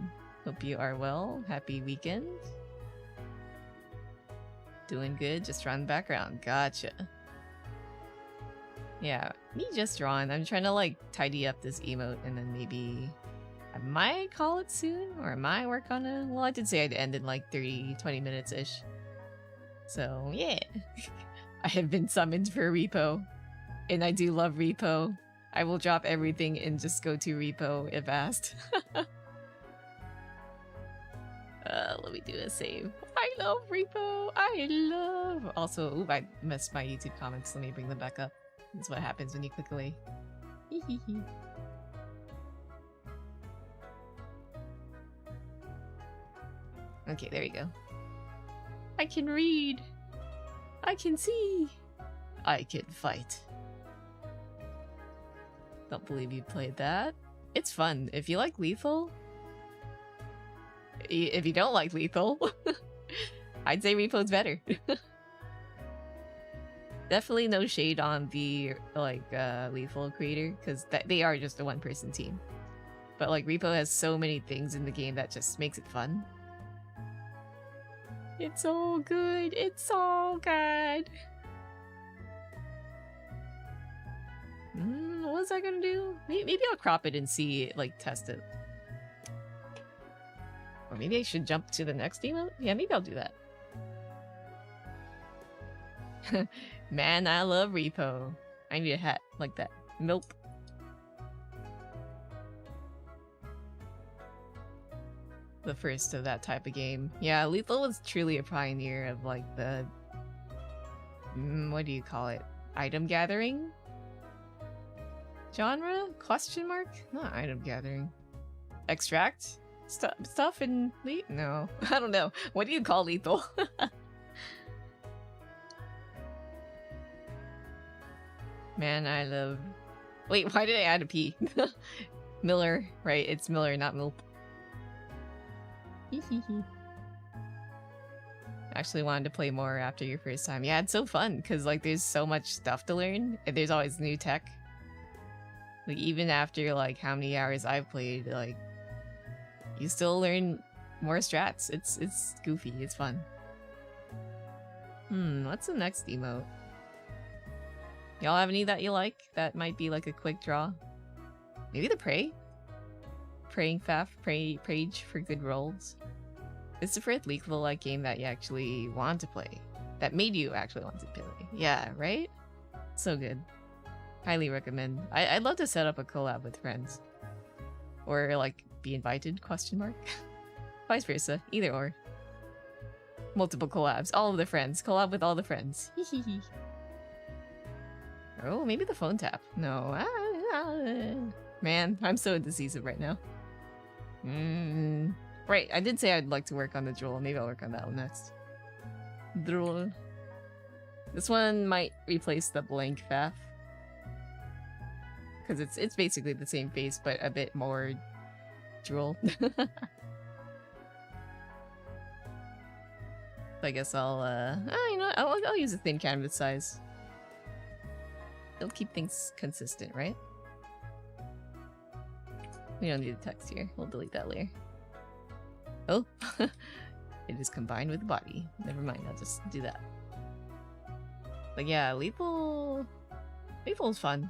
Hope you are well. Happy weekend. Doing good, just drawing the background. Gotcha. Yeah, me just drawing. I'm trying to like tidy up this emote and then maybe I might call it soon, or I might work on it. Well, I did say I'd end in like 30-20 minutes-ish. So yeah. I have been summoned for repo. And I do love repo. I will drop everything and just go to repo if asked. Let me do a save. I love repo. I love. Also, ooh, I missed my YouTube comments. Let me bring them back up. That's what happens when you click away. Okay, there we go. I can read. I can see. I can fight. Don't believe you played that. It's fun. If you like Lethal... If you don't like Lethal, I'd say Repo's better. Definitely no shade on the, like, Lethal creator, because they are just a one-person team. But, like, Repo has so many things in the game that just makes it fun. It's so good! It's so good! What was I gonna do? Maybe I'll crop it and see, like, test it. Or maybe I should jump to the next emote? Yeah, maybe I'll do that. Man, I love Repo. I need a hat like that. Nope. The first of that type of game. Yeah, Lethal was truly a pioneer of, like, the... what do you call it? Item gathering? Genre? Question mark? Not item gathering. Extract? Stuff in no, I don't know. What do you call Lethal? Man, I love... Wait, why did I add a P? Miller, right? It's Miller, not Milp. Actually wanted to play more after your first time. Yeah, it's so fun, because, like, there's so much stuff to learn, and there's always new tech. Like, even after, like, how many hours I've played, like, you still learn more strats. It's goofy. It's fun. What's the next emote? Y'all have any that you like? That might be like a quick draw. Maybe the Prey? Praying Faf? Prage for good rolls. It's the first Lethal-like game that you actually want to play. That made you actually want to play. Yeah, right? So good. Highly recommend. I'd love to set up a collab with friends. Or, like, be invited, question mark. Vice versa, either or. Multiple collabs, all of the friends. Collab with all the friends. Oh, maybe the phone tap. No. Man, I'm so indecisive right now. Right, I did say I'd like to work on the drool. Maybe I'll work on that one next. Drool. This one might replace the blank Faf. Because it's basically the same face, but a bit more drool. I guess I'll, you know, I'll use a thin canvas size. It'll keep things consistent, right? We don't need the text here. We'll delete that layer. Oh, it is combined with the body. Never mind, I'll just do that. But yeah, Lethal's fun.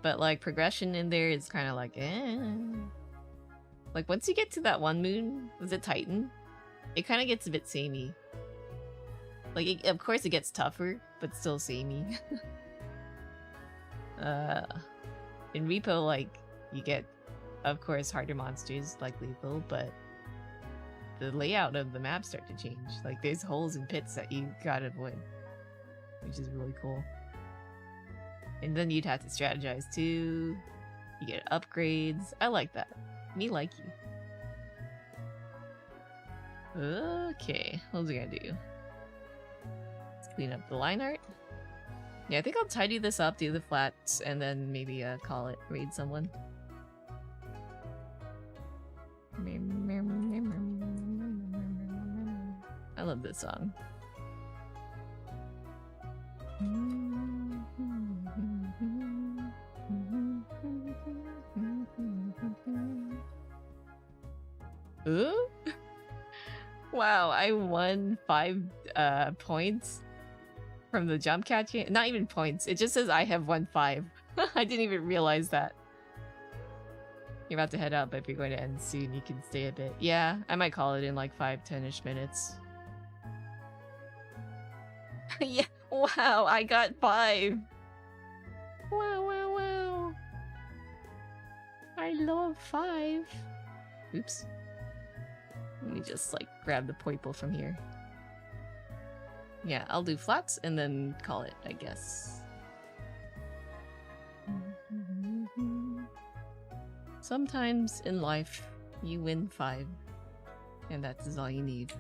But like progression in there is kind of like, eh. Like once you get to that one moon, was it Titan? It kind of gets a bit samey. Like, of course it gets tougher, but still samey. In Repo, like, you get, of course, harder monsters like Lethal, but the layout of the maps start to change. Like, there's holes and pits that you gotta avoid, which is really cool. And then you'd have to strategize too. You get upgrades. I like that. Me like you. Okay, what was I gonna do? Let's clean up the line art. Yeah, I think I'll tidy this up, do the flats, and then maybe call it, raid someone. love this song. Ooh? Wow, I won 5 points from the jump catching. Not even points. It just says I have won 5. I didn't even realize that. You're about to head out, but if you're going to end soon, you can stay a bit. Yeah, I might call it in like 5-10ish minutes. Yeah, wow, I got 5. Wow, wow, wow. I love 5. Oops. Let me just like grab the poiple from here. Yeah, I'll do flats and then call it, I guess. Sometimes in life, you win 5, and that is all you need.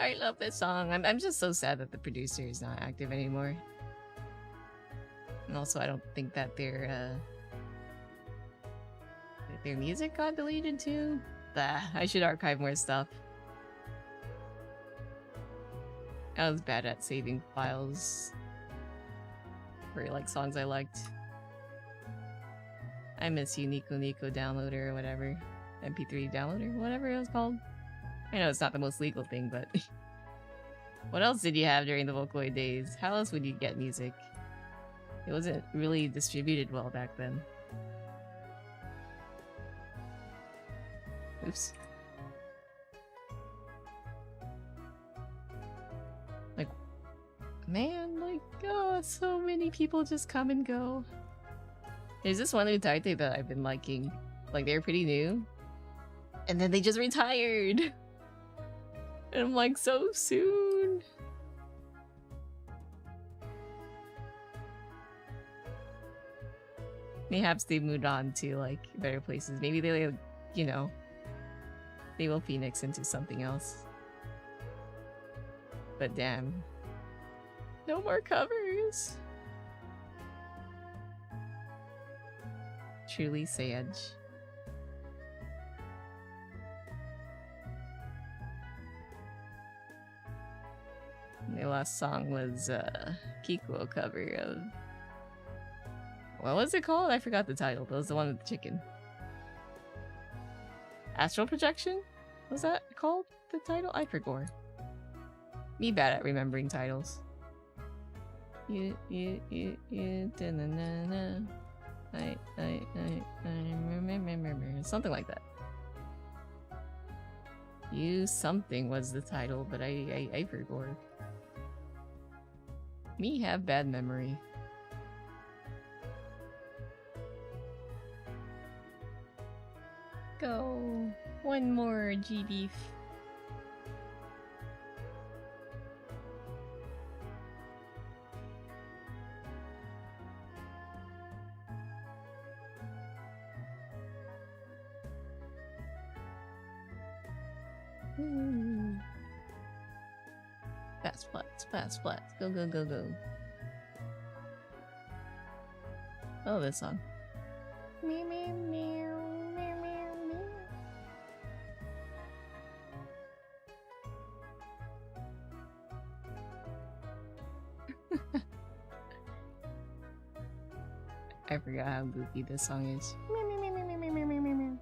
I love this song. I'm just so sad that the producer is not active anymore. And also, I don't think that their music got deleted too. Bah, I should archive more stuff. I was bad at saving files for like songs I liked. I miss you, Nico downloader or whatever. MP3 downloader, whatever it was called. I know it's not the most legal thing, but what else did you have during the Vocaloid days? How else would you get music? It wasn't really distributed well back then. Oops. Like, man, like, oh, so many people just come and go. There's this one Utarte that I've been liking. Like, they're pretty new. And then they just retired! And I'm like, so soon! Perhaps they moved on to, like, better places. Maybe they, you know, they will phoenix into something else. But damn. No more covers! Truly Sage. The last song was Kikuo cover of... What was it called? I forgot the title, but it was the one with the chicken. Astral Projection? Was that called the title? I forgot. Me bad at remembering titles. You, da-na-na-na. I remember. Something like that. You something was the title, but I forgot. Me have bad memory. Go. One more gbeef. Fast flats, fast flats. Go, go, go, go. Oh, this song. Meow, meow, meow, meow, meow, meow. I forgot how goofy this song is. Meow, meow, meow, meow, meow, meow, meow, meow, meow.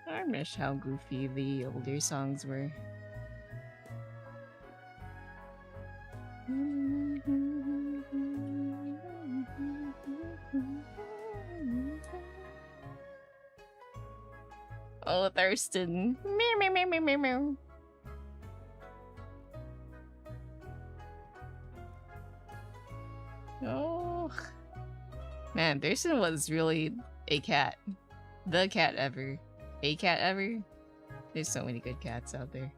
I miss how goofy the older songs were. Oh, Thurston. Meow, meow, meow, meow, meow, meow. Man, Thurston was really a cat. The cat ever. A cat ever. There's so many good cats out there.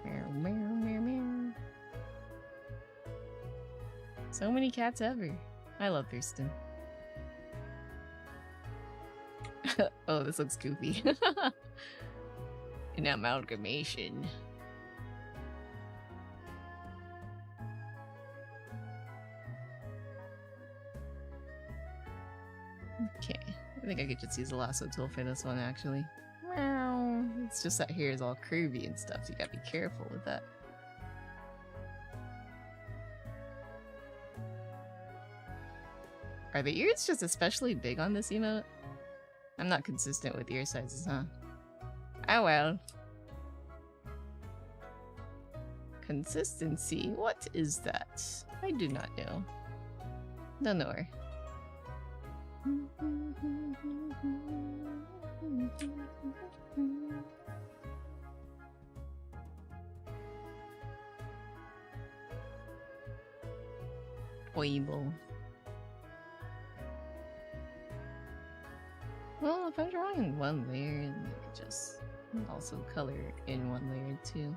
Meow, meow, meow, meow. So many cats ever. I love Thurston. Oh, this looks goofy. An amalgamation. Okay, I think I could just use a lasso tool for this one, actually. Meow. It's just that hair is all curvy and stuff, so you gotta be careful with that. Are the ears just especially big on this emote? I'm not consistent with ear sizes, huh? Oh well. Consistency? What is that? I do not know. Don't know her. Oible. Well, if I'm drawing one layer, then I could just also color in one layer too.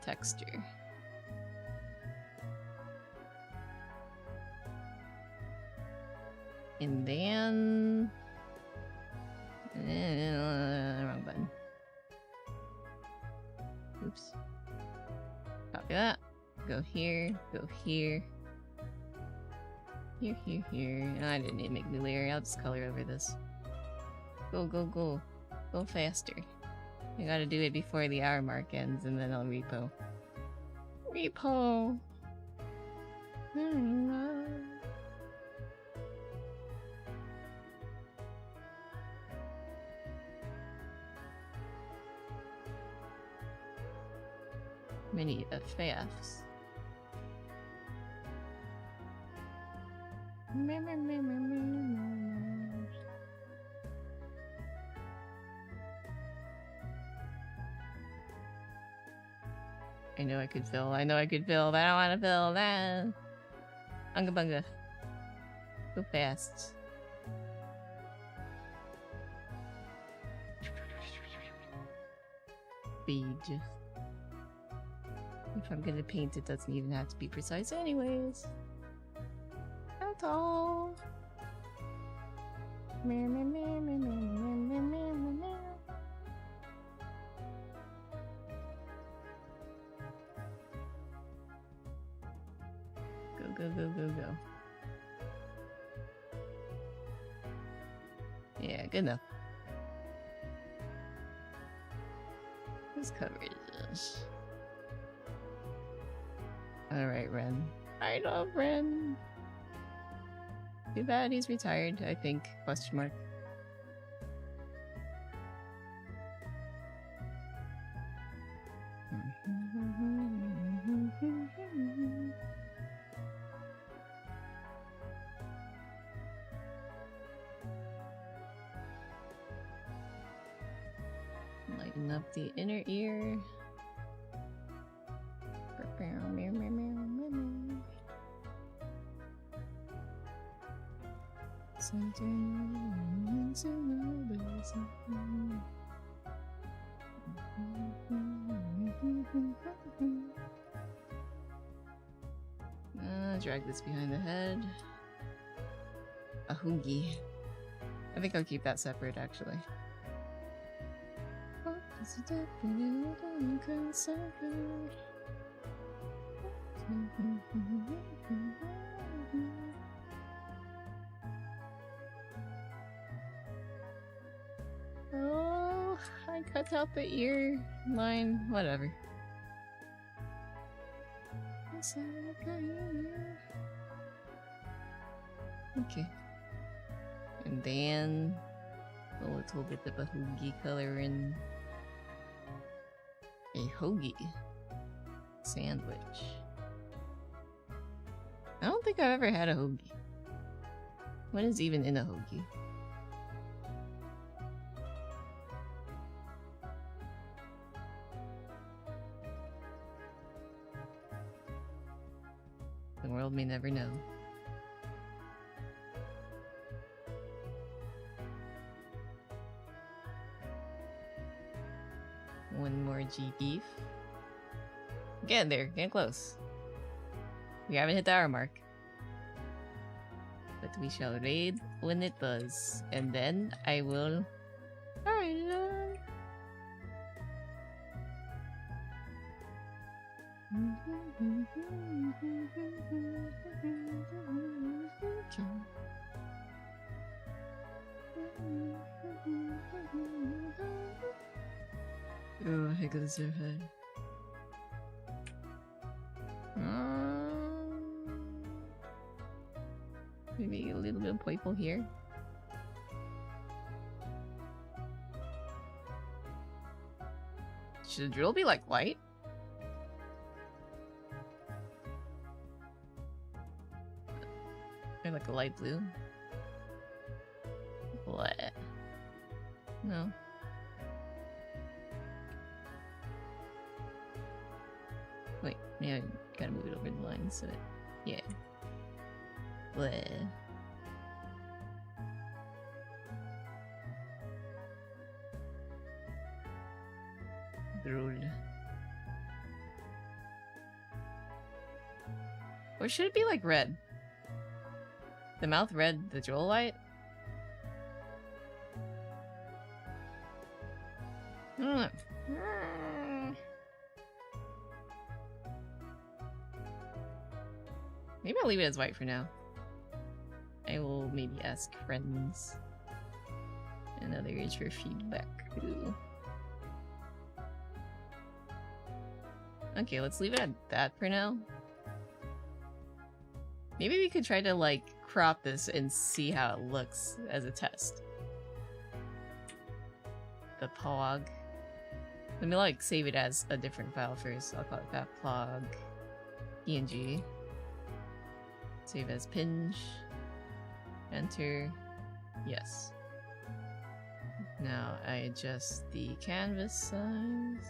Texture. And then... wrong button. Oops. Copy that. Go here, go here. Here, here, here. I didn't need to make a new layer. I'll just color over this. Go, go, go. Go faster. I gotta do it before the hour mark ends, and then I'll repo. Repo! Many FAFs. I know I could fill, I know I could fill, but I don't want to fill that. Unga bunga. Go fast. Speed. If I'm gonna paint, it doesn't even have to be precise anyways. That's all. Go, go, go, go, go. Yeah, good enough. Whose cover is this? Alright, Ren. I love Ren. Too bad he's retired, I think. Question mark. Lighten up the inner ear. Drag this behind the head. A hoogie. I think I'll keep that separate, actually. Oh, I cut out the ear line. Whatever. Okay. And then a little bit of a hoagie color in a hoagie sandwich. I don't think I've ever had a hoagie. What is even in a hoagie? The world may never know. One more gbeef. Getting there, getting close. We haven't hit the hour mark. But we shall raid when it does. And then I will... Alright. Oh, I got so high. Maybe a little bit of purple here. Should the drill be like white? Or like a light blue? What? No. Wait, yeah, I gotta move it over the line so it... Yeah. What? Drool. Or should it be like red? The mouth red, the drool light? I don't know. Maybe I'll leave it as white for now. I will maybe ask friends and others for feedback. Ooh. Okay, let's leave it at that for now. Maybe we could try to like crop this and see how it looks as a test. The pog. Let me like save it as a different file first. I'll call it that plog PNG. Save as pinch. Enter. Yes. Now I adjust the canvas size.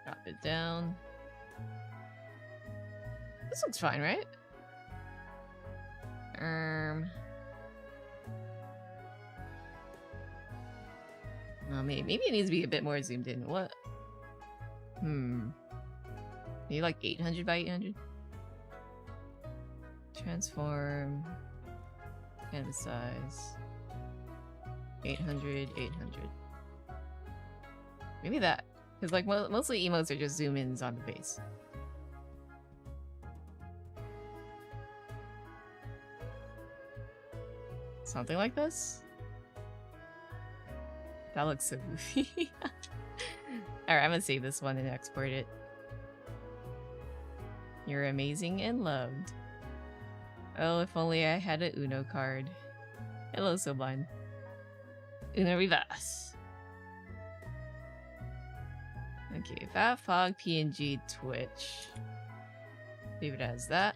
Drop it down. This looks fine, right? Oh, maybe it needs to be a bit more zoomed in. What? Maybe like 800 by 800? Transform. Canvas size. 800, 800. Maybe that. Because like mostly emotes are just zoom ins on the face. Something like this? That looks so goofy. Alright, I'm gonna save this one and export it. You're amazing and loved. Oh, if only I had a Uno card. Hello, Sublime. Uno reverse. Okay, Fafog PNG Twitch. Leave it as that.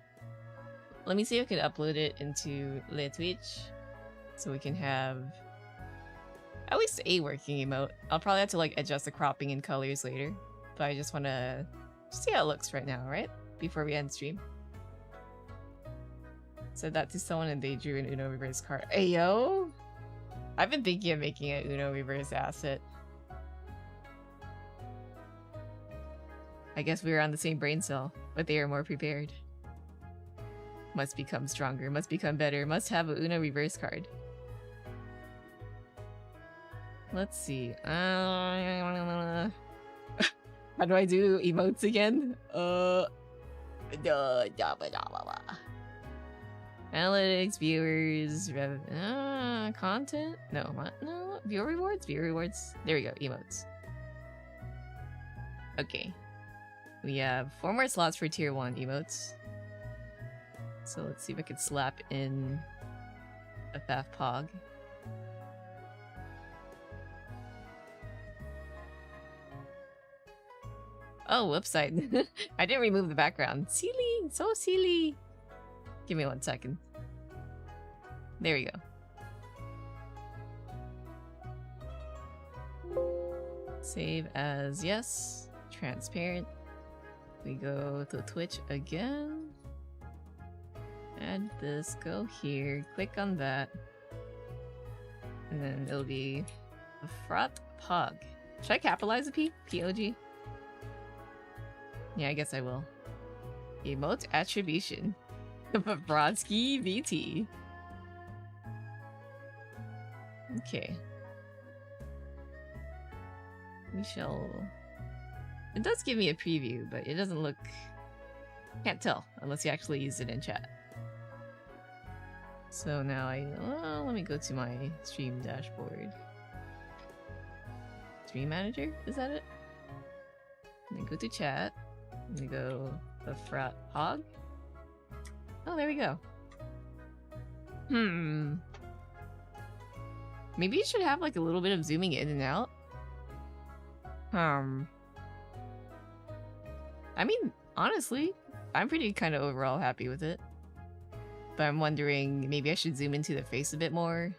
Let me see if I can upload it into Le Twitch. So we can have at least a working emote. I'll probably have to like adjust the cropping and colors later. But I just want to see how it looks right now, right? Before we end stream. Said that to someone and they drew an Uno reverse card. Ayo! I've been thinking of making an Uno reverse asset. I guess we were on the same brain cell, but they are more prepared. Must become stronger, must become better, must have a Uno reverse card. Let's see. How do I do emotes again? Analytics, viewers, content? No, what? No, viewer rewards? Viewer rewards. There we go, emotes. Okay. We have 4 more slots for tier 1 emotes. So let's see if I could slap in a Faf Pog. Oh, whoops, I didn't remove the background. Silly, so silly. Give me 1 second. There we go. Save as yes. Transparent. We go to Twitch again. Add this, go here, click on that. And then it'll be Fafrotsky. Should I capitalize the P? P-O-G? Yeah, I guess I will. Emote attribution. Fafrotsky VT. Okay. We shall... It does give me a preview, but it doesn't look... Can't tell, unless you actually use it in chat. So now let me go to my stream dashboard. Stream manager? Is that it? And then go to chat. And then go the frat hog. Oh, there we go. Maybe you should have like a little bit of zooming in and out. I mean, honestly, I'm pretty kind of overall happy with it. But I'm wondering, maybe I should zoom into the face a bit more.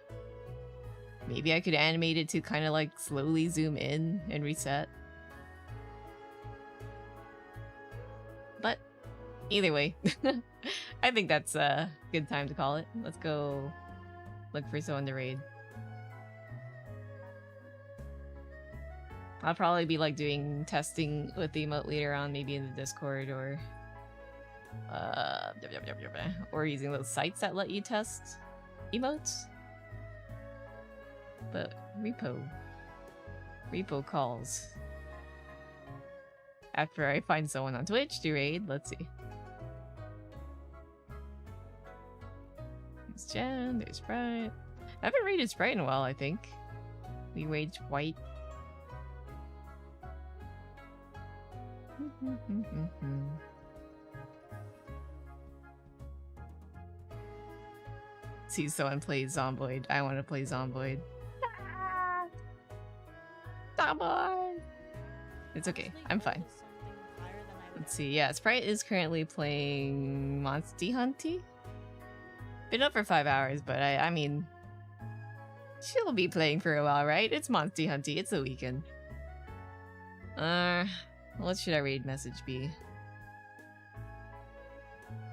Maybe I could animate it to kind of like slowly zoom in and reset. But either way, I think that's a good time to call it. Let's go look for someone to raid. I'll probably be like doing testing with the emote later on, maybe in the Discord or using those sites that let you test emotes. But repo calls. After I find someone on Twitch to raid, let's see. There's Jen, there's Sprite. I haven't raided Sprite in a while, I think. We raided White. See someone play Zomboid. I want to play Zomboid. Zomboid! It's okay. I'm fine. Let's see. Yeah, Sprite is currently playing Monster Hunty. Been up for 5 hours, but I mean... She'll be playing for a while, right? It's Monster Hunty. It's a weekend. What should our raid message be?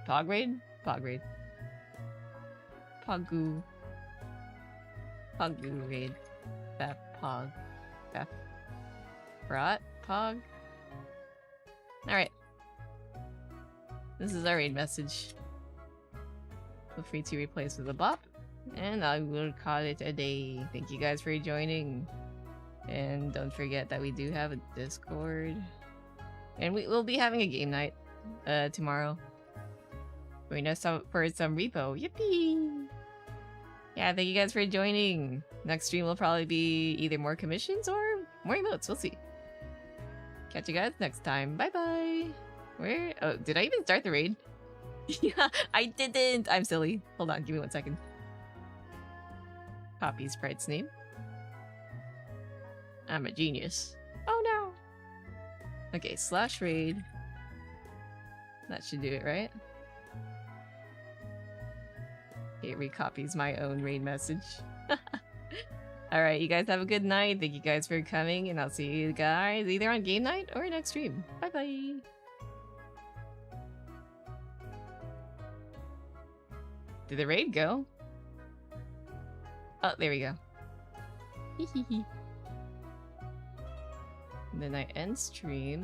Pog raid? Pog raid. Pogu. Pogu raid. Bap pog. Bap. Brat? Pog? Alright. This is our raid message. Feel free to replace with a bop. And I will call it a day. Thank you guys for joining. And don't forget that we do have a Discord. And we will be having a game night tomorrow. For some repo. Yippee! Yeah, thank you guys for joining. Next stream will probably be either more commissions or more emotes. We'll see. Catch you guys next time. Bye-bye. Where? Oh, did I even start the raid? Yeah, I didn't. I'm silly. Hold on, give me 1 second. Copy Sprite's name. I'm a genius. Oh no! Okay, /raid. That should do it, right? It recopies my own raid message. Alright, you guys have a good night. Thank you guys for coming, and I'll see you guys either on game night or next stream. Bye-bye! Did the raid go? Oh, there we go. Hehehe. And then I end stream.